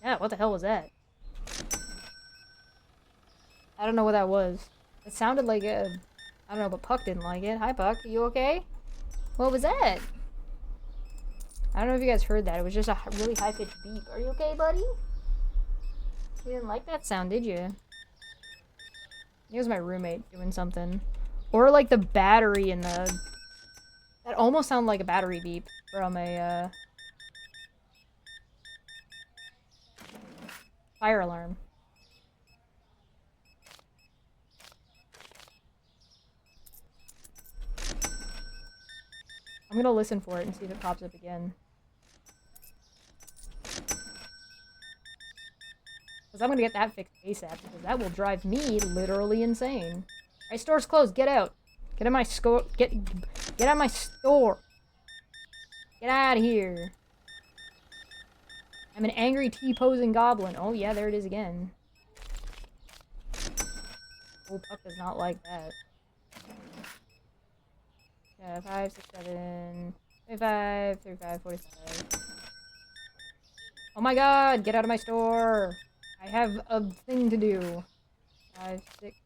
Yeah, what the hell was that? I don't know what that was. It sounded like a... I don't know, but Puck didn't like it. Hi, Puck. Are you okay? What was that? I don't know if you guys heard that. It was just a really high-pitched beep. Are you okay, buddy? You didn't like that sound, did you? It was my roommate doing something. Or like the battery in the... That almost sounded like a battery beep from a, fire alarm. I'm gonna listen for it and see if it pops up again. Because I'm gonna get that fixed ASAP, because that will drive me literally insane. Alright, store's closed. Get out. Get out of my get out of my store. Get out of here. I'm an angry T-posing goblin. Oh yeah, there it is again. Oh, Puck does not like that. Yeah, 5, 6, 7, 35, 35, 45. Oh my god, get out of my store! I have a thing to do. 5, 6.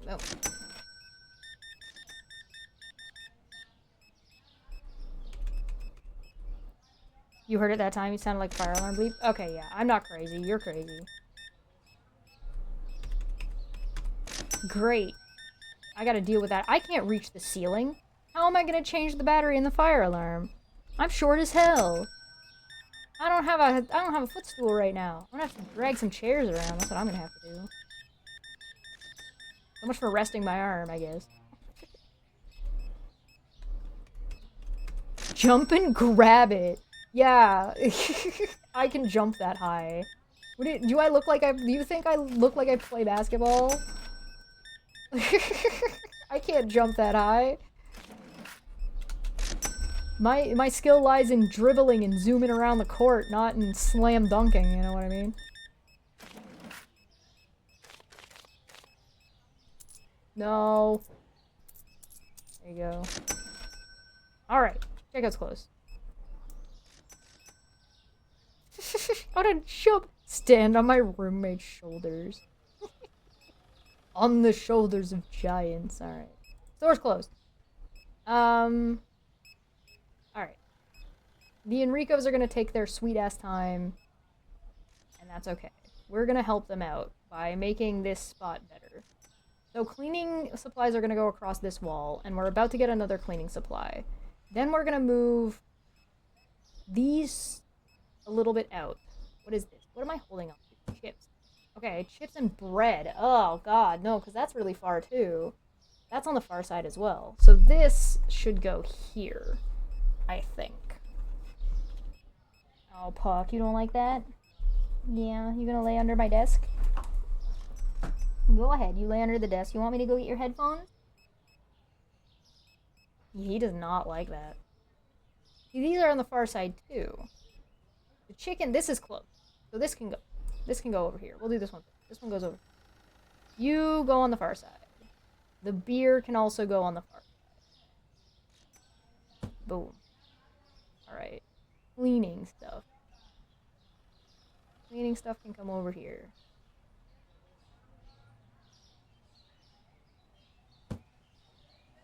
No. You heard it that time? You sounded like a fire alarm bleep? Okay, yeah. I'm not crazy. You're crazy. Great. I gotta deal with that. I can't reach the ceiling. How am I gonna change the battery in the fire alarm? I'm short as hell. I don't have a footstool right now. I'm gonna have to drag some chairs around. That's what I'm gonna have to do. So much for resting my arm, I guess. Jump and grab it. Yeah. I can jump that high. Do I look like do you think I look like I play basketball? I can't jump that high. My skill lies in dribbling and zooming around the court, not in slam dunking, you know what I mean? No. There you go. Alright. Checkout's closed. I want to jump. Stand on my roommate's shoulders. On the shoulders of giants. Alright. Store's closed. Alright. The Enricos are gonna take their sweet-ass time. And that's okay. We're gonna help them out by making this spot better. So cleaning supplies are gonna go across this wall, and we're about to get another cleaning supply. Then we're gonna move these a little bit out. What is this? What am I holding on to? Chips. Okay, chips and bread. Oh god, no, because that's really far too. That's on the far side as well. So this should go here, I think. Oh, Puck, you don't like that? Yeah, you gonna lay under my desk? Go ahead, you lay under the desk. You want me to go get your headphones? He does not like that. See, these are on the far side too. The chicken, this is close. So this can go. This can go over here. We'll do this one. This one goes over. You go on the far side. The beer can also go on the far side. Boom. Alright. Cleaning stuff. Cleaning stuff can come over here.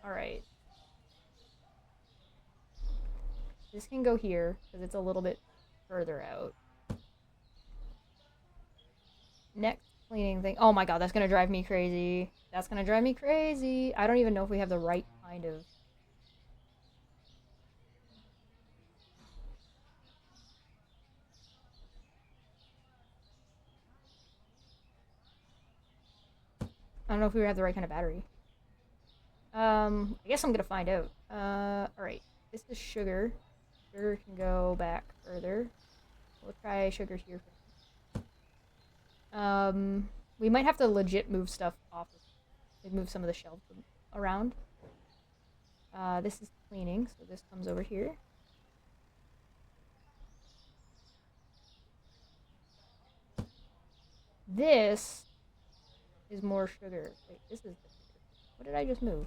Alright. This can go here, because it's a little bit further out. Next cleaning thing. Oh my god, that's gonna drive me crazy. That's gonna drive me crazy. I don't even know if we have the right kind of... I don't know if we have the right kind of battery. I guess I'm gonna find out. Alright. This is sugar. Sugar can go back further. We'll try sugar here first. We might have to legit move stuff off. Like move some of the shelves around. This is cleaning, so this comes over here. This is more sugar. Wait, this is the sugar. What did I just move?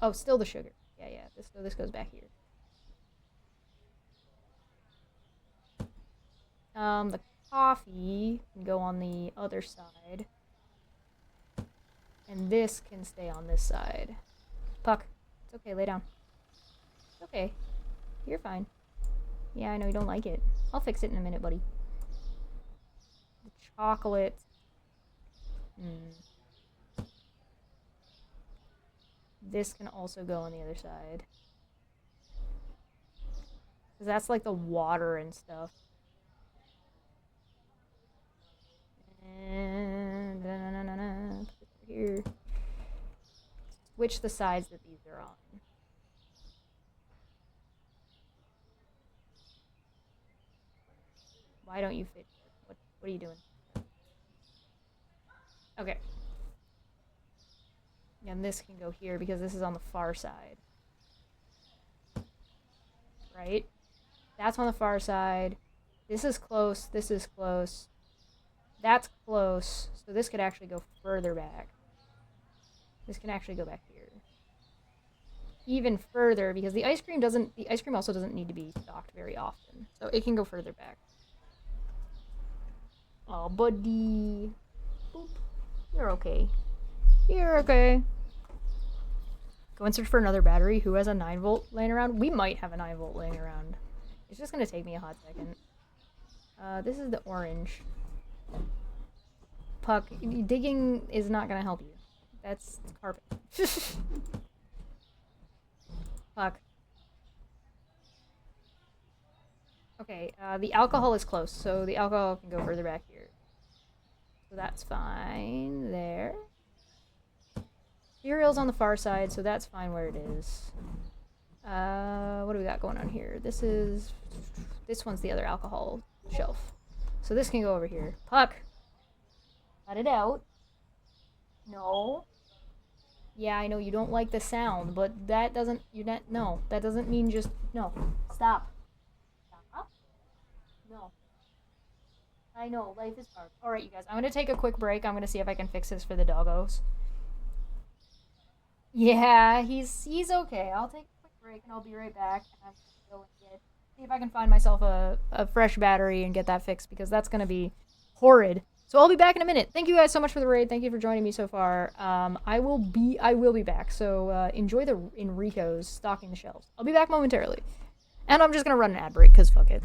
Oh, still the sugar. Yeah. This goes back here. The coffee can go on the other side. And this can stay on this side. Puck, it's okay, lay down. It's okay. You're fine. Yeah, I know you don't like it. I'll fix it in a minute, buddy. The chocolate. This can also go on the other side. Because that's like the water and stuff. And put it here. Switch the sides that these are on. Why don't you fit here? What are you doing? Okay. And this can go here because this is on the far side. Right? That's on the far side. This is close. This is close. That's close. So this could actually go further back. This can actually go back here. Even further because the ice cream also doesn't need to be stocked very often. So it can go further back. Oh, buddy. Boop. You're okay. You're okay. Go and search for another battery. Who has a 9-volt laying around? We might have a 9-volt laying around. It's just gonna take me a hot second. This is the orange. Puck, digging is not gonna help you. That's carpet. Puck. Okay, the alcohol is close, so the alcohol can go further back here. So that's fine there. Cereal's on the far side, so that's fine where it is. What do we got going on here? This one's the other alcohol shelf. So this can go over here. Puck! Cut it out. No. Yeah, I know you don't like the sound, but that doesn't, no. That doesn't mean just, no. Stop. Stop. No. I know, life is hard. Alright, you guys, I'm gonna take a quick break. I'm gonna see if I can fix this for the doggos. Yeah, he's okay. I'll take a quick break and I'll be right back. And I'm gonna go and see if I can find myself a fresh battery and get that fixed because that's gonna be horrid. So I'll be back in a minute. Thank you guys so much for the raid. Thank you for joining me so far. I will be back. So enjoy the Enricos stocking the shelves. I'll be back momentarily. And I'm just gonna run an ad break because fuck it.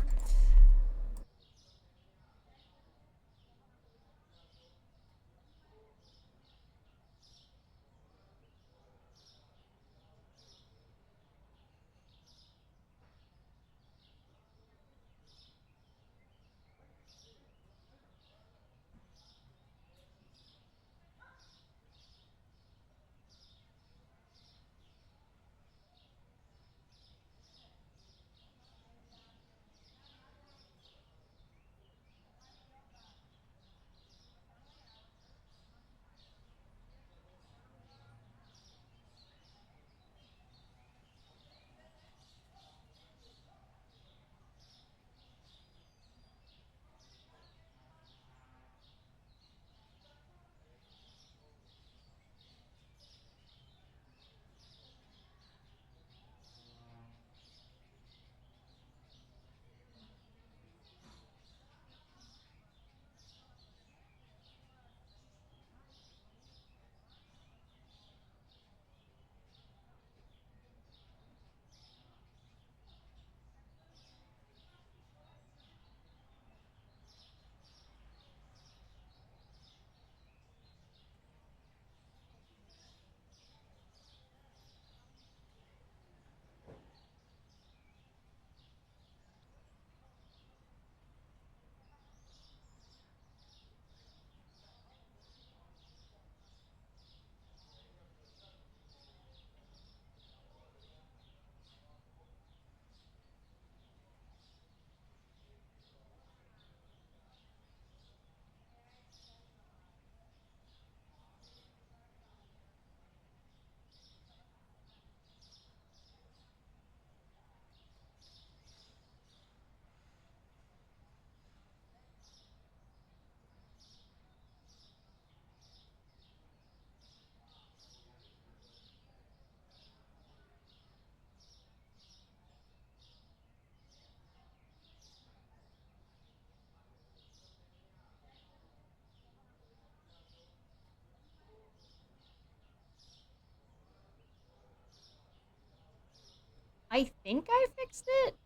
I think I fixed it.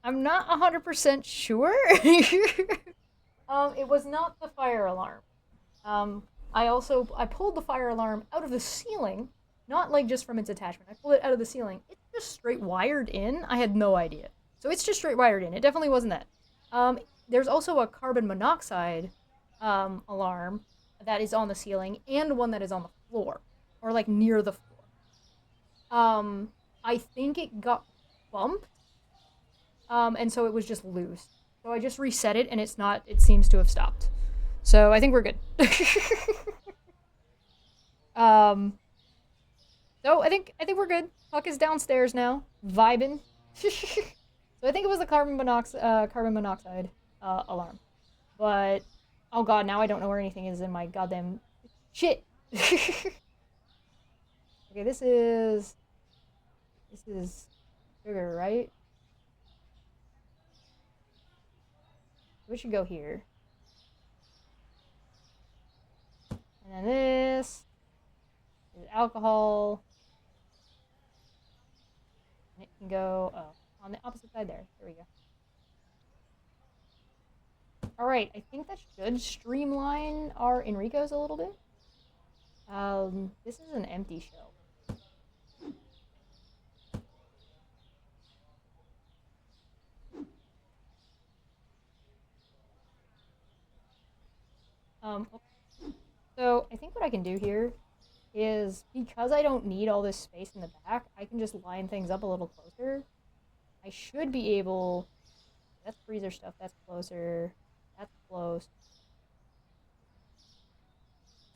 I'm not 100% sure. It was not the fire alarm. I pulled the fire alarm out of the ceiling, not like just from its attachment. I pulled it out of the ceiling. It's just straight wired in. I had no idea. So it's just straight wired in. It definitely wasn't that. There's also a carbon monoxide alarm that is on the ceiling and one that is on the floor or like near the floor. I think it got bumped, and so it was just loose. So I just reset it, and it's not. It seems to have stopped. So I think we're good. um. So I think we're good. Huck is downstairs now, vibing. So I think it was the carbon monoxide alarm. But oh god, now I don't know where anything is in my goddamn shit. Okay, this is sugar, right? We should go here. And then this is alcohol. And it can go on the opposite side there. There we go. Alright, I think that should streamline our Enricos a little bit. This is an empty shell. So I think what I can do here is, because I don't need all this space in the back, I can just line things up a little closer. I should be able... That's freezer stuff, that's closer. That's close.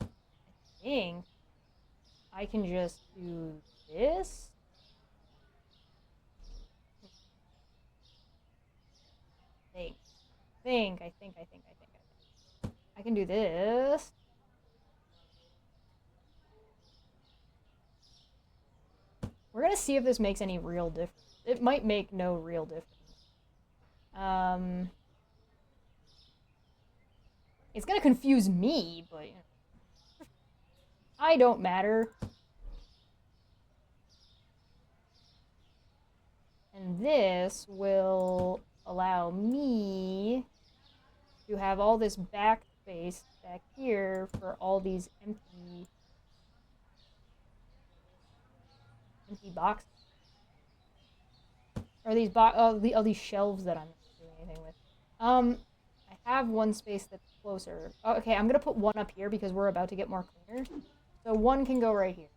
I think I can just do this. I think. I can do this. We're gonna see if this makes any real difference. It might make no real difference. It's gonna confuse me, but you know, I don't matter. And this will allow me to have all this back space back here for all these empty boxes. Or these all these shelves that I'm not doing anything with. I have one space that's closer. Oh, okay, I'm gonna put one up here because we're about to get more cleaners. So one can go right here.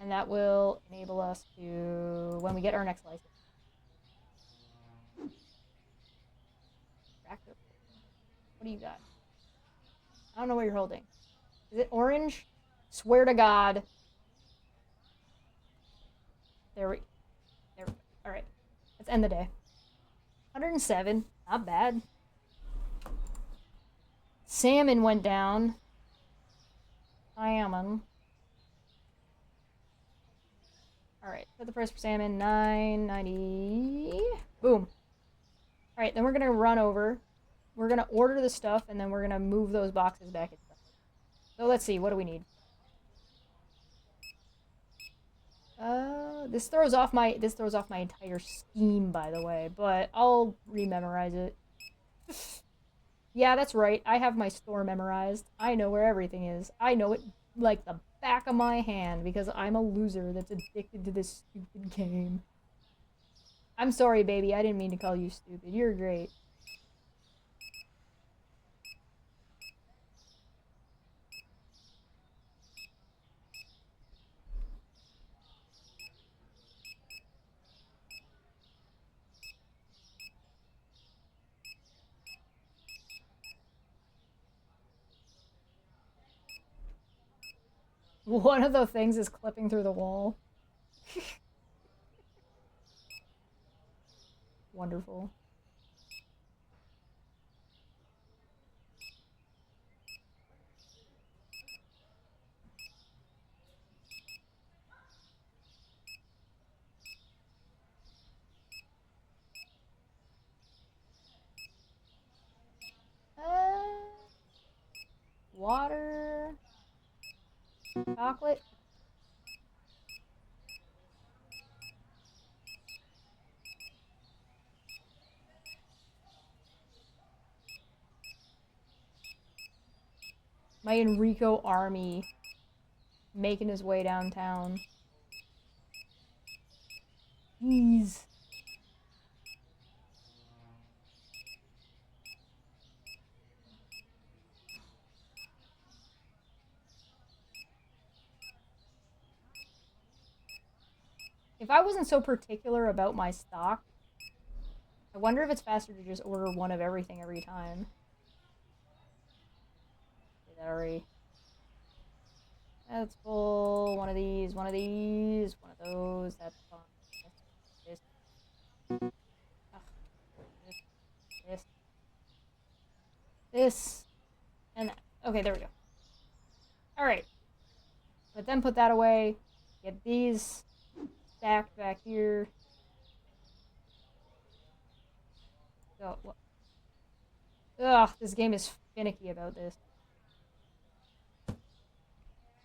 And that will enable us to, when we get our next license. What do you got? I don't know what you're holding. Is it orange? Swear to God. There we go. Alright. Let's end the day. 107. Not bad. Salmon went down. Salmon. Alright, set the price for salmon, $9.90. Boom. Alright, then we're gonna run over. We're gonna order the stuff, and then we're gonna move those boxes back in. So let's see, what do we need? This throws off my entire scheme, by the way, but I'll rememorize it. Yeah, that's right. I have my store memorized. I know where everything is. I know it like the back of my hand because I'm a loser that's addicted to this stupid game. I'm sorry, baby. I didn't mean to call you stupid. You're great. One of the things is clipping through the wall. Wonderful. Water. Chocolate. My Enrico army making his way downtown. Jeez. If I wasn't so particular about my stock, I wonder if it's faster to just order one of everything every time. Did that already? That's full. One of these, one of these, one of those. That's fine. This. Ugh. This. This. And that. Okay, there we go. Alright. But then put that away. Get these stacked back here. So, what? Ugh, this game is finicky about this.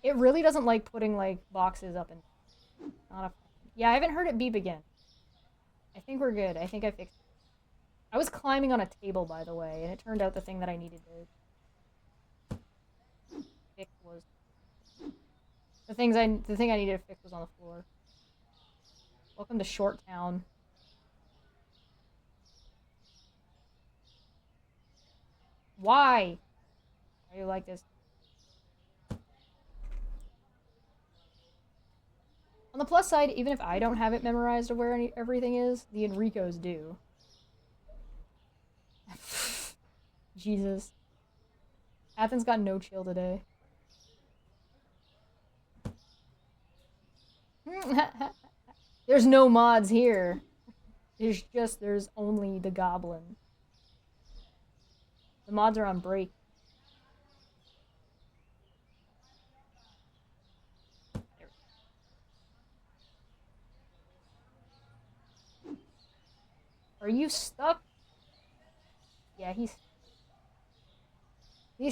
It really doesn't like putting, like, boxes up and not a... Yeah, I haven't heard it beep again. I think we're good. I think I fixed it. I was climbing on a table, by the way, and it turned out the thing that I needed to fix was... The thing I needed to fix was on the floor. Welcome to Short Town. Why? Why are you like this? On the plus side, even if I don't have it memorized of where everything is, the Enricos do. Jesus. Athens got no chill today. There's no mods here. There's only the goblin. The mods are on break. Are you stuck? Yeah, he's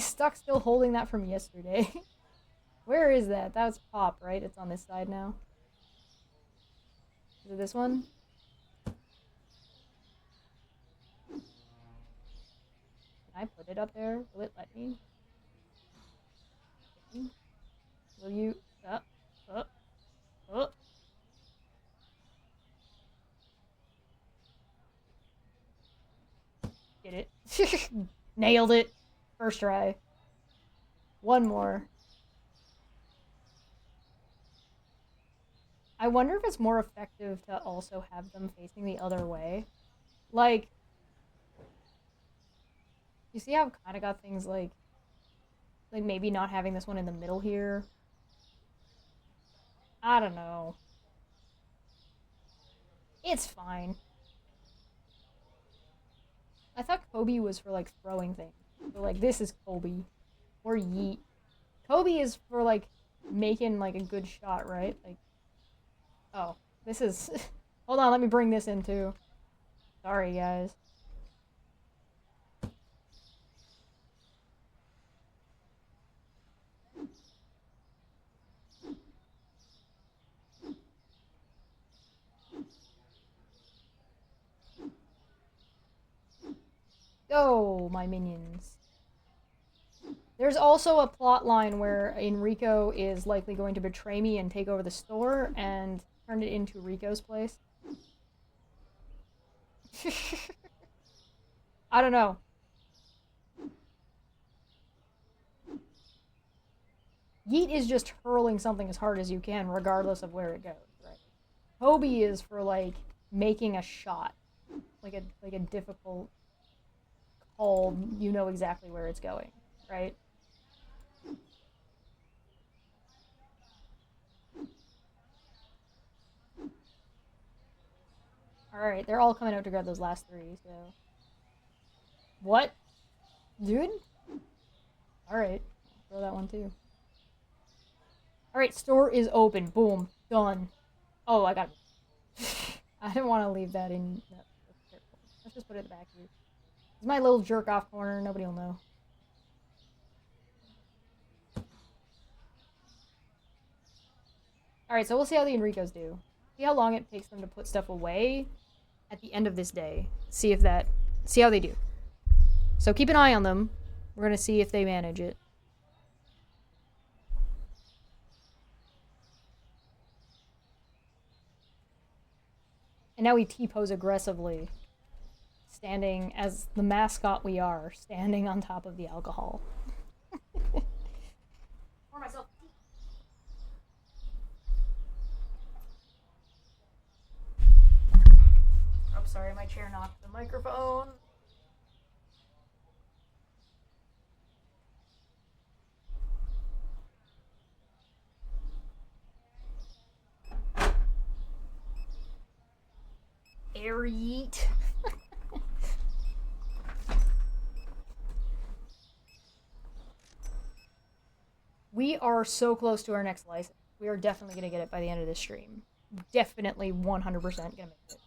stuck still holding that from yesterday. Where is that? That was Pop, right? It's on this side now. Is it this one? Can I put it up there? Will it let me? Will you? Get it. Nailed it. First try. One more. I wonder if it's more effective to also have them facing the other way. Like, you see how I've kind of got things like maybe not having this one in the middle here? I don't know. It's fine. I thought Kobe was for, like, throwing things. So, like, this is Kobe. Or Yeet. Kobe is for, like, making, like, a good shot, right? Like, oh, this is... Hold on, let me bring this in, too. Sorry, guys. Go, my minions. There's also a plot line where Enrico is likely going to betray me and take over the store and turn it into Rico's place. I don't know. Yeet is just hurling something as hard as you can, regardless of where it goes, right? Hobie is for, like, making a shot. Like a difficult call, you know exactly where it's going, right? Alright, they're all coming out to grab those last three, so... What? Dude? Alright, throw that one too. Alright, store is open. Boom. Done. Oh, I got it. I didn't want to leave that in... No, let's just put it in the back here. It's my little jerk-off corner. Nobody will know. Alright, so we'll see how the Enricos do. See how long it takes them to put stuff away at the end of this day. See how they do. So keep an eye on them. We're gonna see if they manage it. And now we T-pose aggressively. Standing as the mascot we are, standing on top of the alcohol. Pour myself tea. Oh, sorry, my chair knocked the microphone. Air yeet. We are so close to our next license. We are definitely going to get it by the end of this stream. Definitely 100% going to make it.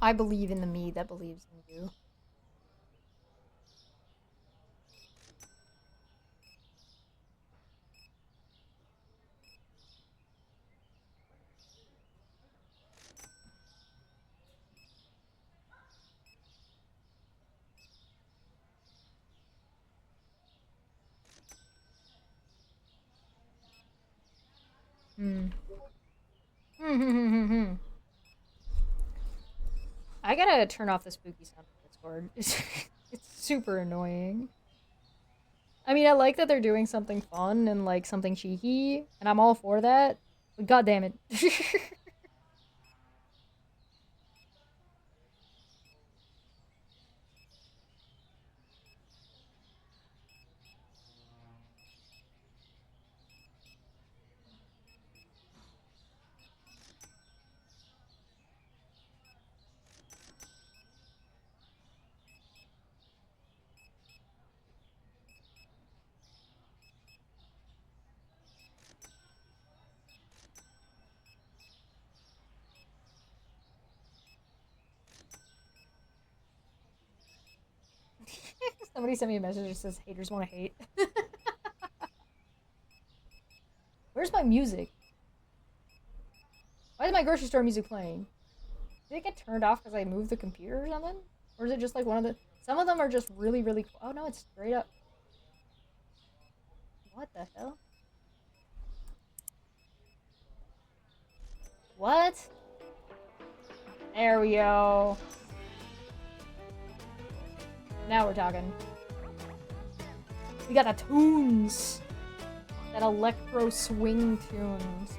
I believe in the me that believes in you. I gotta turn off the spooky sound on Discord. It's super annoying. I mean, I like that they're doing something fun and like something cheeky, and I'm all for that. But god damn it. Somebody sent me a message that says haters want to hate. Where's my music? Why is my grocery store music playing? Did it get turned off because I moved the computer or something? Or is it just like one of the... Some of them are just really, really... Oh no, it's straight up... What the hell? What? There we go. Now we're talking. We got the tunes. That electro swing tunes.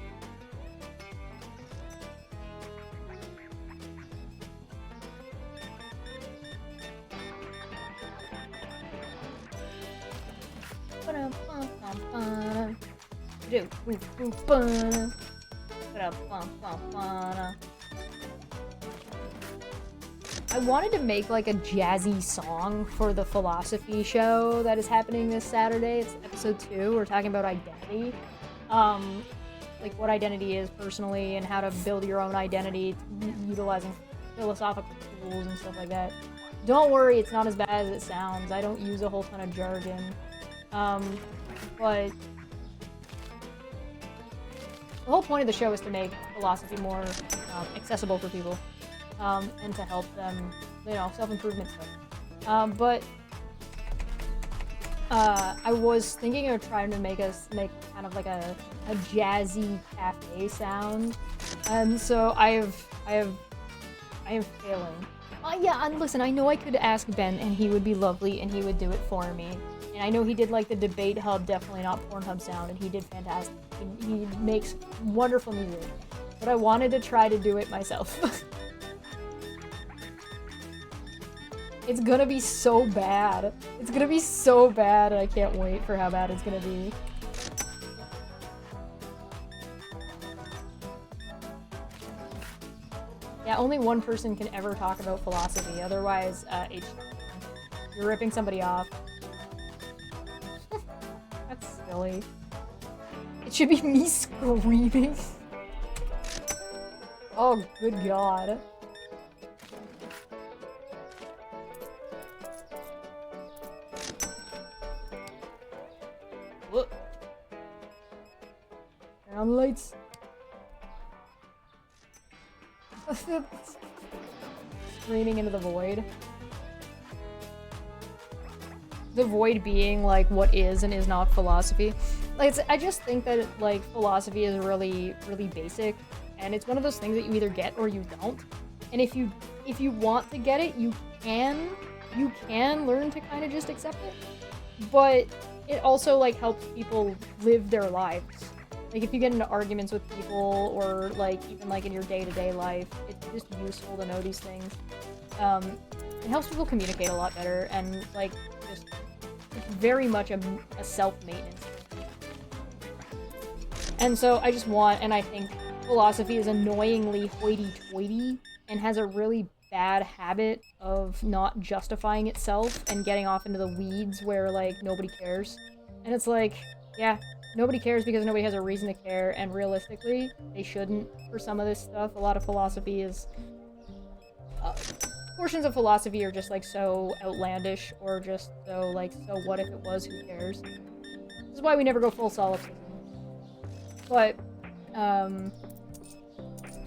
I wanted to make like a jazzy song for the philosophy show that is happening this Saturday. It's episode 2. We're talking about identity. Like what identity is personally and how to build your own identity utilizing philosophical tools and stuff like that. Don't worry, it's not as bad as it sounds. I don't use a whole ton of jargon. But the whole point of the show is to make philosophy more accessible for people. And to help them, you know, self-improvement stuff. But I was thinking of trying to make kind of like a jazzy cafe sound, and so I am failing. Yeah, and listen, I know I could ask Ben, and he would be lovely, and he would do it for me. And I know he did like the Debate Hub, definitely not Pornhub sound, and he did fantastic. He makes wonderful music, but I wanted to try to do it myself. It's gonna be so bad. It's gonna be so bad, and I can't wait for how bad it's gonna be. Yeah, only one person can ever talk about philosophy, otherwise, you're ripping somebody off. That's silly. It should be me screaming. Oh, good god. Look. Turn on the lights. screaming into the void. The void being, like, what is and is not philosophy. Like, I just think that, like, philosophy is really, really basic, and it's one of those things that you either get or you don't. And if you want to get it, you can learn to kind of just accept it. But it also, like, helps people live their lives. Like, if you get into arguments with people, or, like, even, like, in your day-to-day life, it's just useful to know these things. It helps people communicate a lot better, and, like, just, it's very much a self-maintenance. And so I just want, and I think philosophy is annoyingly hoity-toity, and has a really bad habit of not justifying itself, and getting off into the weeds where, like, nobody cares. And it's like, yeah, nobody cares because nobody has a reason to care, and realistically, they shouldn't for some of this stuff. A lot of philosophy is... portions of philosophy are just, like, so outlandish, or just so, like, so what if it was, who cares? This is why we never go full solipsism. But,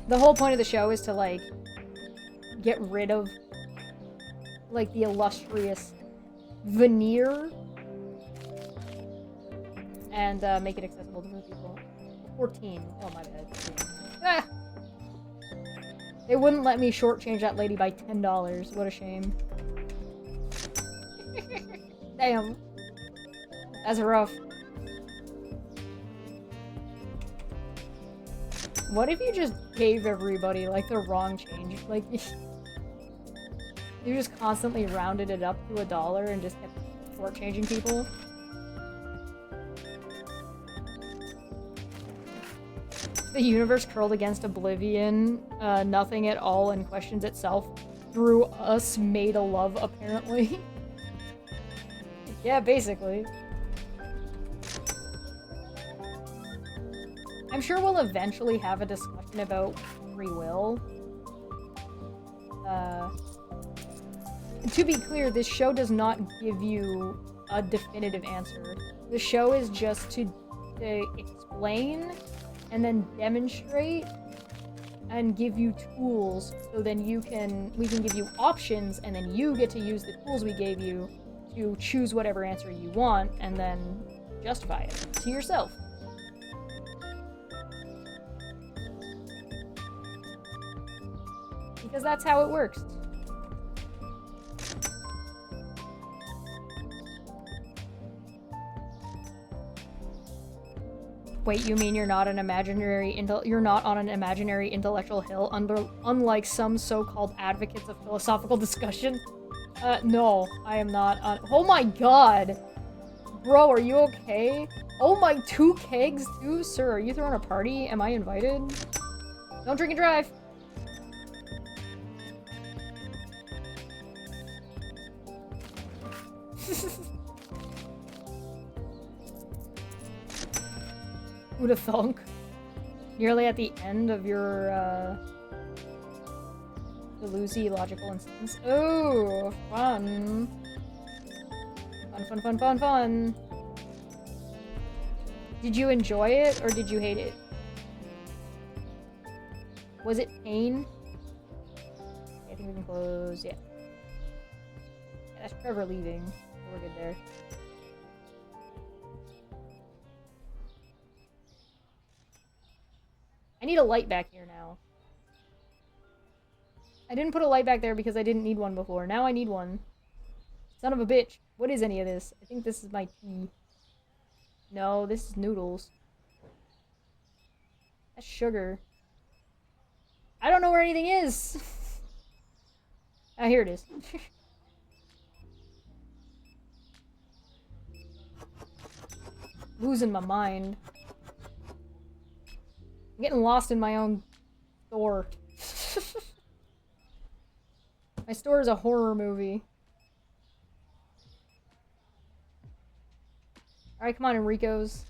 the whole point of the show is to, like, get rid of, like, the illustrious veneer and make it accessible to more people. 14. Oh, my bad. Ah! They wouldn't let me shortchange that lady by $10. What a shame. Damn. That's rough. What if you just gave everybody, like, the wrong change? Like, you just constantly rounded it up to $1 and just kept shortchanging people? The universe curled against oblivion, nothing at all, and questions itself through us made a love, apparently. Yeah, basically. I'm sure we'll eventually have a discussion about free will. To be clear, this show does not give you a definitive answer. The show is just to explain and then demonstrate and give you tools, so then we can give you options, and then you get to use the tools we gave you to choose whatever answer you want and then justify it to yourself. Because that's how it works. Wait, you mean you're not on an imaginary intellectual hill, unlike some so-called advocates of philosophical discussion? No, I am not on— Oh my god! Bro, are you okay? Oh my, 2 kegs too? Sir, are you throwing a party? Am I invited? Don't drink and drive! Who'd have thunk? Nearly at the end of your, Delusi logical instance. Oh, fun. Fun, fun, fun, fun, fun. Did you enjoy it, or did you hate it? Was it pain? I think we can close, yeah. That's Trevor leaving. So we're good there. I need a light back here now. I didn't put a light back there because I didn't need one before. Now I need one. Son of a bitch. What is any of this? I think this is my tea. No, this is noodles. That's sugar. I don't know where anything is. Ah, here it is. Losing my mind. I'm getting lost in my own store. My store is a horror movie. Alright, come on, Enricos.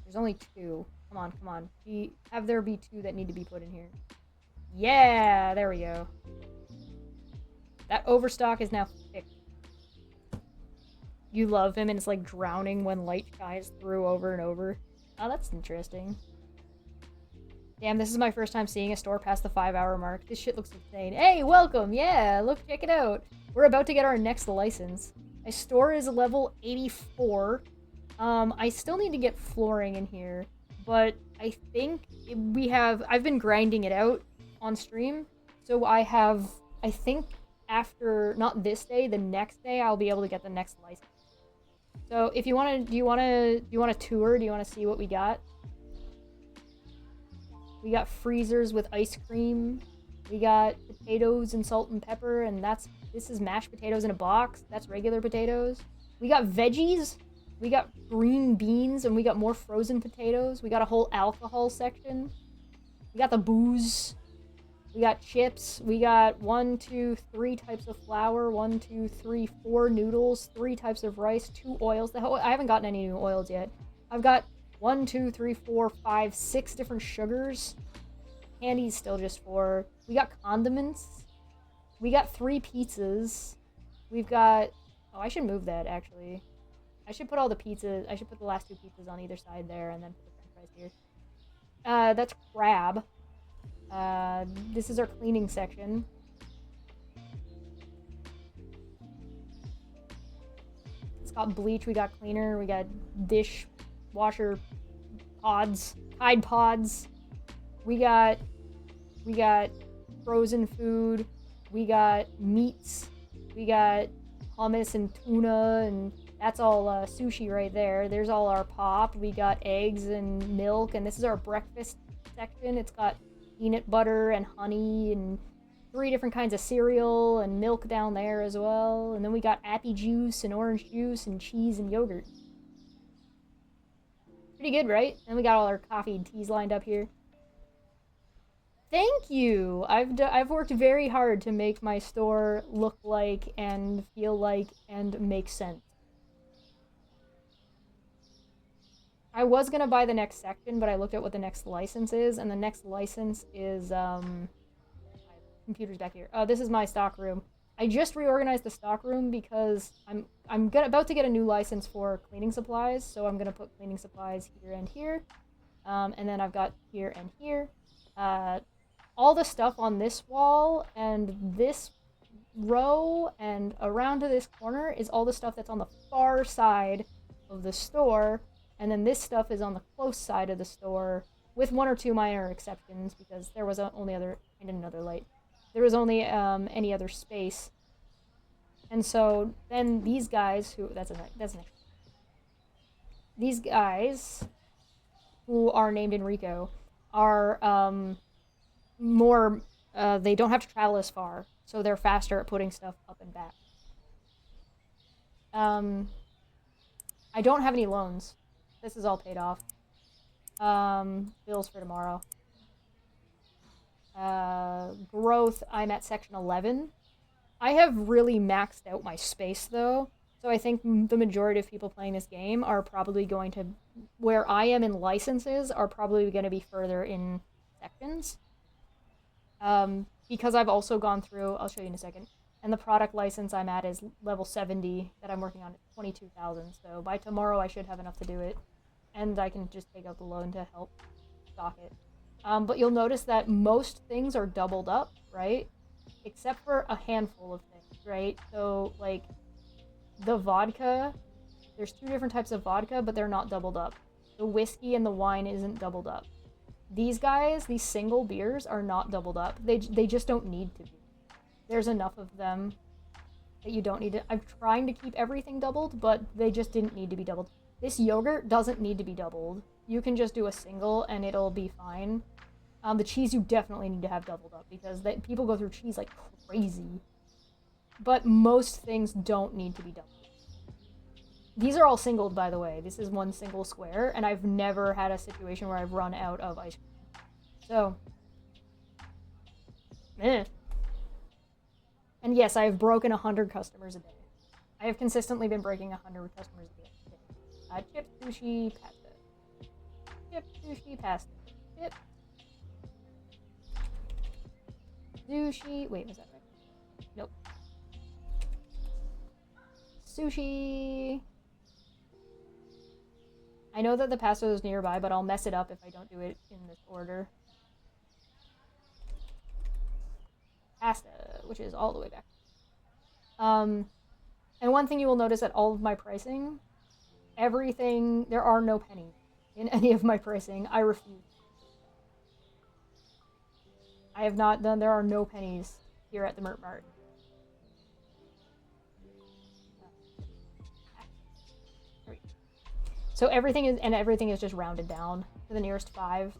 There's only 2. Come on, come on. Have there be 2 that need to be put in here. Yeah! There we go. That overstock is now fixed. You love him and it's like drowning when light shines through over and over. Oh, that's interesting. Damn, this is my first time seeing a store past the 5-hour mark. This shit looks insane. Hey, welcome! Yeah, look, check it out. We're about to get our next license. My store is level 84. I still need to get flooring in here, but I think I've been grinding it out on stream, so I think after, not this day, the next day, I'll be able to get the next license. So if you want to, do you want to tour? Do you want to see what we got? We got freezers with ice cream. We got potatoes and salt and pepper, and this is mashed potatoes in a box. That's regular potatoes. We got veggies. We got green beans, and we got more frozen potatoes. We got a whole alcohol section. We got the booze. We got chips. We got 1, 2, 3 types of flour. 1, 2, 3, 4 noodles. 3 types of rice. 2 oils. I haven't gotten any new oils yet. I've got 1, 2, 3, 4, 5, 6 different sugars. Candy's still just 4. We got condiments. We got 3 pizzas. We've got... Oh, I should move that, actually. I should put all the pizzas... I should put the last 2 pizzas on either side there, and then put the french fries here. That's crab. This is our cleaning section. It's got bleach, we got cleaner, we got dish washer pods, Tide pods. We got frozen food. We got meats. We got hummus and tuna, and that's all sushi right there. There's all our pop. We got eggs and milk, and this is our breakfast section. It's got peanut butter and honey and 3 different kinds of cereal and milk down there as well. And then we got apple juice and orange juice and cheese and yogurt. Pretty good, right? And we got all our coffee and teas lined up here. Thank you! I've worked very hard to make my store look like and feel like and make sense. I was gonna buy the next section, but I looked at what the next license is, and the next license is, computer's back here. This is my stock room. I just reorganized the stock room because I'm about to get a new license for cleaning supplies, so I'm gonna put cleaning supplies here and here. And then I've got here and here. All the stuff on this wall and this row and around to this corner is all the stuff that's on the far side of the store, and then this stuff is on the close side of the store, with 1 or 2 minor exceptions, because there was only other... I need another light. There was only any other space. And so then these guys who... That's next. These guys, who are named Enrico, are more... they don't have to travel as far, so they're faster at putting stuff up and back. I don't have any loans. This is all paid off. Bills for tomorrow. Growth, I'm at section 11. I have really maxed out my space, though, so I think the majority of people playing this game are probably going to... Where I am in licenses are probably going to be further in sections. Because I've also gone through... I'll show you in a second. And the product license I'm at is level 70 that I'm working on at 22,000, so by tomorrow I should have enough to do it. And I can just take out the loan to help stock it. But you'll notice that most things are doubled up, right? Except for a handful of things, right? So, like, the vodka, there's 2 different types of vodka, but they're not doubled up. The whiskey and the wine isn't doubled up. These guys, these single beers, are not doubled up. They just don't need to be. There's enough of them that you don't need to... I'm trying to keep everything doubled, but they just didn't need to be doubled. This yogurt doesn't need to be doubled. You can just do a single and it'll be fine. The cheese you definitely need to have doubled up because people go through cheese like crazy. But most things don't need to be doubled. These are all singled, by the way. This is 1 single square, and I've never had a situation where I've run out of ice cream. So, And yes, I have broken 100 customers a day. I have consistently been breaking 100 customers a day. Chip, sushi, pasta. Chip, sushi, pasta. Chip. Sushi. Wait, was that right? Nope. Sushi. I know that the pasta is nearby, but I'll mess it up if I don't do it in this order. pasta, which is all the way back. And one thing you will notice at all of my pricing, everything, there are no pennies in any of my pricing. I refuse. I have not done, there are no pennies here at the Mert Mart. So everything is just rounded down to the nearest 5.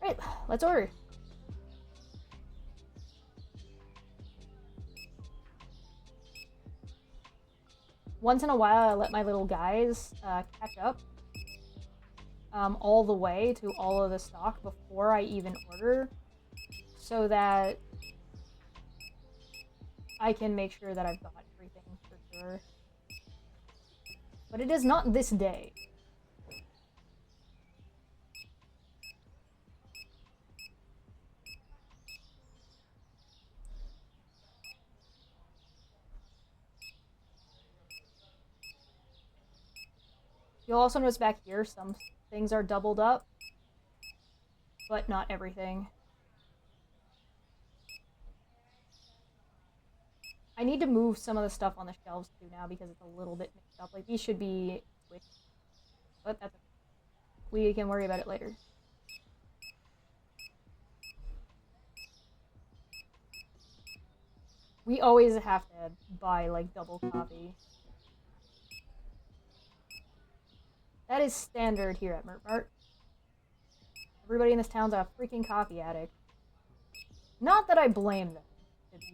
Right, let's order. Once in a while, I let my little guys catch up all the way to all of the stock before I even order, so that I can make sure that I've got everything for sure. But it is not this day. You'll also notice back here, some things are doubled up, but not everything. I need to move some of the stuff on the shelves too now because it's a little bit mixed up. Like, these should be switched, but that's okay. We can worry about it later. We always have to buy, like, double coffee. That is standard here at Mert Mart. Everybody in this town's a freaking coffee addict. Not that I blame them, to be fair.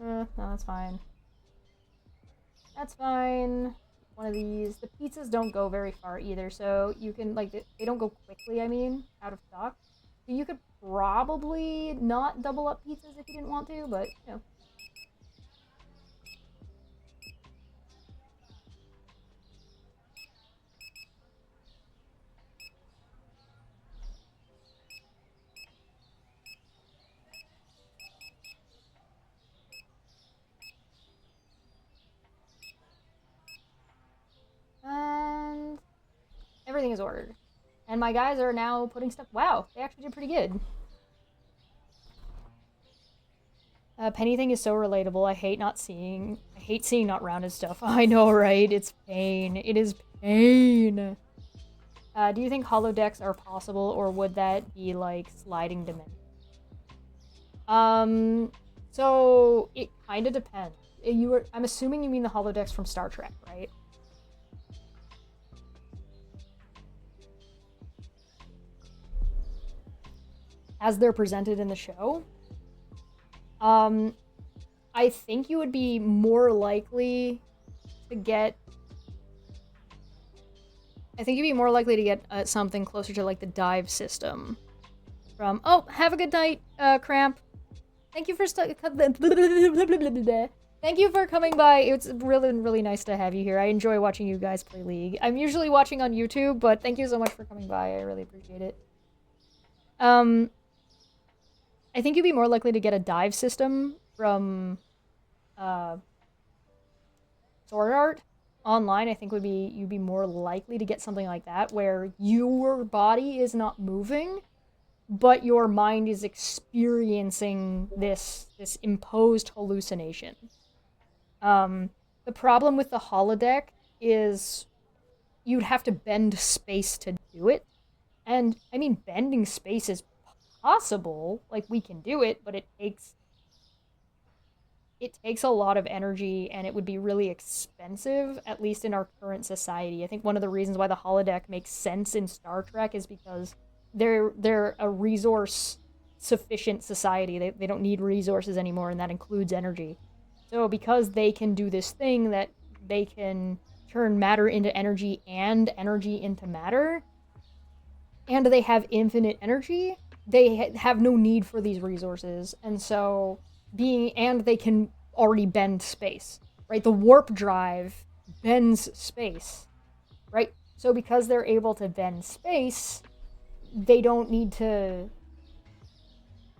No, that's fine. That's fine. One of these. The pizzas don't go very far either, so you can, like, they don't go quickly, I mean, out of stock. So you could probably not double up pizzas if you didn't want to, but, you know. And everything is ordered. And my guys are now putting stuff. Wow, they actually did pretty good. Penny thing is so relatable. I hate seeing not rounded stuff. I know, right? It's pain. It is pain. Do you think holodecks are possible, or would that be like sliding dimension? So it kind of depends. I'm assuming you mean the holodecks from Star Trek, right? As they're presented in the show. I think you would be more likely to get... I think you'd be more likely to get something closer to, like, the dive system. From... Oh, have a good night, Cramp. Thank you for... Thank you for coming by. It's really, really nice to have you here. I enjoy watching you guys play League. I'm usually watching on YouTube, but thank you so much for coming by. I really appreciate it. I think you'd be more likely to get a dive system from Sword Art online. I think you'd be more likely to get something like that, where your body is not moving, but your mind is experiencing this imposed hallucination. The problem with the holodeck is you'd have to bend space to do it. And, I mean, bending space is possible. Like, we can do it, but it takes a lot of energy, and it would be really expensive, at least in our current society. I think one of the reasons why the holodeck makes sense in Star Trek is because they're a resource-sufficient society. They don't need resources anymore, and that includes energy. So because they can do this thing that they can turn matter into energy and energy into matter, and they have infinite energy, they have no need for these resources. And so and they can already bend space, right? The warp drive bends space, right? So because they're able to bend space, they don't need to...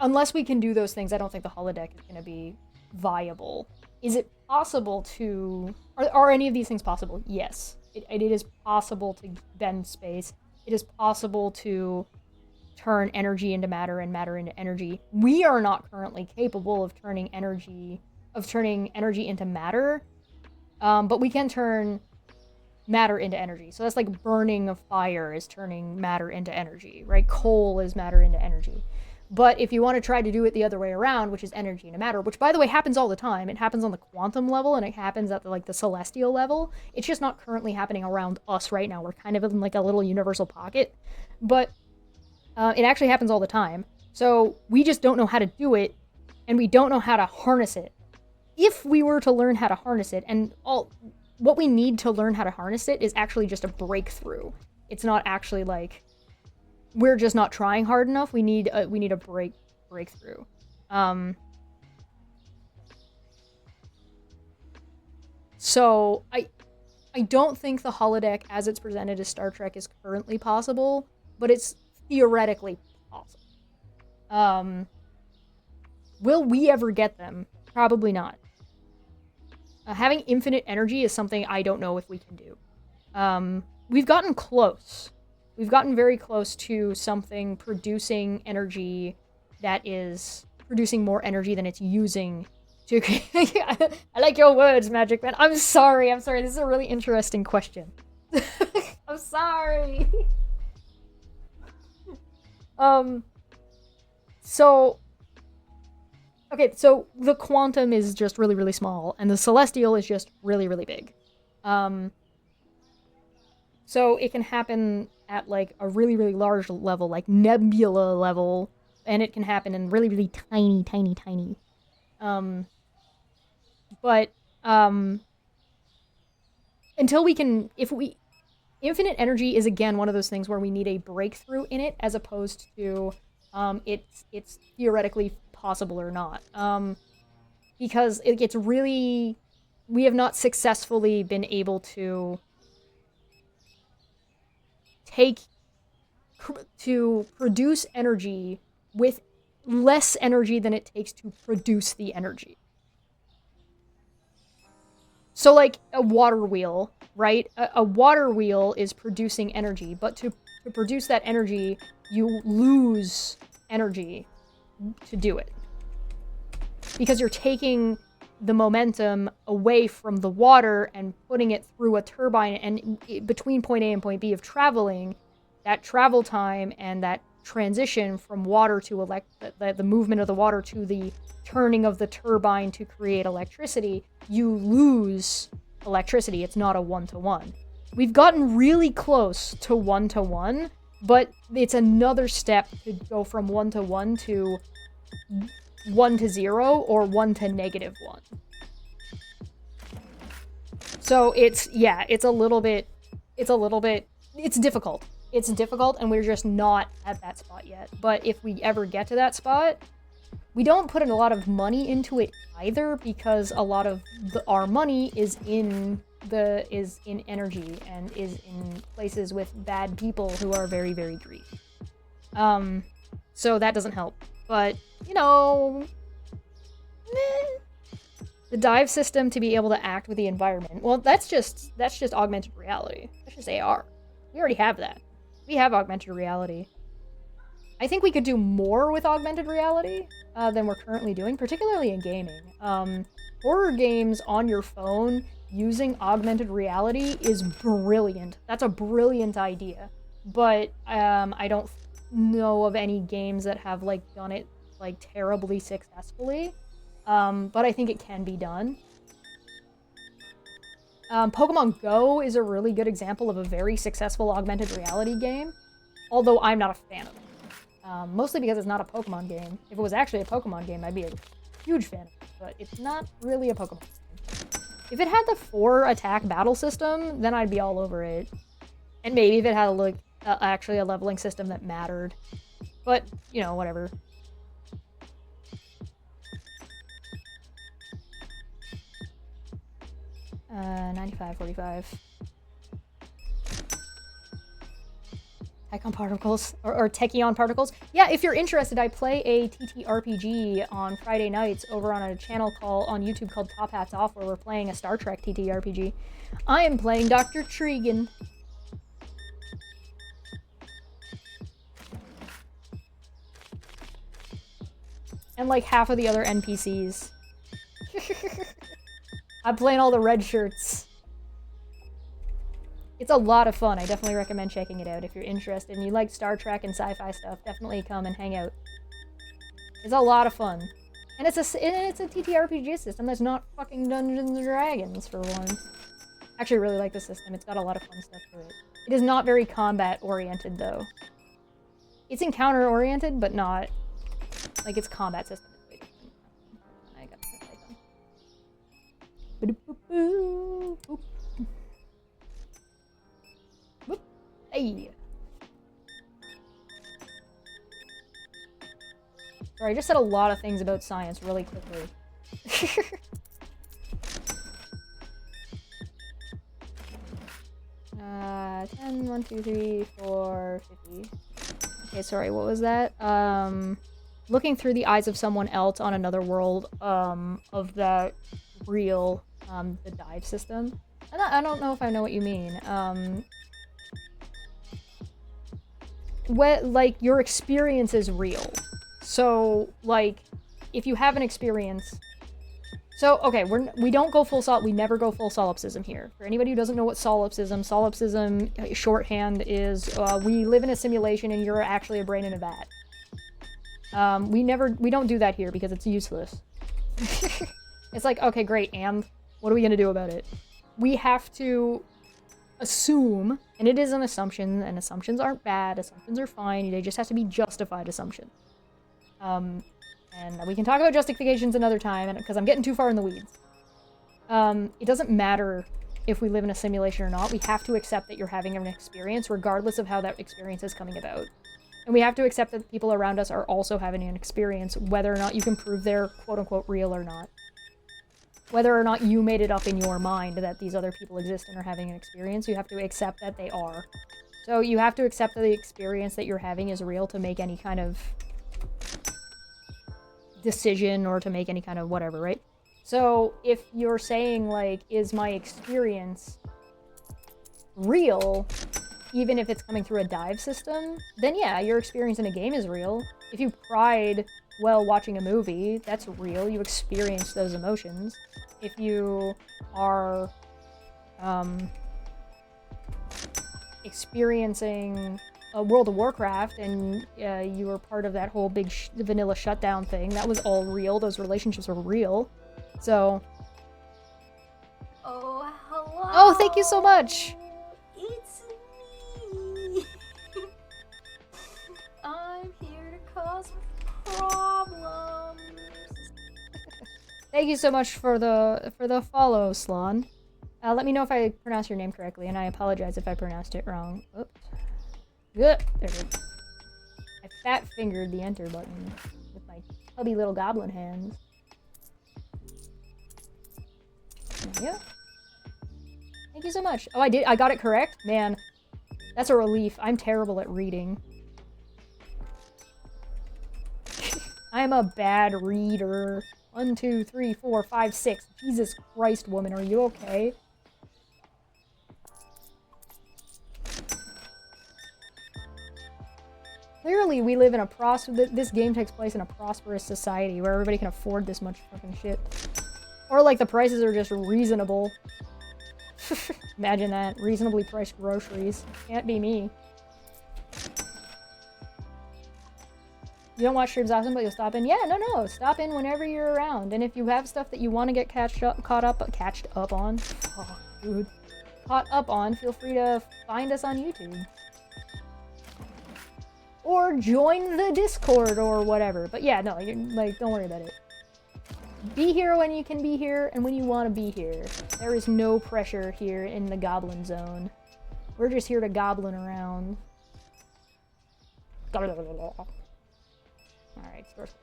Unless we can do those things, I don't think the holodeck is going to be viable. Is it possible to... Are any of these things possible? Yes. It is possible to bend space. It is possible to turn energy into matter and matter into energy. We are not currently capable of turning energy into matter, but we can turn matter into energy. So that's like burning of fire is turning matter into energy, right? Coal is matter into energy. But if you want to try to do it the other way around, which is energy into matter, which by the way happens all the time, it happens on the quantum level and it happens at the celestial level. It's just not currently happening around us right now. We're kind of in like a little universal pocket, but it actually happens all the time. So we just don't know how to do it, and we don't know how to harness it. If we were to learn how to harness it, and what we need to learn how to harness it is actually just a breakthrough. It's not actually like we're just not trying hard enough. We need a breakthrough. So I don't think the holodeck as it's presented as Star Trek is currently possible, but it's theoretically possible. Will we ever get them? Probably not. Having infinite energy is something I don't know if we can do. We've gotten close. We've gotten very close to something producing energy that is producing more energy than it's using to... I like your words, Magic Man. I'm sorry. This is a really interesting question. I'm sorry. Okay, so the quantum is just really, really small, and the celestial is just really, really big. So it can happen at, like, a really, really large level, like nebula level, and it can happen in really, really tiny, tiny, tiny. Until we can... Infinite energy is, again, one of those things where we need a breakthrough in it, as opposed to, it's theoretically possible or not. Because it gets really... We have not successfully been able to produce energy with less energy than it takes to produce the energy. So, like, a water wheel, right? A water wheel is producing energy, but to produce that energy, you lose energy to do it. Because you're taking the momentum away from the water and putting it through a turbine, and between point A and point B of traveling, that travel time and that transition from water to the movement of the water to the turning of the turbine to create electricity, you lose electricity. It's not a one-to-one. We've gotten really close to one-to-one, but it's another step to go from one-to-one to 1 to 0 or 1 to -1. So it's difficult. It's difficult, and we're just not at that spot yet. But if we ever get to that spot, we don't put a lot of money into it either, because a lot of our money is in energy and is in places with bad people who are very, very greedy. So that doesn't help. But, you know, the dive system to be able to act with the environment. Well, that's just augmented reality. That's just AR. We already have that. We have augmented reality. I think we could do more with augmented reality than we're currently doing, particularly in gaming. Horror games on your phone using augmented reality is brilliant. That's a brilliant idea. But I don't know of any games that have, like, done it, like, terribly successfully. But I think it can be done. Pokemon Go is a really good example of a very successful augmented reality game, although I'm not a fan of it. Mostly because it's not a Pokemon game. If it was actually a Pokemon game, I'd be a huge fan of it, but it's not really a Pokemon game. If it had the 4-attack battle system, then I'd be all over it. And maybe if it had actually a leveling system that mattered. But, you know, whatever. $95.45. Tachyon particles or tachyon particles. Yeah, if you're interested, I play a TTRPG on Friday nights over on a channel on YouTube called Top Hats Off, where we're playing a Star Trek TTRPG. I am playing Dr. Tregan. And like half of the other NPCs. I'm playing all the red shirts. It's a lot of fun. I definitely recommend checking it out if you're interested and you like Star Trek and sci-fi stuff. Definitely come and hang out. It's a lot of fun. And it's a TTRPG system that's not fucking Dungeons and Dragons, for once. Actually, I really like the system. It's got a lot of fun stuff to it. It is not very combat-oriented, though. It's encounter-oriented, but not... like, its combat system is way different. I got the Boop. Whoop. Hey! Sorry, I just said a lot of things about science really quickly. 10, 1, 2, 3, 4, 50. Okay, sorry, what was that? Looking through the eyes of someone else on another world, of that real, the dive system. I don't know if I know what you mean. Like, your experience is real. So, like, if you have an experience... So, okay, we don't go full we never go full solipsism here. For anybody who doesn't know what solipsism shorthand is, we live in a simulation and you're actually a brain in a vat. We don't do that here because it's useless. It's like, okay, great, and what are we gonna do about it? We have to assume, and it is an assumption, and assumptions aren't bad, assumptions are fine, they just have to be justified assumptions. And we can talk about justifications another time, because I'm getting too far in the weeds. It doesn't matter if we live in a simulation or not, we have to accept that you're having an experience, regardless of how that experience is coming about. And we have to accept that the people around us are also having an experience, whether or not you can prove they're quote-unquote real or not. Whether or not you made it up in your mind that these other people exist and are having an experience, you have to accept that they are. So you have to accept that the experience that you're having is real to make any kind of decision or to make any kind of whatever, right? So if you're saying, like, is my experience real, even if it's coming through a dive system, then yeah, your experience in a game is real. If you cried while watching a movie, that's real. You experience those emotions. If you are experiencing a World of Warcraft and you were part of that whole big vanilla shutdown thing, that was all real. Those relationships were real. So... Oh, hello. Oh, thank you so much! It's me. I'm here to cause problems. Thank you so much for the follow, Slon. Let me know if I pronounce your name correctly, and I apologize if I pronounced it wrong. Oops. There it is. I fat-fingered the enter button with my chubby little goblin hands. There we go. Thank you so much. Oh, I got it correct? Man, that's a relief. I'm terrible at reading. I'm a bad reader. 1, 2, 3, 4, 5, 6. Jesus Christ, woman, are you okay? Clearly, we live in a this game takes place in a prosperous society where everybody can afford this much fucking shit. Or, like, the prices are just reasonable. Imagine that. Reasonably priced groceries. Can't be me. You don't watch Streams often, but you'll stop in? Yeah, no. Stop in whenever you're around. And if you have stuff that you want to get caught up on, oh, dude. Caught up on, feel free to find us on YouTube. Or join the Discord or whatever. But yeah, no, you're, like, don't worry about it. Be here when you can be here and when you want to be here. There is no pressure here in the Goblin Zone. We're just here to goblin around. Alright, source.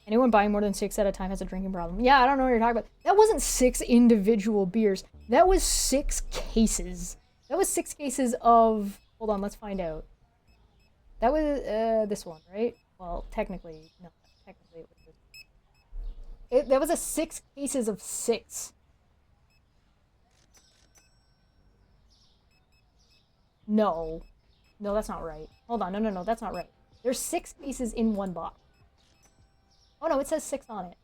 Anyone buying more than 6 at a time has a drinking problem. Yeah, I don't know what you're talking about. That wasn't 6 individual beers. That was 6 cases. That was 6 cases of... Hold on, let's find out. That was this one, right? Well, technically, no. Technically, it was this. That was a 6 cases of 6. No. No, that's not right. Hold on, no, that's not right. There's 6 cases in one box. Oh no, it says 6 on it.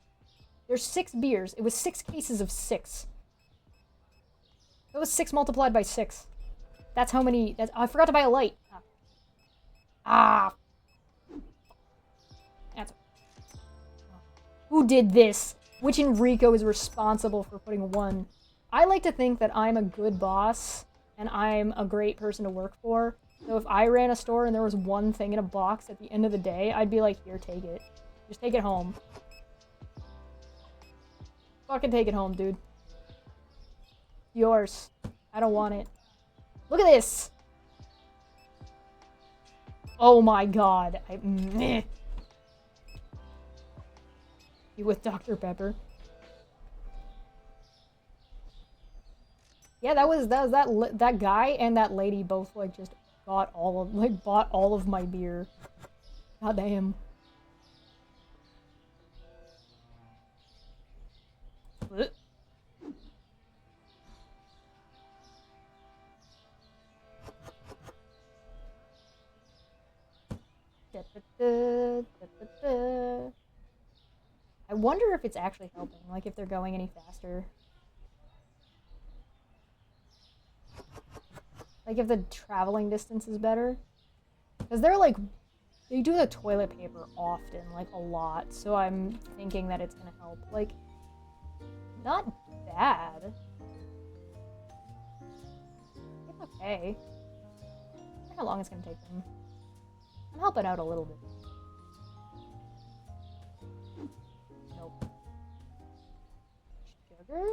There's 6 beers. It was 6 cases of 6. That was 6 multiplied by 6. That's how many... That's, oh, I forgot to buy a light. Ah. That's... Who did this? Which Enrico is responsible for putting 1? I like to think that I'm a good boss, and I'm a great person to work for. So if I ran a store and there was 1 thing in a box at the end of the day, I'd be like, here, take it. Just take it home. Fucking take it home, dude. Yours. I don't want it. Look at this! Oh my god. Meh. You with Dr. Pepper? Yeah, that guy and that lady both like just bought all of my beer. God damn. I wonder if it's actually helping, like if they're going any faster. Like if the traveling distance is better. Because they're like, they do the toilet paper often, like a lot, so I'm thinking that it's gonna help. Like, not bad. It's okay. I wonder how long it's gonna take them. I'm helping out a little bit. Nope. Sugar?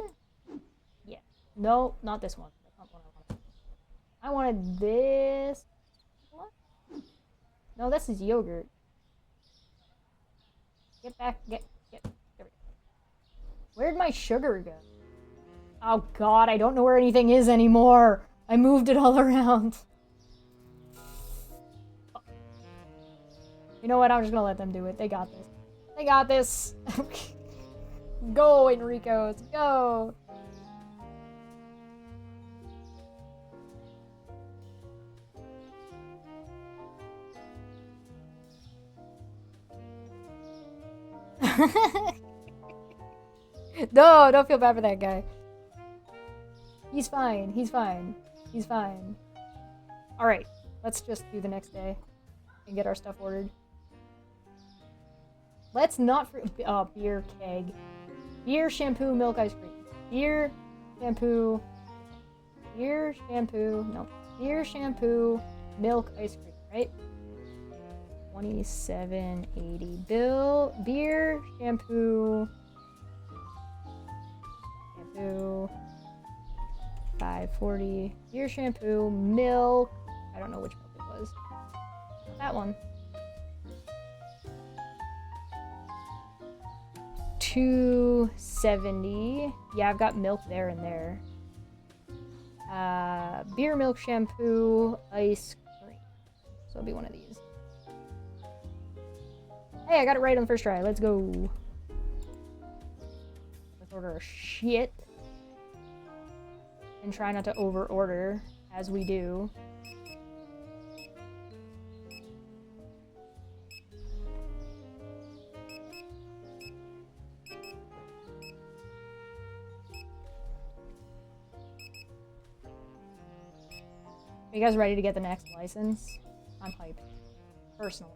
Yeah. No, not this one. That's not what I wanted. I wanted this. What? No, this is yogurt. Get back. Get. There we go. Where'd my sugar go? Oh god, I don't know where anything is anymore. I moved it all around. You know what? I'm just gonna let them do it. They got this. They got this. Go, Enricos. Go. No, don't feel bad for that guy. He's fine. He's fine. He's fine. Alright, let's just do the next day and get our stuff ordered. Let's not beer keg. Beer, shampoo, milk, ice cream. Beer, shampoo. Beer, shampoo. No. Beer, shampoo, milk, ice cream, right? $27.80. Bill, beer, shampoo. Shampoo. $5.40. Beer, shampoo, milk. I don't know which milk it was. That one. $2.70. Yeah, I've got milk there and there. Beer, milk, shampoo, ice cream. So it'll be one of these. Hey, I got it right on the first try. Let's go. Let's order a shit. And try not to over order, as we do. Are you guys ready to get the next license? I'm hyped. Personally.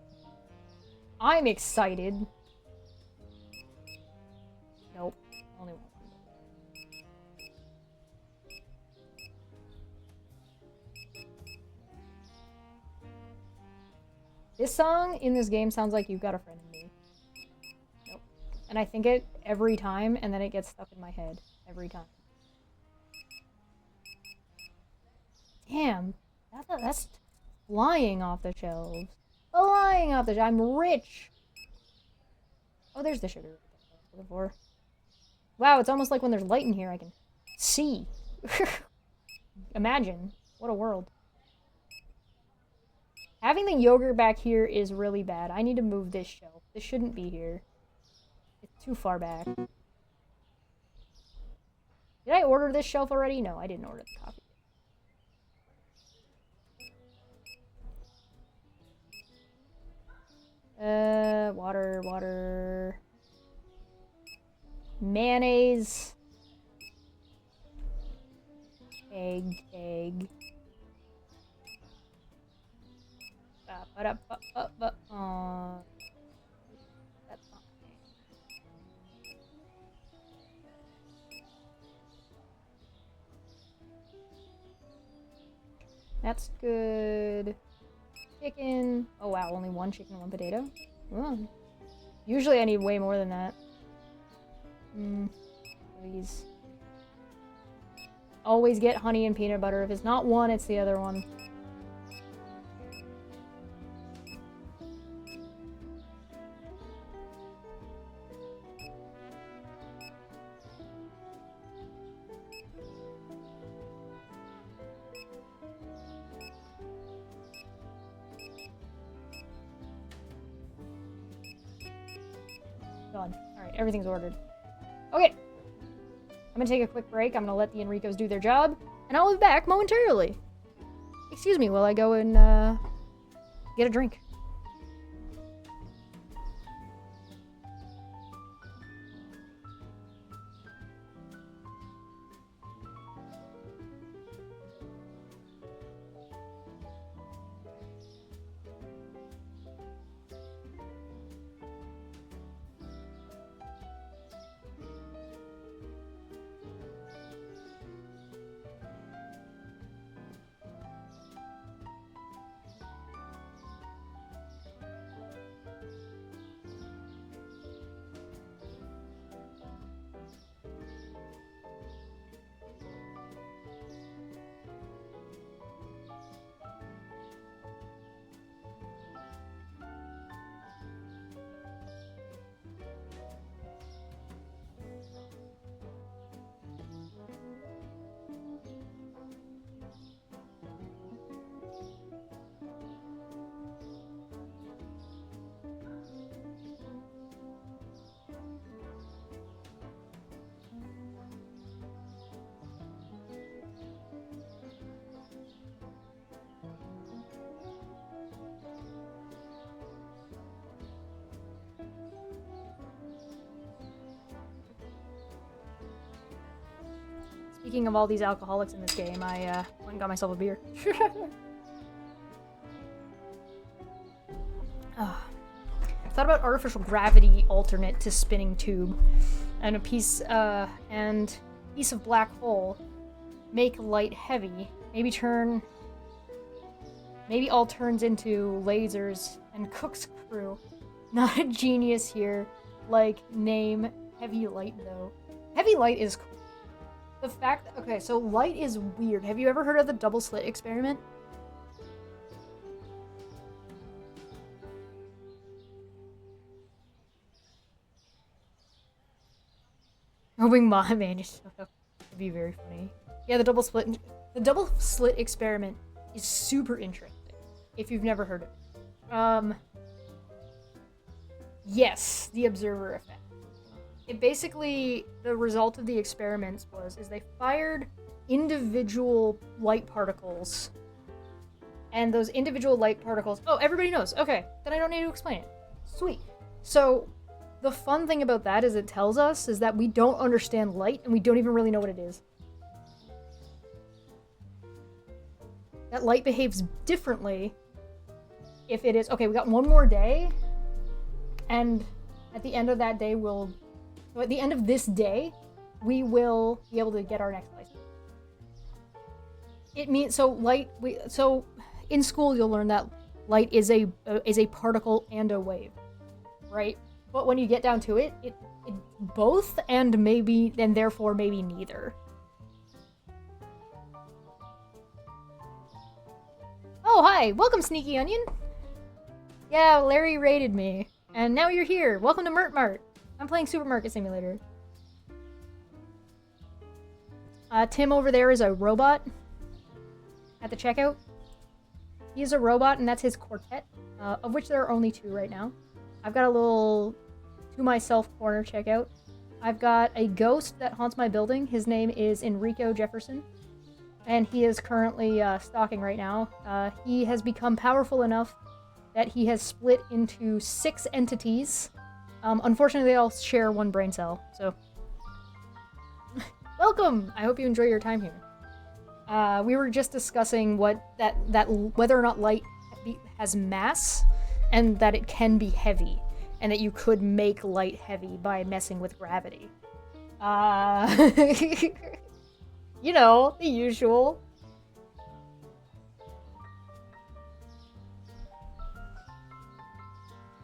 I'm excited. Nope. Only one. This song in this game sounds like You've Got a Friend in Me. Nope. And I think it every time, and then it gets stuck in my head. Every time. Damn. That's flying off the shelves. Flying off the shelves. I'm rich. Oh, there's the sugar. Before. Wow, it's almost like when there's light in here, I can see. Imagine. What a world. Having the yogurt back here is really bad. I need to move this shelf. This shouldn't be here. It's too far back. Did I order this shelf already? No, I didn't order the coffee. Water. Mayonnaise. Egg. That's fine. That's good. Chicken. Oh wow, only one chicken, one potato. Oh. Usually I need way more than that. Please. Always get honey and peanut butter. If it's not one, it's the other one. Done. Alright, everything's ordered. Okay. I'm gonna take a quick break. I'm gonna let the Enricos do their job, and I'll be back momentarily. Excuse me while I go and get a drink. Speaking of all these alcoholics in this game, I went and got myself a beer. I thought about artificial gravity alternate to spinning tube, and a piece of black hole. Make light heavy. Maybe all turns into lasers and Cook's crew. Not a genius here. Like, name heavy light though. Heavy light is cool. The fact, okay, so light is weird. Have you ever heard of the double slit experiment? Hoping Mom man just showed up. It'd be very funny. Yeah, the double slit experiment is super interesting. If you've never heard of it. Yes, the observer effect. It basically, the result of the experiments is they fired individual light particles. And those individual light particles, oh, everybody knows. Okay, then I don't need to explain it. Sweet. So, the fun thing about that is it tells us is that we don't understand light and we don't even really know what it is. That light behaves differently if it is, okay, we got one more day, and at the end of that day so at the end of this day, we will be able to get our next license. It means, so in school you'll learn that light is a particle and a wave, right? But when you get down to it, it both and therefore maybe neither. Oh, hi! Welcome, Sneaky Onion! Yeah, Larry raided me. And now you're here. Welcome to Mert Mart. I'm playing Supermarket Simulator. Tim over there is a robot at the checkout. He's a robot, and that's his quartet, of which there are only 2 right now. I've got a little to-myself corner checkout. I've got a ghost that haunts my building. His name is Enrico Jefferson, and he is currently stalking right now. He has become powerful enough that he has split into 6 entities. Unfortunately, they all share 1 brain cell, so... Welcome! I hope you enjoy your time here. We were just discussing whether or not light has mass, and that it can be heavy, and that you could make light heavy by messing with gravity. You know, the usual.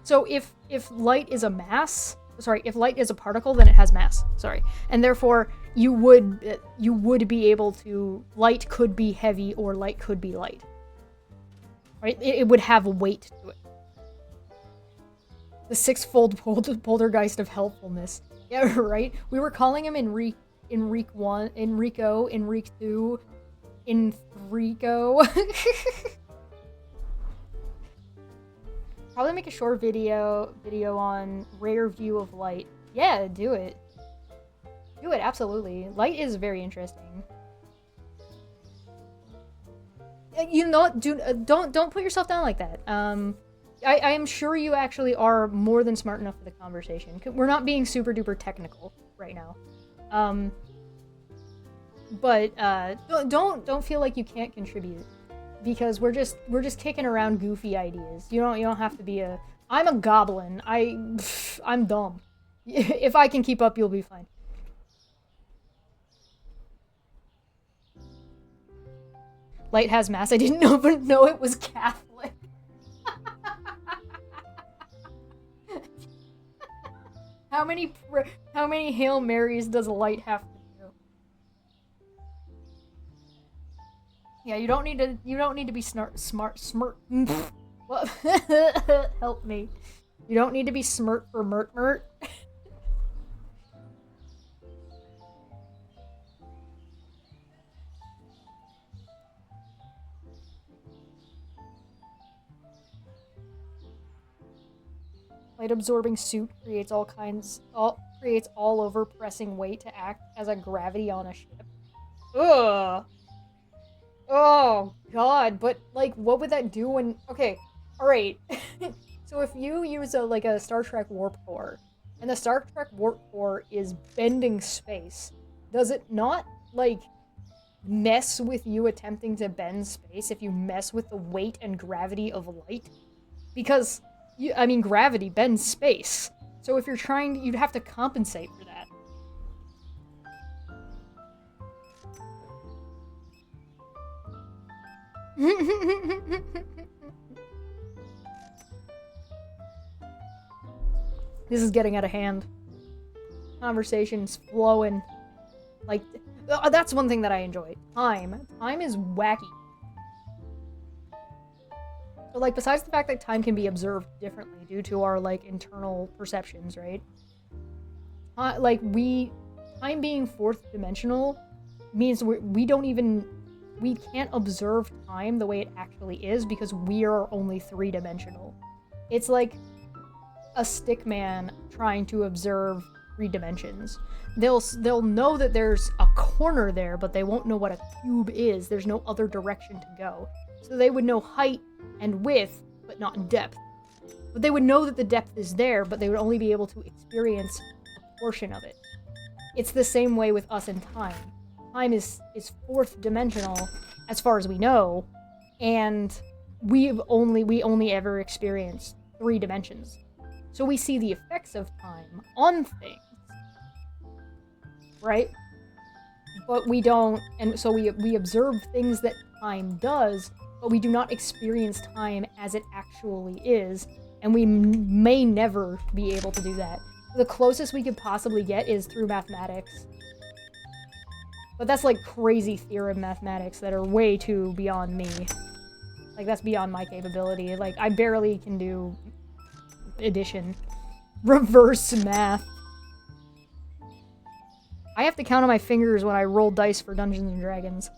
So if light is a mass, if light is a particle, then it has mass. And therefore you would be able to, light could be heavy or light could be light. Right? It would have a weight to it. The 6-fold poltergeist of helpfulness. Yeah, right? We were calling him Enrico, Enrique 2, Enrico. Probably make a short video on rare view of light. Yeah, do it. Do it, absolutely. Light is very interesting. You know what? Don't put yourself down like that. I am sure you actually are more than smart enough for the conversation. We're not being super duper technical right now. But don't feel like you can't contribute, because we're just kicking around goofy ideas. You don't have to be I'm a goblin. I'm dumb. If I can keep up, you'll be fine. Light has mass. I didn't know it was Catholic. How many Hail Marys does light have to do? Yeah, you don't need to be smart. What? Help me. You don't need to be smart for Mert Mart. Light-absorbing suit creates all over pressing weight to act as a gravity on a ship. Ugh. Oh god, but like, what would that do when? Okay, all right. So if you use a Star Trek warp core, and the Star Trek warp core is bending space, does it not mess with you attempting to bend space if you mess with the weight and gravity of light? Because gravity bends space. So if you're trying, you'd have to compensate for that. This is getting out of hand. Conversation's flowing. That's one thing that I enjoy. Time is wacky. So, besides the fact that time can be observed differently due to our, internal perceptions, right? Time being 4th dimensional means we can't observe time the way it actually is because we are only 3-dimensional. It's like a stick man trying to observe 3 dimensions. They'll know that there's a corner there, but they won't know what a cube is. There's no other direction to go. So they would know height and width, but not depth. But they would know that the depth is there, but they would only be able to experience a portion of it. It's the same way with us and time. Time is 4th dimensional, as far as we know, and we only ever experienced 3 dimensions. So we see the effects of time on things, right? But we don't, and so we observe things that time does, but we do not experience time as it actually is, and we may never be able to do that. The closest we could possibly get is through mathematics. But that's crazy theorem mathematics that are way too beyond me. That's beyond my capability. I barely can do addition. Reverse math. I have to count on my fingers when I roll dice for Dungeons and Dragons.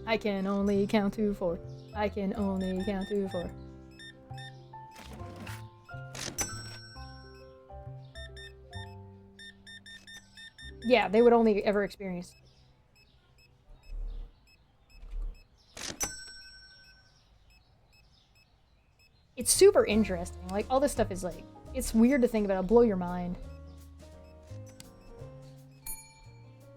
I can only count to 4. I can only count to 4. Yeah, they would only ever experience. It's super interesting. Like, all this stuff is like, it's weird to think about. It'll blow your mind.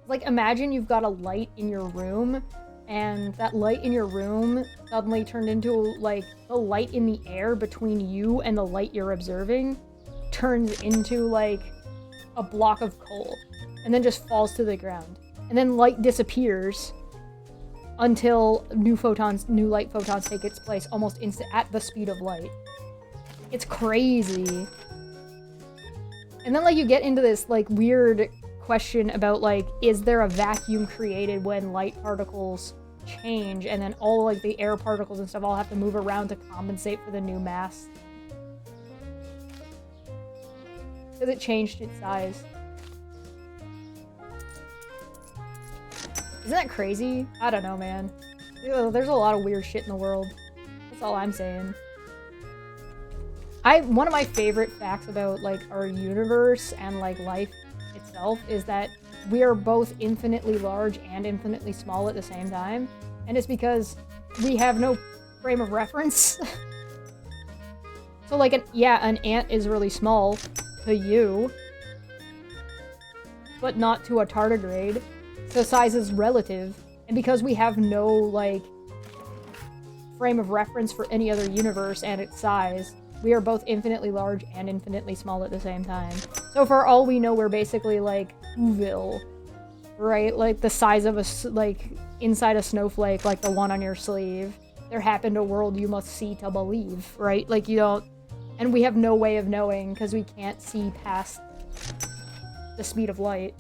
Like, imagine you've got a light in your room, and that light in your room suddenly turned into, like, the light in the air between you and the light you're observing turns into, like, a block of coal, and then just falls to the ground. And then light disappears until new light photons take its place almost at the speed of light. It's crazy. And then, like, you get into this, like, weird question about, like, is there a vacuum created when light particles change, and then all, like, the air particles and stuff all have to move around to compensate for the new mass? Because it changed its size. Isn't that crazy? I don't know, man. There's a lot of weird shit in the world. That's all I'm saying. One of my favorite facts about, like, our universe and, like, life itself is that we are both infinitely large and infinitely small at the same time. And it's because we have no frame of reference. So, like, an ant is really small to you, but not to a tardigrade. So size is relative, and because we have no, like, frame of reference for any other universe and its size, we are both infinitely large and infinitely small at the same time. So for all we know, we're basically like Whoville, right? Like the size of like inside a snowflake, like the one on your sleeve. There happened a world you must see to believe, right? Like you don't, and we have no way of knowing because we can't see past the speed of light.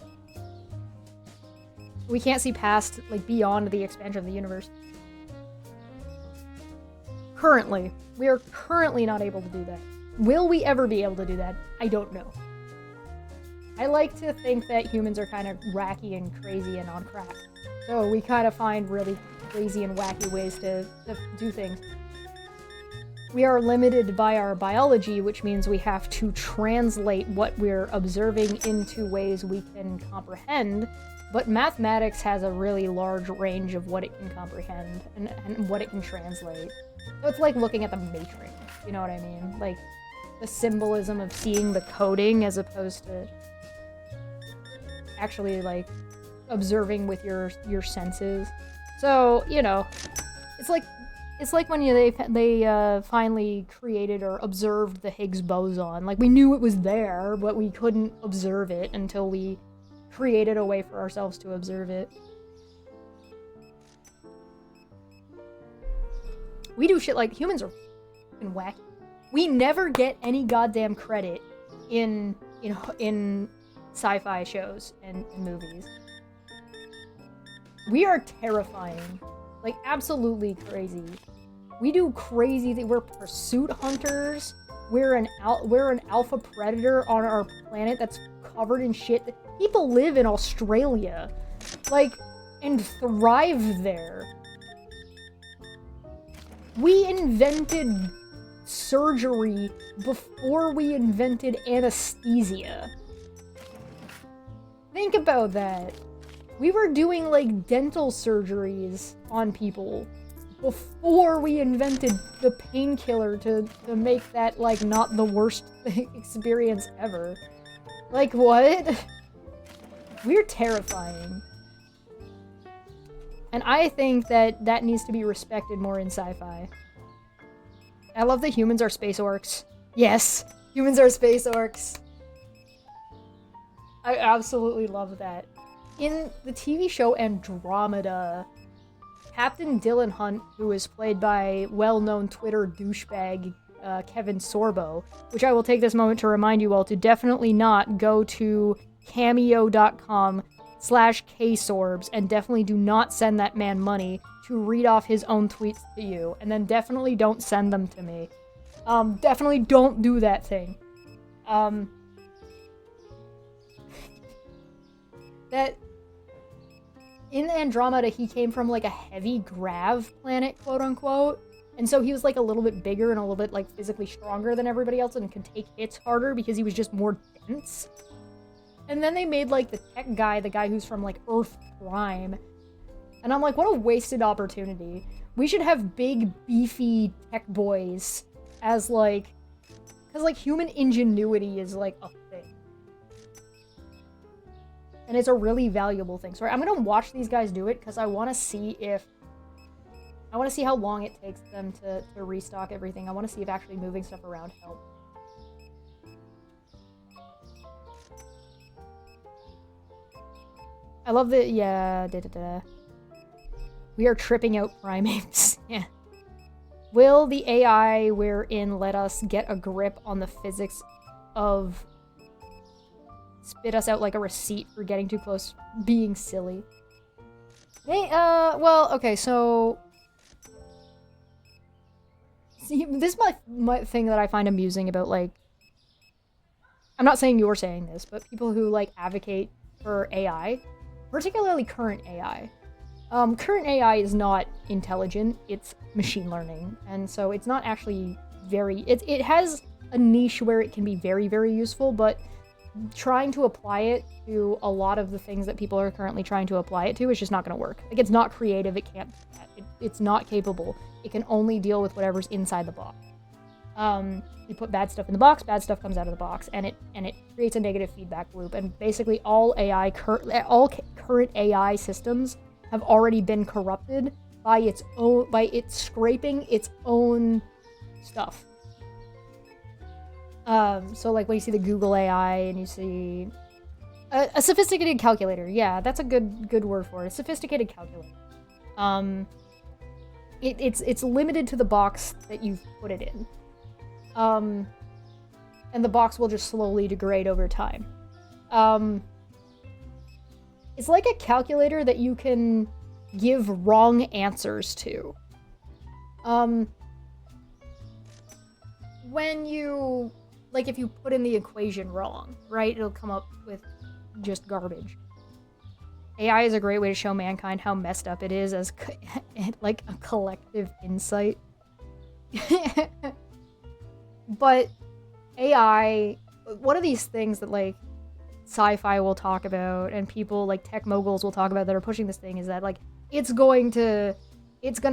We can't see past, like, beyond the expansion of the universe. Currently. We are currently not able to do that. Will we ever be able to do that? I don't know. I like to think that humans are kind of wacky and crazy and on crack. So we kind of find really crazy and wacky ways to do things. We are limited by our biology, which means we have to translate what we're observing into ways we can comprehend. But mathematics has a really large range of what it can comprehend and what it can translate. So it's like looking at the Matrix, you know what I mean? Like, the symbolism of seeing the coding as opposed to actually, like, observing with your senses. So, you know, it's like when they finally created or observed the Higgs boson. Like, we knew it was there, but we couldn't observe it until we created a way for ourselves to observe it. We do shit like humans are fucking wacky. We never get any goddamn credit in sci-fi shows and movies. We are terrifying. Like, absolutely crazy. We do crazy things. We're pursuit hunters. We're an alpha predator on our planet that's covered in shit. People live in Australia, like, and thrive there. We invented surgery before we invented anesthesia. Think about that. We were doing, like, dental surgeries on people before we invented the painkiller to make that, like, not the worst experience ever. Like, what? We're terrifying. And I think that that needs to be respected more in sci-fi. I love that humans are space orcs. Yes! Humans are space orcs. I absolutely love that. In the TV show Andromeda, Captain Dylan Hunt, who is played by well-known Twitter douchebag Kevin Sorbo, which I will take this moment to remind you all to definitely not go to cameo.com/ksorbs and definitely do not send that man money to read off his own tweets to you, and then definitely don't send them to me. Definitely don't do that thing. That in Andromeda, he came from like a heavy grav planet, quote unquote. And so he was like a little bit bigger and a little bit like physically stronger than everybody else and could take hits harder because he was just more dense. And then they made like the tech guy, the guy who's from like Earth Prime. And I'm like, what a wasted opportunity. We should have big, beefy tech boys as like, because like human ingenuity is like a thing. And it's a really valuable thing. So I'm going to watch these guys do it because I want to see how long it takes them to restock everything. I want to see if actually moving stuff around helps. I love the, yeah, We are tripping out primates. Yeah. Will the AI we're in let us get a grip on the physics of spit us out like a receipt for getting too close, being silly? Well, okay, so see, this is my thing that I find amusing about, like, I'm not saying you're saying this, but people who, like, advocate for AI, particularly current AI. Current AI is not intelligent, it's machine learning, and so it's not actually very, it has a niche where it can be very, very useful, but trying to apply it to a lot of the things that people are currently trying to apply it to is just not going to work. Like, it's not creative, it can't do that. It's not capable. It can only deal with whatever's inside the box. You put bad stuff in the box, bad stuff comes out of the box, and it creates a negative feedback loop. And basically, all current AI systems have already been corrupted by its scraping its own stuff. So like when you see the Google AI and you see a sophisticated calculator, yeah, that's a good word for it. A sophisticated calculator. It's limited to the box that you've put it in. And the box will just slowly degrade over time. It's like a calculator that you can give wrong answers to. When you, like, if you put in the equation wrong, right, it'll come up with just garbage. AI is a great way to show mankind how messed up it is as like a collective insight. But AI, one of these things that like sci-fi will talk about and people like tech moguls will talk about that are pushing this thing is that like it's gonna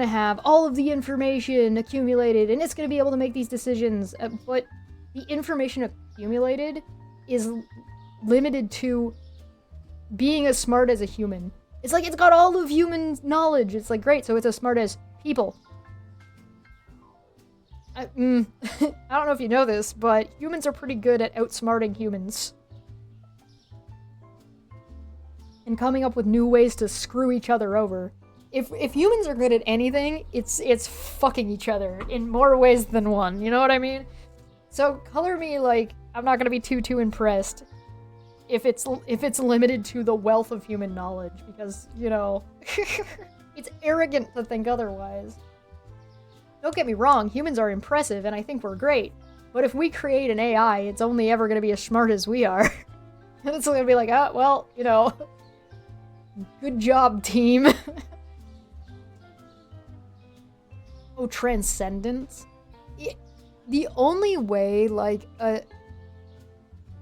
have all of the information accumulated and it's gonna be able to make these decisions, but the information accumulated is limited to being as smart as a human. It's like it's got all of human knowledge. It's like, great, so it's as smart as people. I don't know if you know this, but humans are pretty good at outsmarting humans. And coming up with new ways to screw each other over. If humans are good at anything, it's fucking each other in more ways than one, you know what I mean? So color me like I'm not gonna be too impressed if it's limited to the wealth of human knowledge, because, you know, it's arrogant to think otherwise. Don't get me wrong, humans are impressive and I think we're great. But if we create an AI, it's only ever gonna be as smart as we are. And it's gonna be like, oh, well, you know, good job, team. Oh, transcendence? The only way, like,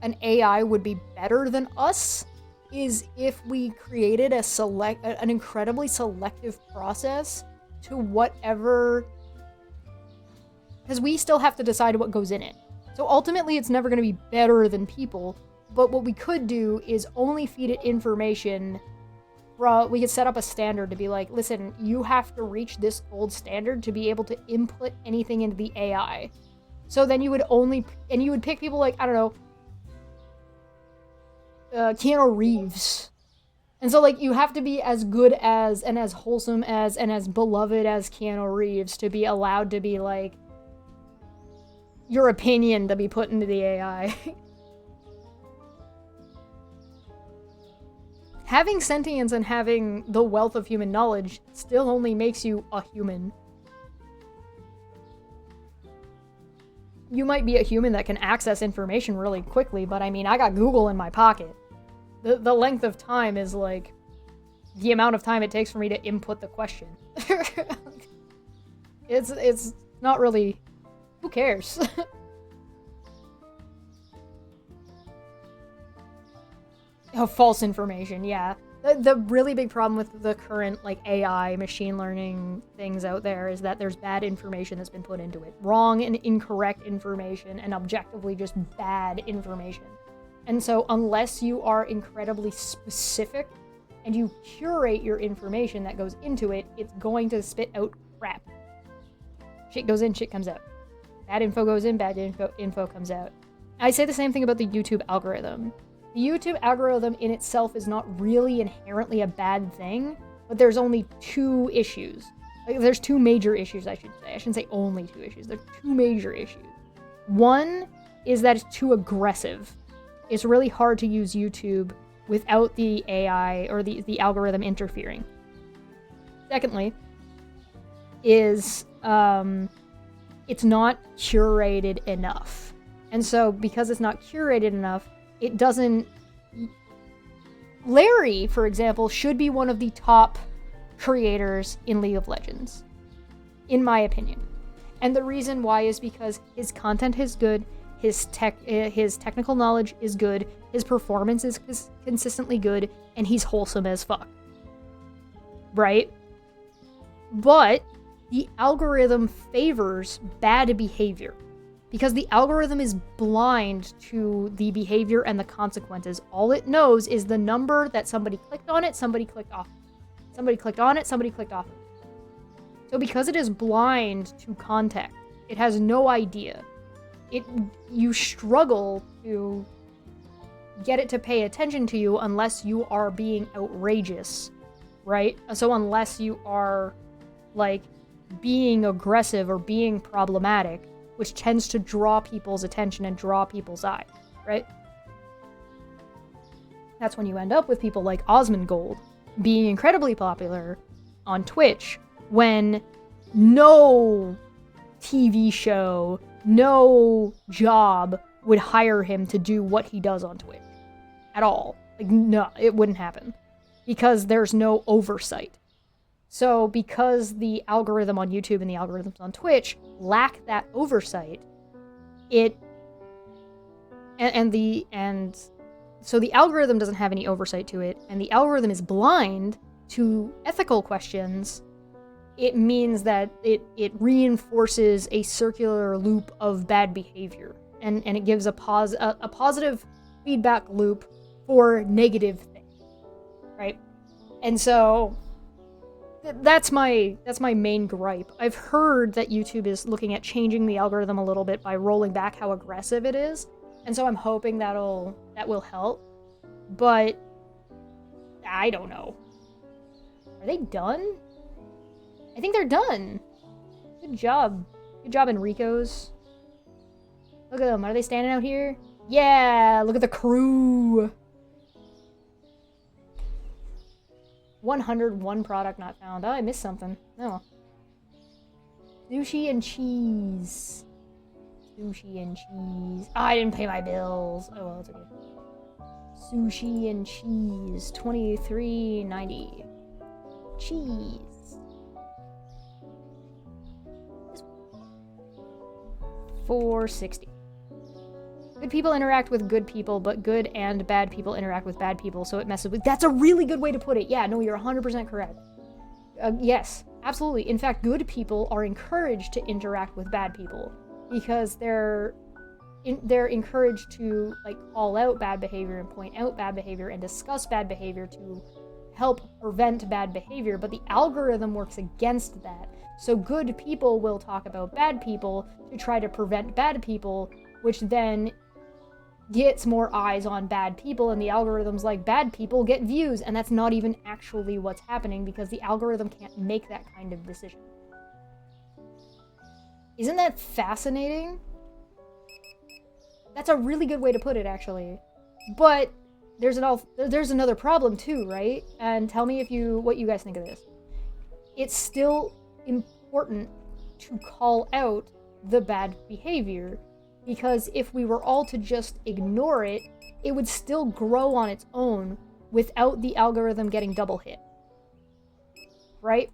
an AI would be better than us is if we created an incredibly selective process to whatever... Because we still have to decide what goes in it. So ultimately, it's never going to be better than people, but what we could do is only feed it information. We could set up a standard to be like, listen, you have to reach this gold standard to be able to input anything into the AI. So then you would pick people like, I don't know, Keanu Reeves. And so, like, you have to be as good as, and as wholesome as, and as beloved as Keanu Reeves to be allowed to be, like, your opinion to be put into the AI. Having sentience and having the wealth of human knowledge still only makes you a human. you might be a human that can access information really quickly, but I mean, I got Google in my pocket. The length of time is like the amount of time it takes for me to input the question. It's not really, who cares? Oh, false information, yeah. The really big problem with the current, like, AI, machine learning things out there is that there's bad information that's been put into it. Wrong and incorrect information, and objectively just bad information. And so unless you are incredibly specific and you curate your information that goes into it, it's going to spit out crap. Shit goes in, shit comes out. Bad info goes in, bad info comes out. I say the same thing about the YouTube algorithm. The YouTube algorithm in itself is not really inherently a bad thing, but there's only two issues. Like, there's two major issues, I should say. I shouldn't say only two issues. There's two major issues. One is that it's too aggressive. It's really hard to use YouTube without the AI or the algorithm interfering. Secondly, is it's not curated enough. And so because it's not curated enough, it doesn't... Larry, for example, should be one of the top creators in League of Legends, in my opinion. And the reason why is because his content is good, his technical knowledge is good, his performance is consistently good, and he's wholesome as fuck. Right? But the algorithm favors bad behavior. Because the algorithm is blind to the behavior and the consequences. All it knows is the number that somebody clicked on it, somebody clicked off. Somebody clicked on it, somebody clicked off. So because it is blind to context, it has no idea. You struggle to get it to pay attention to you unless you are being outrageous, right? So unless you are, like, being aggressive or being problematic, which tends to draw people's attention and draw people's eyes, right? That's when you end up with people like Osmongold being incredibly popular on Twitch when no TV show, no job would hire him to do what he does on Twitch. At all. Like, no, it wouldn't happen. Because there's no oversight. So because the algorithm on YouTube and the algorithms on Twitch lack that oversight, so the algorithm doesn't have any oversight to it, and the algorithm is blind to ethical questions, it means that it reinforces a circular loop of bad behavior. And it gives a positive feedback loop for negative things. Right? And so that's my main gripe. I've heard that YouTube is looking at changing the algorithm a little bit by rolling back how aggressive it is, and so I'm hoping that will help. But I don't know. Are they done? I think they're done. Good job. Good job, Enricos. Look at them. Are they standing out here? Yeah, look at the crew. 101 product not found. Oh, I missed something. Oh. Sushi and cheese. Sushi and cheese. Oh, I didn't pay my bills. Oh, well, it's okay. Sushi and cheese. $23.90. Cheese. $4.60. Good people interact with good people, but good and bad people interact with bad people, so it messes with... That's a really good way to put it. Yeah, no, you're 100% correct. Yes, absolutely. In fact, good people are encouraged to interact with bad people because they're encouraged to, like, call out bad behavior and point out bad behavior and discuss bad behavior to help prevent bad behavior, but the algorithm works against that. So good people will talk about bad people to try to prevent bad people, which then gets more eyes on bad people, and the algorithm's like, bad people get views, and that's not even actually what's happening because the algorithm can't make that kind of decision. Isn't that fascinating? That's a really good way to put it, actually. But there's another problem too, right? And tell me what you guys think of this. It's still important to call out the bad behavior, because if we were all to just ignore it, it would still grow on its own without the algorithm getting double hit. Right?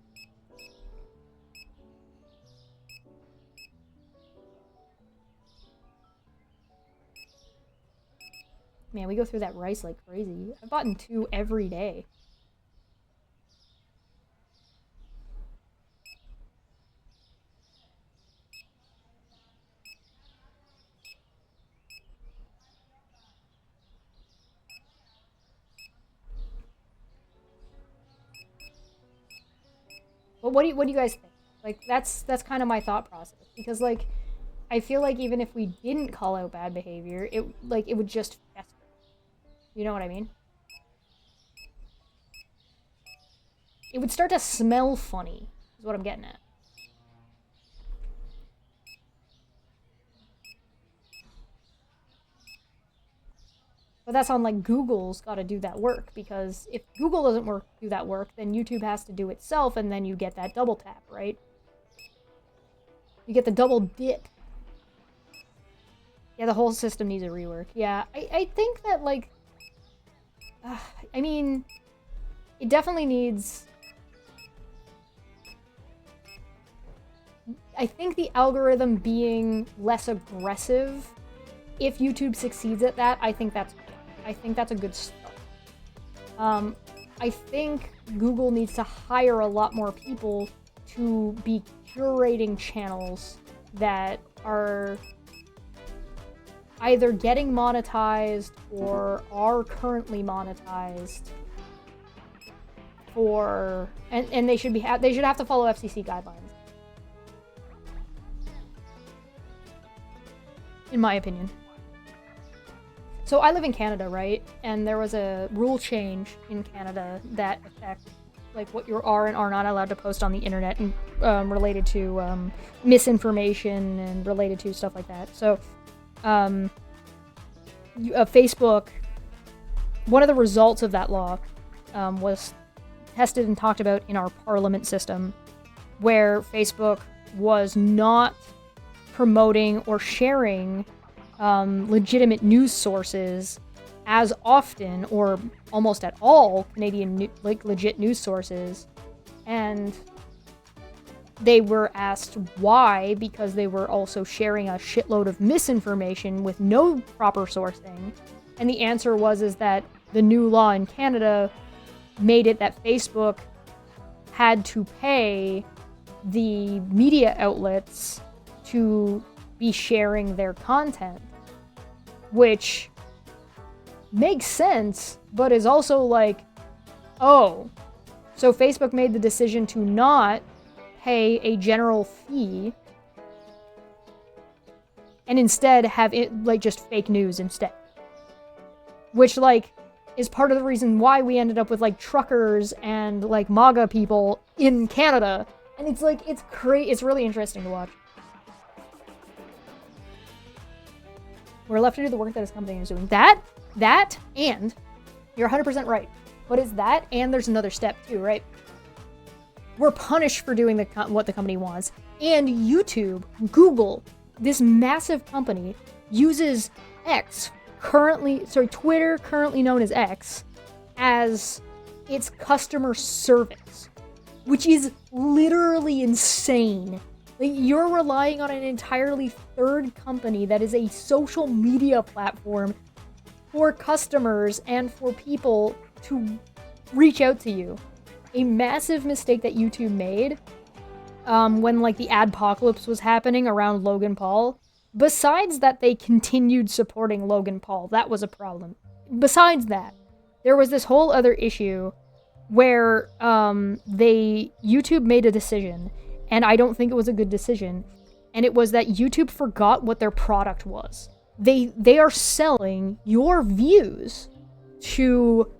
Man, we go through that rice like crazy. I've bought 2 every day. But what do you guys think? Like, that's kind of my thought process, because like I feel like even if we didn't call out bad behavior, it would just fester. You know what I mean? It would start to smell funny, is what I'm getting at. But that's on, like, Google's got to do that work, because if Google doesn't do that work, then YouTube has to do itself, and then you get that double tap, right? You get the double dip. Yeah, the whole system needs a rework. Yeah, I think that, like, I mean, it definitely needs... I think the algorithm being less aggressive, if YouTube succeeds at that, I think that's a good start. I think Google needs to hire a lot more people to be curating channels that are either getting monetized or are currently monetized for, and they should have to follow FCC guidelines, in my opinion. So I live in Canada, right? And there was a rule change in Canada that affects like what you are and are not allowed to post on the internet, and related to misinformation and related to stuff like that. So Facebook, one of the results of that law was tested and talked about in our parliament system, where Facebook was not promoting or sharing legitimate news sources as often or almost at all Canadian legit news sources. And they were asked why, because they were also sharing a shitload of misinformation with no proper sourcing. And the answer is that the new law in Canada made it that Facebook had to pay the media outlets to be sharing their content, which makes sense, but is also like, oh, so Facebook made the decision to not pay a general fee and instead have it like just fake news instead, which like is part of the reason why we ended up with like truckers and like MAGA people in Canada. And it's like, it's really interesting to watch. We're left to do the work that his company is doing. That, and you're 100% right. But it's that, and there's another step too, right? We're punished for doing what the company wants. And YouTube, Google, this massive company, uses Twitter, currently known as X, as its customer service, which is literally insane. Like, you're relying on an entirely third company that is a social media platform for customers and for people to reach out to you. A massive mistake that YouTube made when like the adpocalypse was happening around Logan Paul. Besides that, they continued supporting Logan Paul. That was a problem. Besides that, there was this whole other issue where YouTube made a decision, and I don't think it was a good decision, and it was that YouTube forgot what their product was. They are selling your views to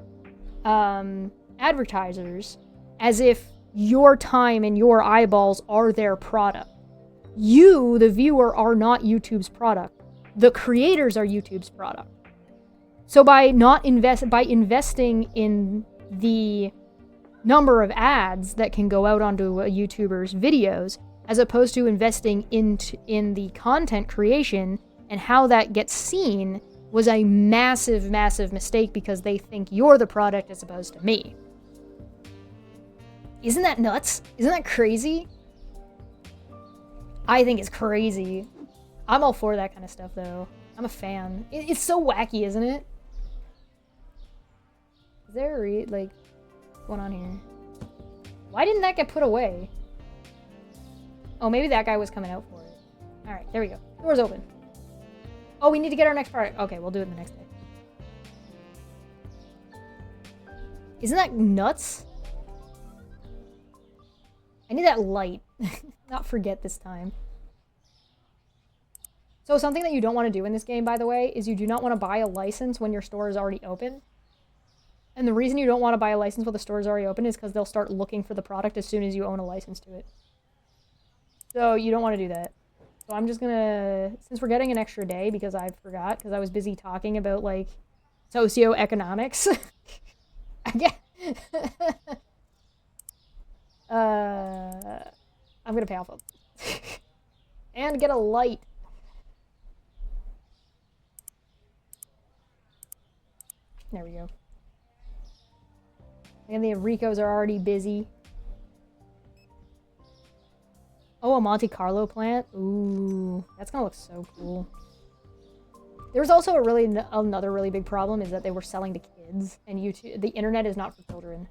advertisers as if your time and your eyeballs are their product. You, the viewer, are not YouTube's product. The creators are YouTube's product. So by investing in the number of ads that can go out onto a YouTuber's videos, as opposed to investing in the content creation, And how that gets seen was a massive, massive mistake because they think you're the product as opposed to me. Isn't that nuts? Isn't that crazy? I think it's crazy. I'm all for that kind of stuff, though. I'm a fan. It's so wacky, isn't it? Is there like, what's going on here? Why didn't that get put away? Oh, maybe that guy was coming out for it. All right, there we go. Door's open. Oh, we need to get our next product. Okay, we'll do it the next day. Isn't that nuts? I need that light. Not forget this time. So something that you don't want to do in this game, by the way, is you do not want to buy a license when your store is already open. And the reason you don't want to buy a license when the store is already open is because they'll start looking for the product as soon as you own a license to it. So you don't want to do that. So I'm just gonna, since we're getting an extra day because I forgot, because I was busy talking about, like, socioeconomics. I get... I'm gonna pay off and get a light. There we go. And the Ricos are already busy. Oh, a Monte Carlo plant? Ooh, that's gonna look so cool. There was also another really big problem is that they were selling to kids, and YouTube, the internet is not for children.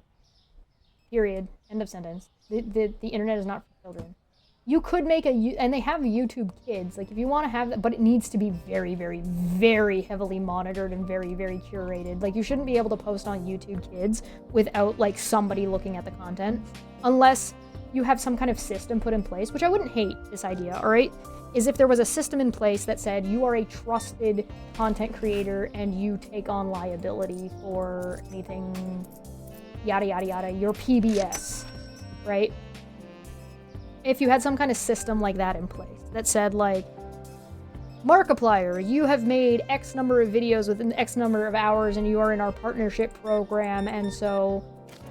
Period. End of sentence. The internet is not for children. You could make and they have YouTube Kids, like if you want to have that, but it needs to be very, very, very heavily monitored and very, very curated. Like you shouldn't be able to post on YouTube Kids without like somebody looking at the content, unless you have some kind of system put in place, which I wouldn't hate this idea, all right? Is if there was a system in place that said you are a trusted content creator and you take on liability for anything, yada, yada, yada, your PBS, right? If you had some kind of system like that in place that said like, Markiplier, you have made X number of videos within X number of hours and you are in our partnership program, and so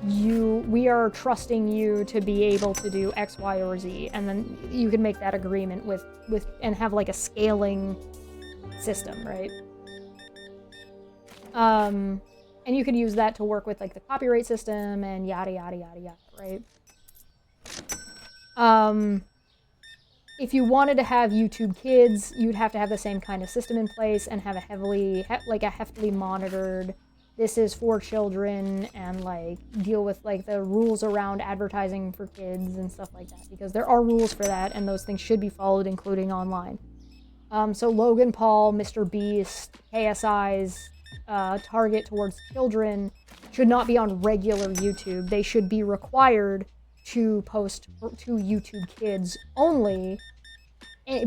we are trusting you to be able to do X, Y, or Z, and then you can make that agreement with and have like a scaling system, right? And you could use that to work with like the copyright system and yada, yada, yada, yada, right? If you wanted to have YouTube Kids, you'd have to have the same kind of system in place and have a heftily monitored, this is for children, and like deal with like the rules around advertising for kids and stuff like that, because there are rules for that and those things should be followed, including online. So Logan Paul, Mr. Beast, KSI's target towards children should not be on regular YouTube. They should be required to post to YouTube Kids only,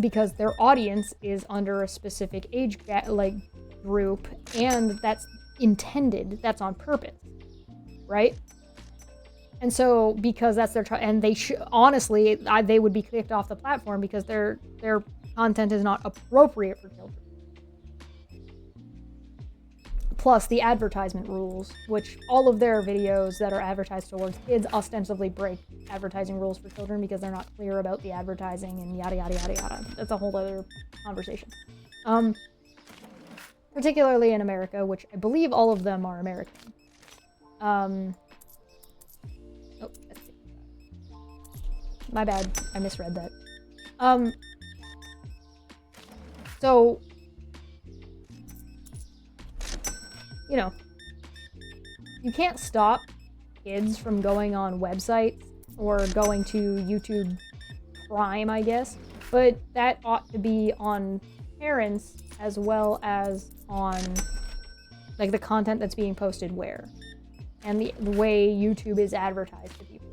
because their audience is under a specific age group, and that's intended, that's on purpose, right? And so because that's their and they honestly they would be kicked off the platform because their content is not appropriate for children. Plus the advertisement rules, which all of their videos that are advertised towards kids ostensibly break advertising rules for children because they're not clear about the advertising and yada, yada, yada, yada. That's a whole other conversation. Particularly in America, which I believe all of them are American. Oh, that's it. My bad. I misread that. So, you know, you can't stop kids from going on websites or going to YouTube Prime, I guess, but that ought to be on parents as well as on like the content that's being posted where, and the way YouTube is advertised to people.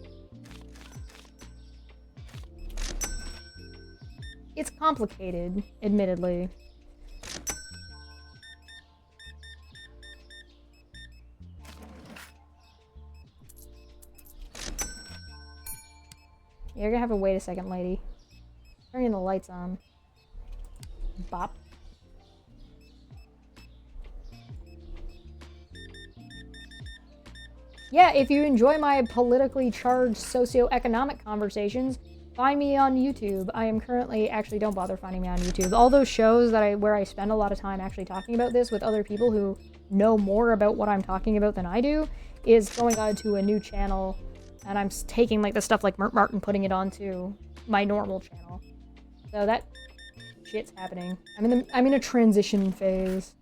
It's complicated, admittedly. You're gonna have to wait a second, lady. Turning the lights on. Bop. Yeah, if you enjoy my politically charged socioeconomic conversations, find me on YouTube. I am currently, actually don't bother finding me on YouTube. All those shows that where I spend a lot of time actually talking about this with other people who know more about what I'm talking about than I do is going on to a new channel, and I'm taking like the stuff like Mert Mart and putting it onto my normal channel. So that shit's happening. I'm in a transition phase.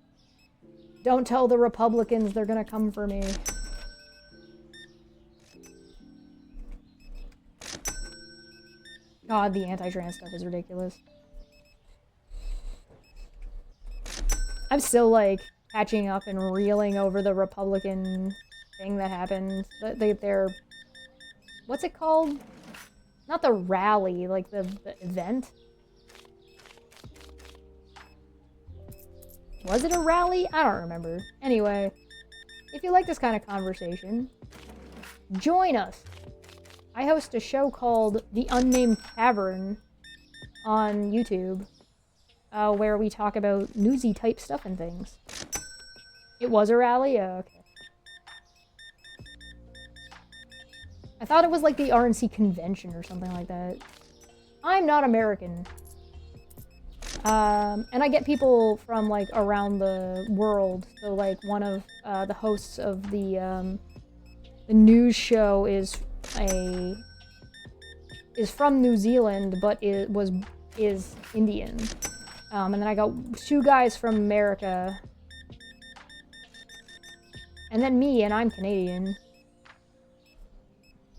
Don't tell the Republicans they're gonna come for me. God, the anti-trans stuff is ridiculous. I'm still, like, catching up and reeling over the Republican thing that happened. Their... What's it called? Not the rally, like the event? Was it a rally? I don't remember. Anyway, if you like this kind of conversation, join us. I host a show called The Unnamed Tavern on YouTube, where we talk about newsy type stuff and things. It was a rally? Okay. I thought it was like the RNC convention or something like that. I'm not American. And I get people from like around the world. So like one of the hosts of the news show is from New Zealand, but is Indian. And then I got 2 guys from America. And then me, and I'm Canadian.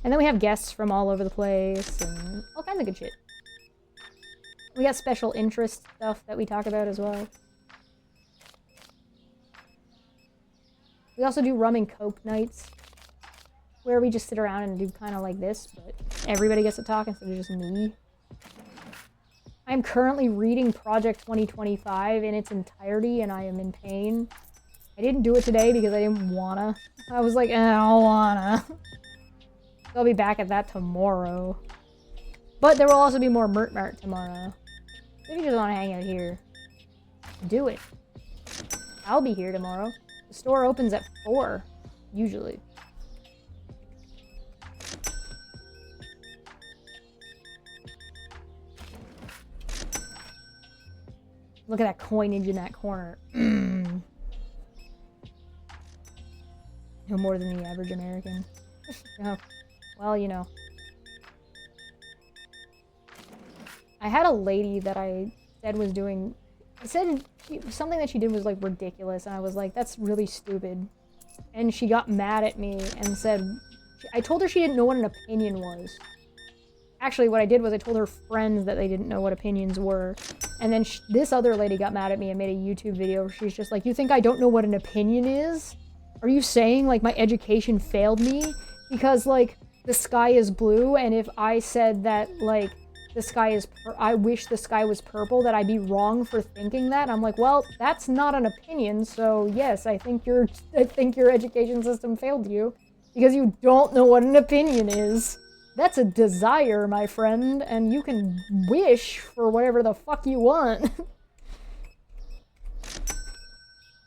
And then we have guests from all over the place, and all kinds of good shit. We got special interest stuff that we talk about as well. We also do rum and coke nights, where we just sit around and do kind of like this, but everybody gets to talk instead of just me. I'm currently reading Project 2025 in its entirety, and I am in pain. I didn't do it today because I didn't wanna. I was like, I don't wanna. I'll be back at that tomorrow. But there will also be more Mert Mart tomorrow. If you just want to hang out here, do it. I'll be here tomorrow. The store opens at 4, usually. Look at that coinage in that corner. No more than the average American. Oh, well, you know. I had a lady that I said was doing... I said something that she did was, like, ridiculous, and I was like, that's really stupid. And she got mad at me and said... I told her she didn't know what an opinion was. Actually, what I did was I told her friends that they didn't know what opinions were. And then this other lady got mad at me and made a YouTube video where she's just like, you think I don't know what an opinion is? Are you saying, like, my education failed me? Because, like, the sky is blue, and if I said that, like, the sky is I wish the sky was purple, that I'd be wrong for thinking that. I'm like, well, that's not an opinion, so yes, I think your education system failed you because you don't know what an opinion is. That's a desire, my friend, and you can wish for whatever the fuck you want.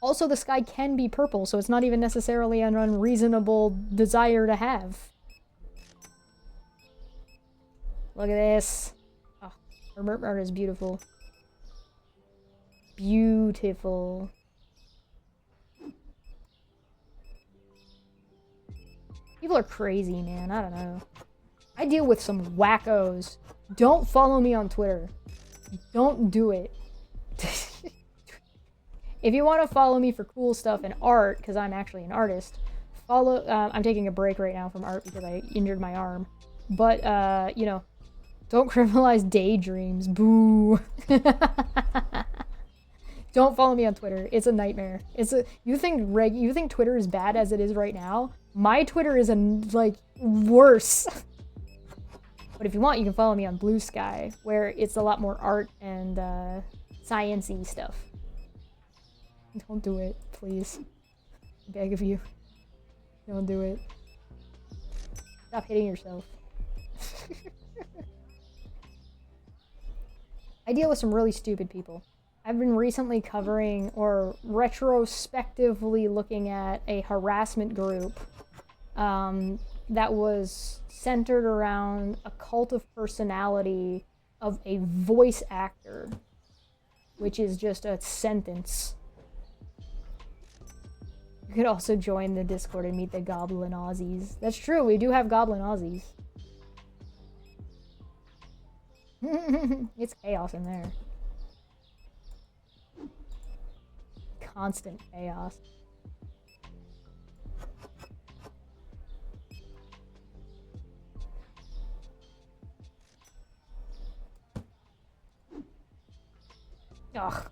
Also, the sky can be purple, so it's not even necessarily an unreasonable desire to have. Look at this. Oh, her Mert Mart is beautiful. Beautiful. People are crazy, man. I don't know. I deal with some wackos. Don't follow me on Twitter. Don't do it. If you want to follow me for cool stuff and art, because I'm actually an artist, follow... I'm taking a break right now from art because I injured my arm. But, you know, don't criminalize daydreams. Boo. Don't follow me on Twitter. It's a nightmare. You think Twitter is bad as it is right now? My Twitter is, like, worse. But if you want, you can follow me on Blue Sky, where it's a lot more art and science-y stuff. Don't do it, please. I beg of you. Don't do it. Stop hitting yourself. I deal with some really stupid people. I've been recently covering, or retrospectively looking at, a harassment group that was centered around a cult of personality of a voice actor, which is just a sentence. You could also join the Discord and meet the Goblin Aussies. That's true, we do have Goblin Aussies. It's chaos in there. Constant chaos. Ugh.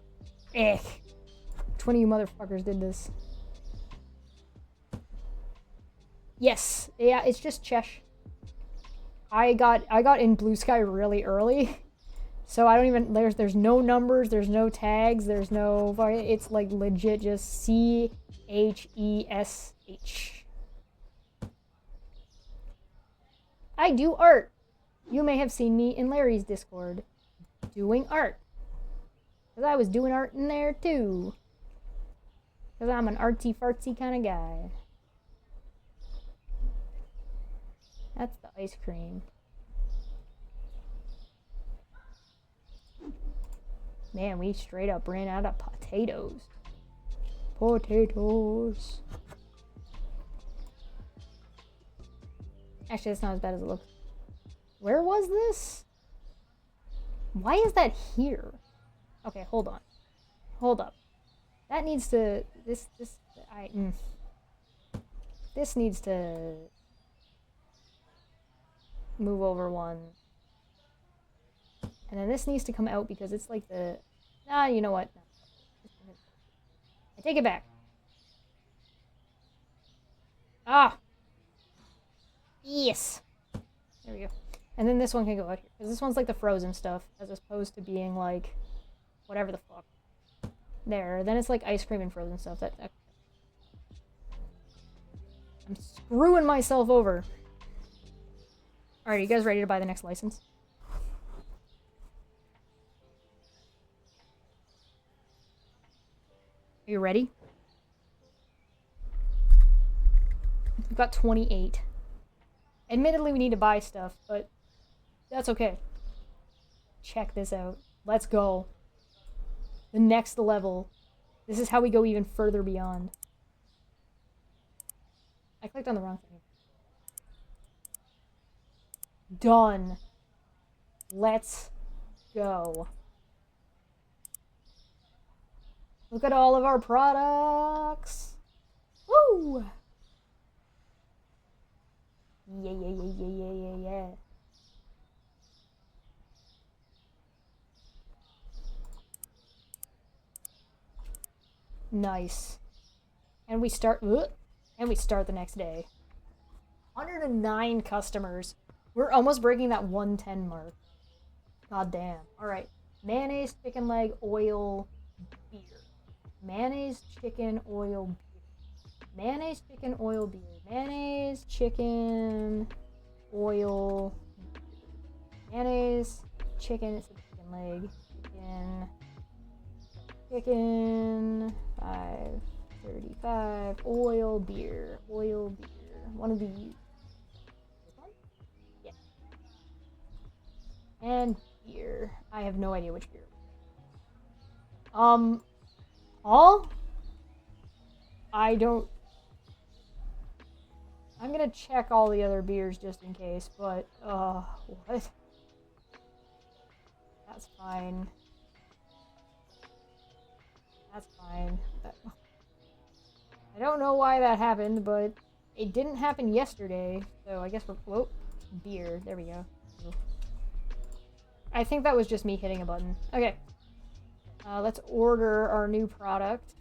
Ugh. 20 of you motherfuckers did this. Yes. Yeah, it's just Chesh. I got in Blue Sky really early. So I don't even there's no numbers, there's no tags, there's no it's like legit just CHESH. I do art. You may have seen me in Larry's Discord doing art. Cause I was doing art in there too. Cause I'm an artsy fartsy kind of guy. That's the ice cream. Man, we straight up ran out of potatoes. Potatoes. Actually, that's not as bad as it looks. Where was this? Why is that here? Okay, hold on. Hold up. That needs to... This needs to... move over one. And then this needs to come out because it's like the... Ah, you know what? No. I take it back. Ah! Yes! There we go. And then this one can go out here. Because this one's like the frozen stuff, as opposed to being like... whatever the fuck. There. Then it's like ice cream and frozen stuff. That I'm screwing myself over. Alright, are you guys ready to buy the next license? Are you ready? We've got 28. Admittedly, we need to buy stuff, but that's okay. Check this out. Let's go. The next level. This is how we go even further beyond. I clicked on the wrong thing. Done. Let's go. Look at all of our products. Woo! Yeah, yeah, yeah, yeah, yeah, yeah, yeah. Nice. And we start the next day. 109 customers. We're almost breaking that 110 mark. God damn. Alright. Mayonnaise, chicken leg, oil, beer. Mayonnaise, chicken, oil, beer. Mayonnaise, chicken, oil, beer. Mayonnaise, chicken, oil, beer. Mayonnaise, chicken, it's a chicken leg. Chicken, 5.35. Oil, beer. Oil, beer. One of these. This one? Yeah. And beer. I have no idea which beer. All? I don't... I'm gonna check all the other beers just in case, but, what? That's fine. That's fine. I don't know why that happened, but it didn't happen yesterday, so I guess we're... Whoa. Beer. There we go. I think that was just me hitting a button. Okay. Let's order our new product.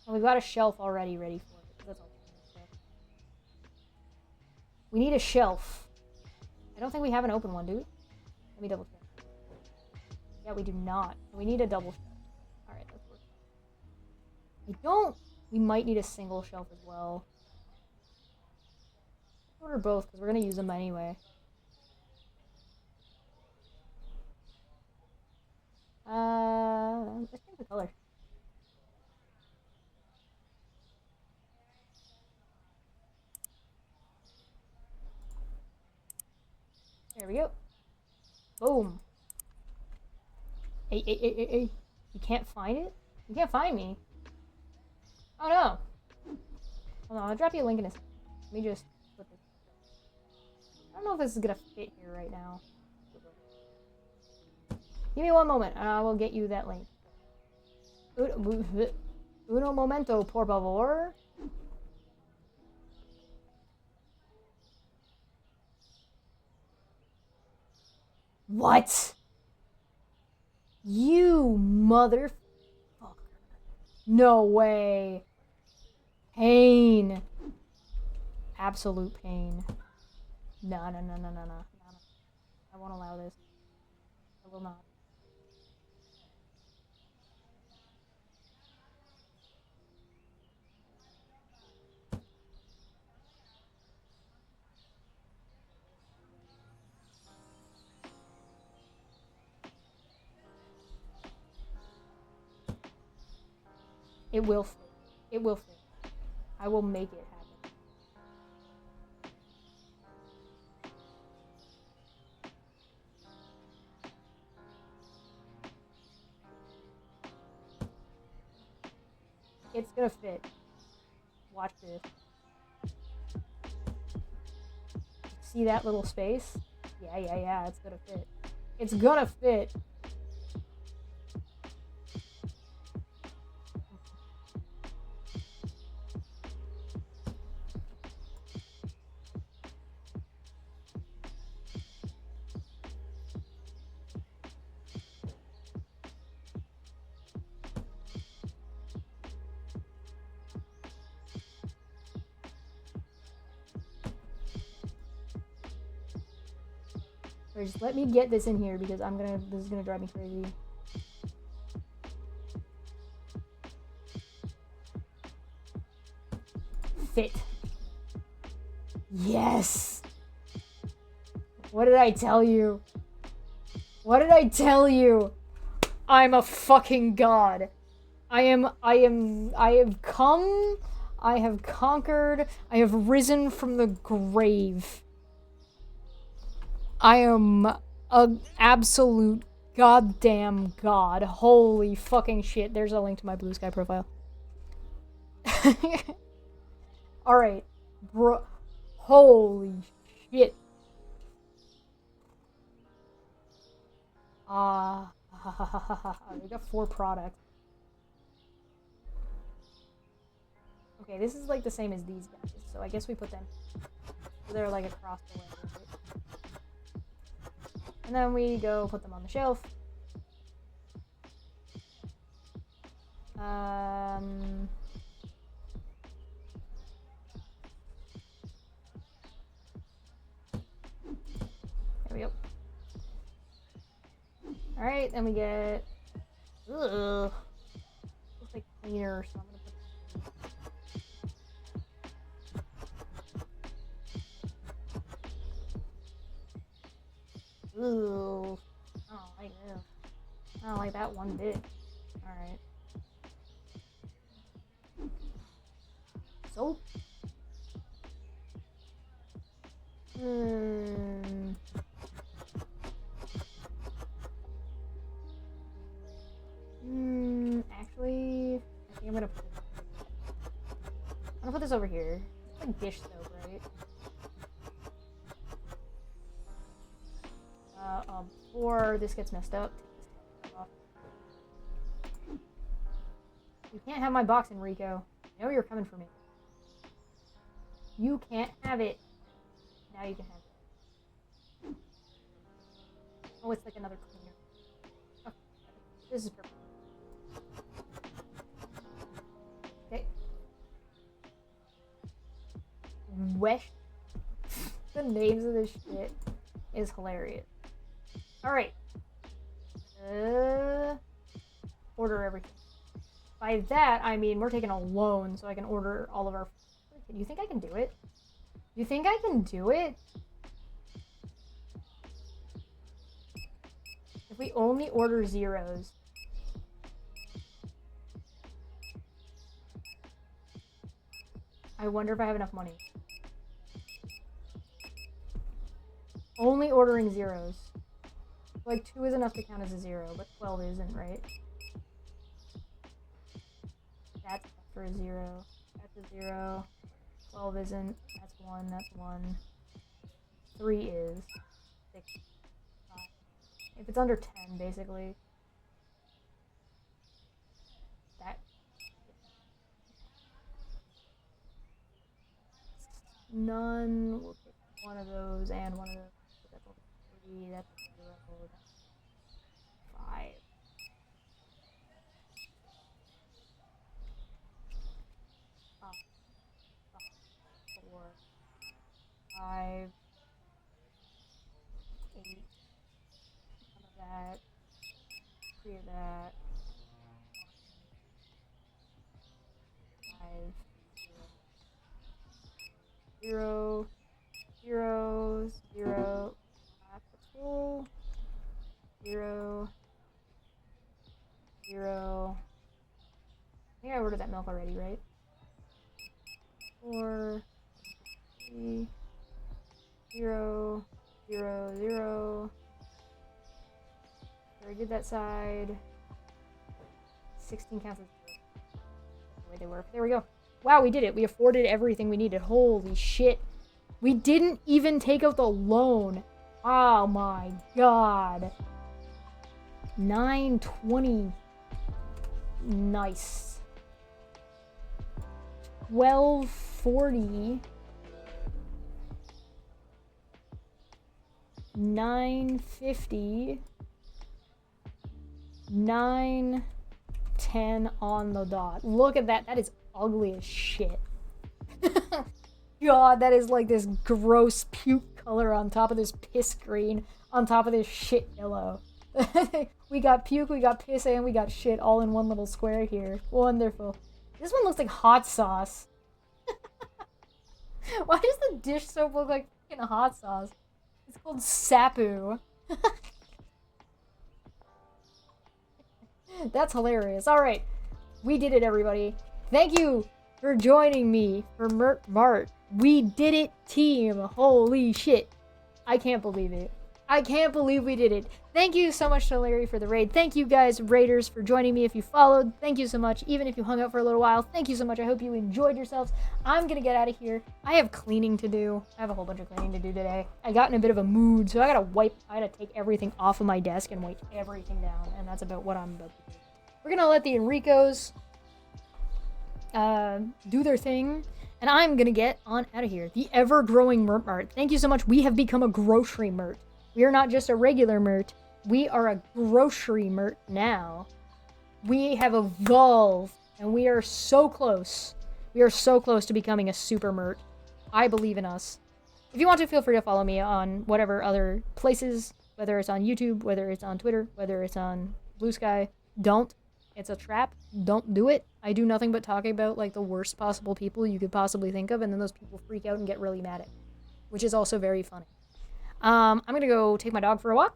And we've got a shelf already ready for it. That's all. We need a shelf. I don't think we have an open one, do we? Let me double check. Yeah, we do not. We need a double shelf. Alright, let's work. We might need a single shelf as well. Order both because we're gonna use them anyway. Let's change the color. There we go. Boom. Hey. You can't find it? You can't find me. Oh no. Hold on, I'll drop you a link in a second. Let me just put this. I don't know if this is gonna fit here right now. Give me one moment and I will get you that link. Uno momento, por favor. What? You motherfucker. No way. Pain. Absolute pain. No. I won't allow this. I will not. It will fit. It will fit. I will make it happen. It's gonna fit. Watch this. See that little space? Yeah, it's gonna fit. It's gonna fit. Or just let me get this in here because this is gonna drive me crazy. Fit. Yes! What did I tell you? What did I tell you? I'm a fucking god. I have come, I have conquered, I have risen from the grave. I am an absolute goddamn god. Holy fucking shit. There's a link to my Blue Sky profile. Alright. Bro. Holy shit. We got 4 products. Okay, this is like the same as these guys, so I guess we put them. So they're like across the way. Right? And then we go put them on the shelf. There we go. Alright, then we get... Ugh. Looks like cleaner, so I'm gonna put... Ooh. I don't like this. I don't like that one bit. Alright. Soap? Actually, I think I'm gonna put this over here. It's like dish soap, right? Before this gets messed up. You can't have my box, Enrico. I know you're coming for me. You can't have it. Now you can have it. Oh, it's like another cleaner. Okay. This is perfect. Okay. Wesh. The names of this shit is hilarious. Alright. Order everything. By that, I mean we're taking a loan so I can order all of our... Do you think I can do it? You think I can do it? If we only order zeros. I wonder if I have enough money. Only ordering zeros. Like 2 is enough to count as a 0, but 12 isn't, right? That's for a 0. That's a 0. 12 isn't. That's 1. That's 1. 3 is. 6. 5. If it's under 10, basically. That. None. We'll take one of those and one of those. That's a 3. That's a 0. That's 5. 4. 5. 8. Some of that. 3 of that. 5. 0. 0. 0. That's full. 0. 0. I think I ordered that milk already, right? 4. 3. 0. 0. 0. I did that side. 16 counts as 0. That's the way they work. There we go. Wow, we did it. We afforded everything we needed. Holy shit. We didn't even take out the loan. Oh my god. 920. Nice. 1240. 950. 910 on the dot. Look at that. That is ugly as shit. God, that is like this gross puke color on top of this piss green, on top of this shit yellow. We got puke, we got piss, and we got shit all in one little square here. Wonderful. This one looks like hot sauce. Why does the dish soap look like fucking hot sauce? It's called Sapu. That's hilarious. Alright. We did it, everybody. Thank you for joining me for Mert Mart. We did it, team. Holy shit. I can't believe it. I can't believe we did it. Thank you so much to Larry for the raid. Thank you guys, raiders, for joining me if you followed. Thank you so much, even if you hung out for a little while. Thank you so much. I hope you enjoyed yourselves. I'm gonna get out of here. I have cleaning to do. I have a whole bunch of cleaning to do today. I got in a bit of a mood, so I gotta take everything off of my desk and wipe everything down, and that's about what I'm about to do. We're gonna let the Enricos do their thing, and I'm gonna get on out of here. The ever-growing Mert Mart. Thank you so much. We have become a grocery Mert. We are not just a regular Mert. We are a grocery Mert now. We have evolved, and we are so close. We are so close to becoming a super Mert. I believe in us. If you want to, feel free to follow me on whatever other places, whether it's on YouTube, whether it's on Twitter, whether it's on Blue Sky. Don't. It's a trap. Don't do it. I do nothing but talk about like the worst possible people you could possibly think of, and then those people freak out and get really mad at me, which is also very funny. I'm gonna go take my dog for a walk.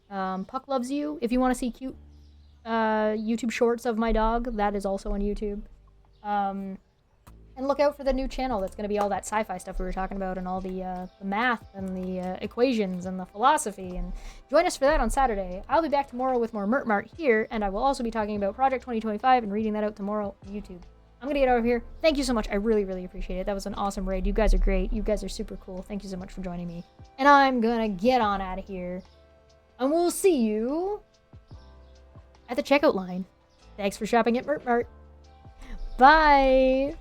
Puck loves you. If you want to see cute YouTube shorts of my dog, that is also on YouTube. And look out for the new channel. That's gonna be all that sci-fi stuff we were talking about, and all the math and the equations and the philosophy. And join us for that on Saturday. I'll be back tomorrow with more Mert Mart here, and I will also be talking about Project 2025 and reading that out tomorrow on YouTube. I'm gonna get out of here. Thank you so much. I really, really appreciate it. That was an awesome raid. You guys are great. You guys are super cool. Thank you so much for joining me. And I'm gonna get on out of here. And we'll see you at the checkout line. Thanks for shopping at Mert Mart. Bye!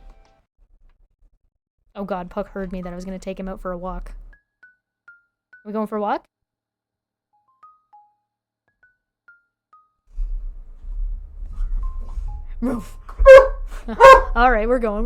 Oh god, Puck heard me that I was gonna take him out for a walk. Are we going for a walk? Move. Alright, we're going.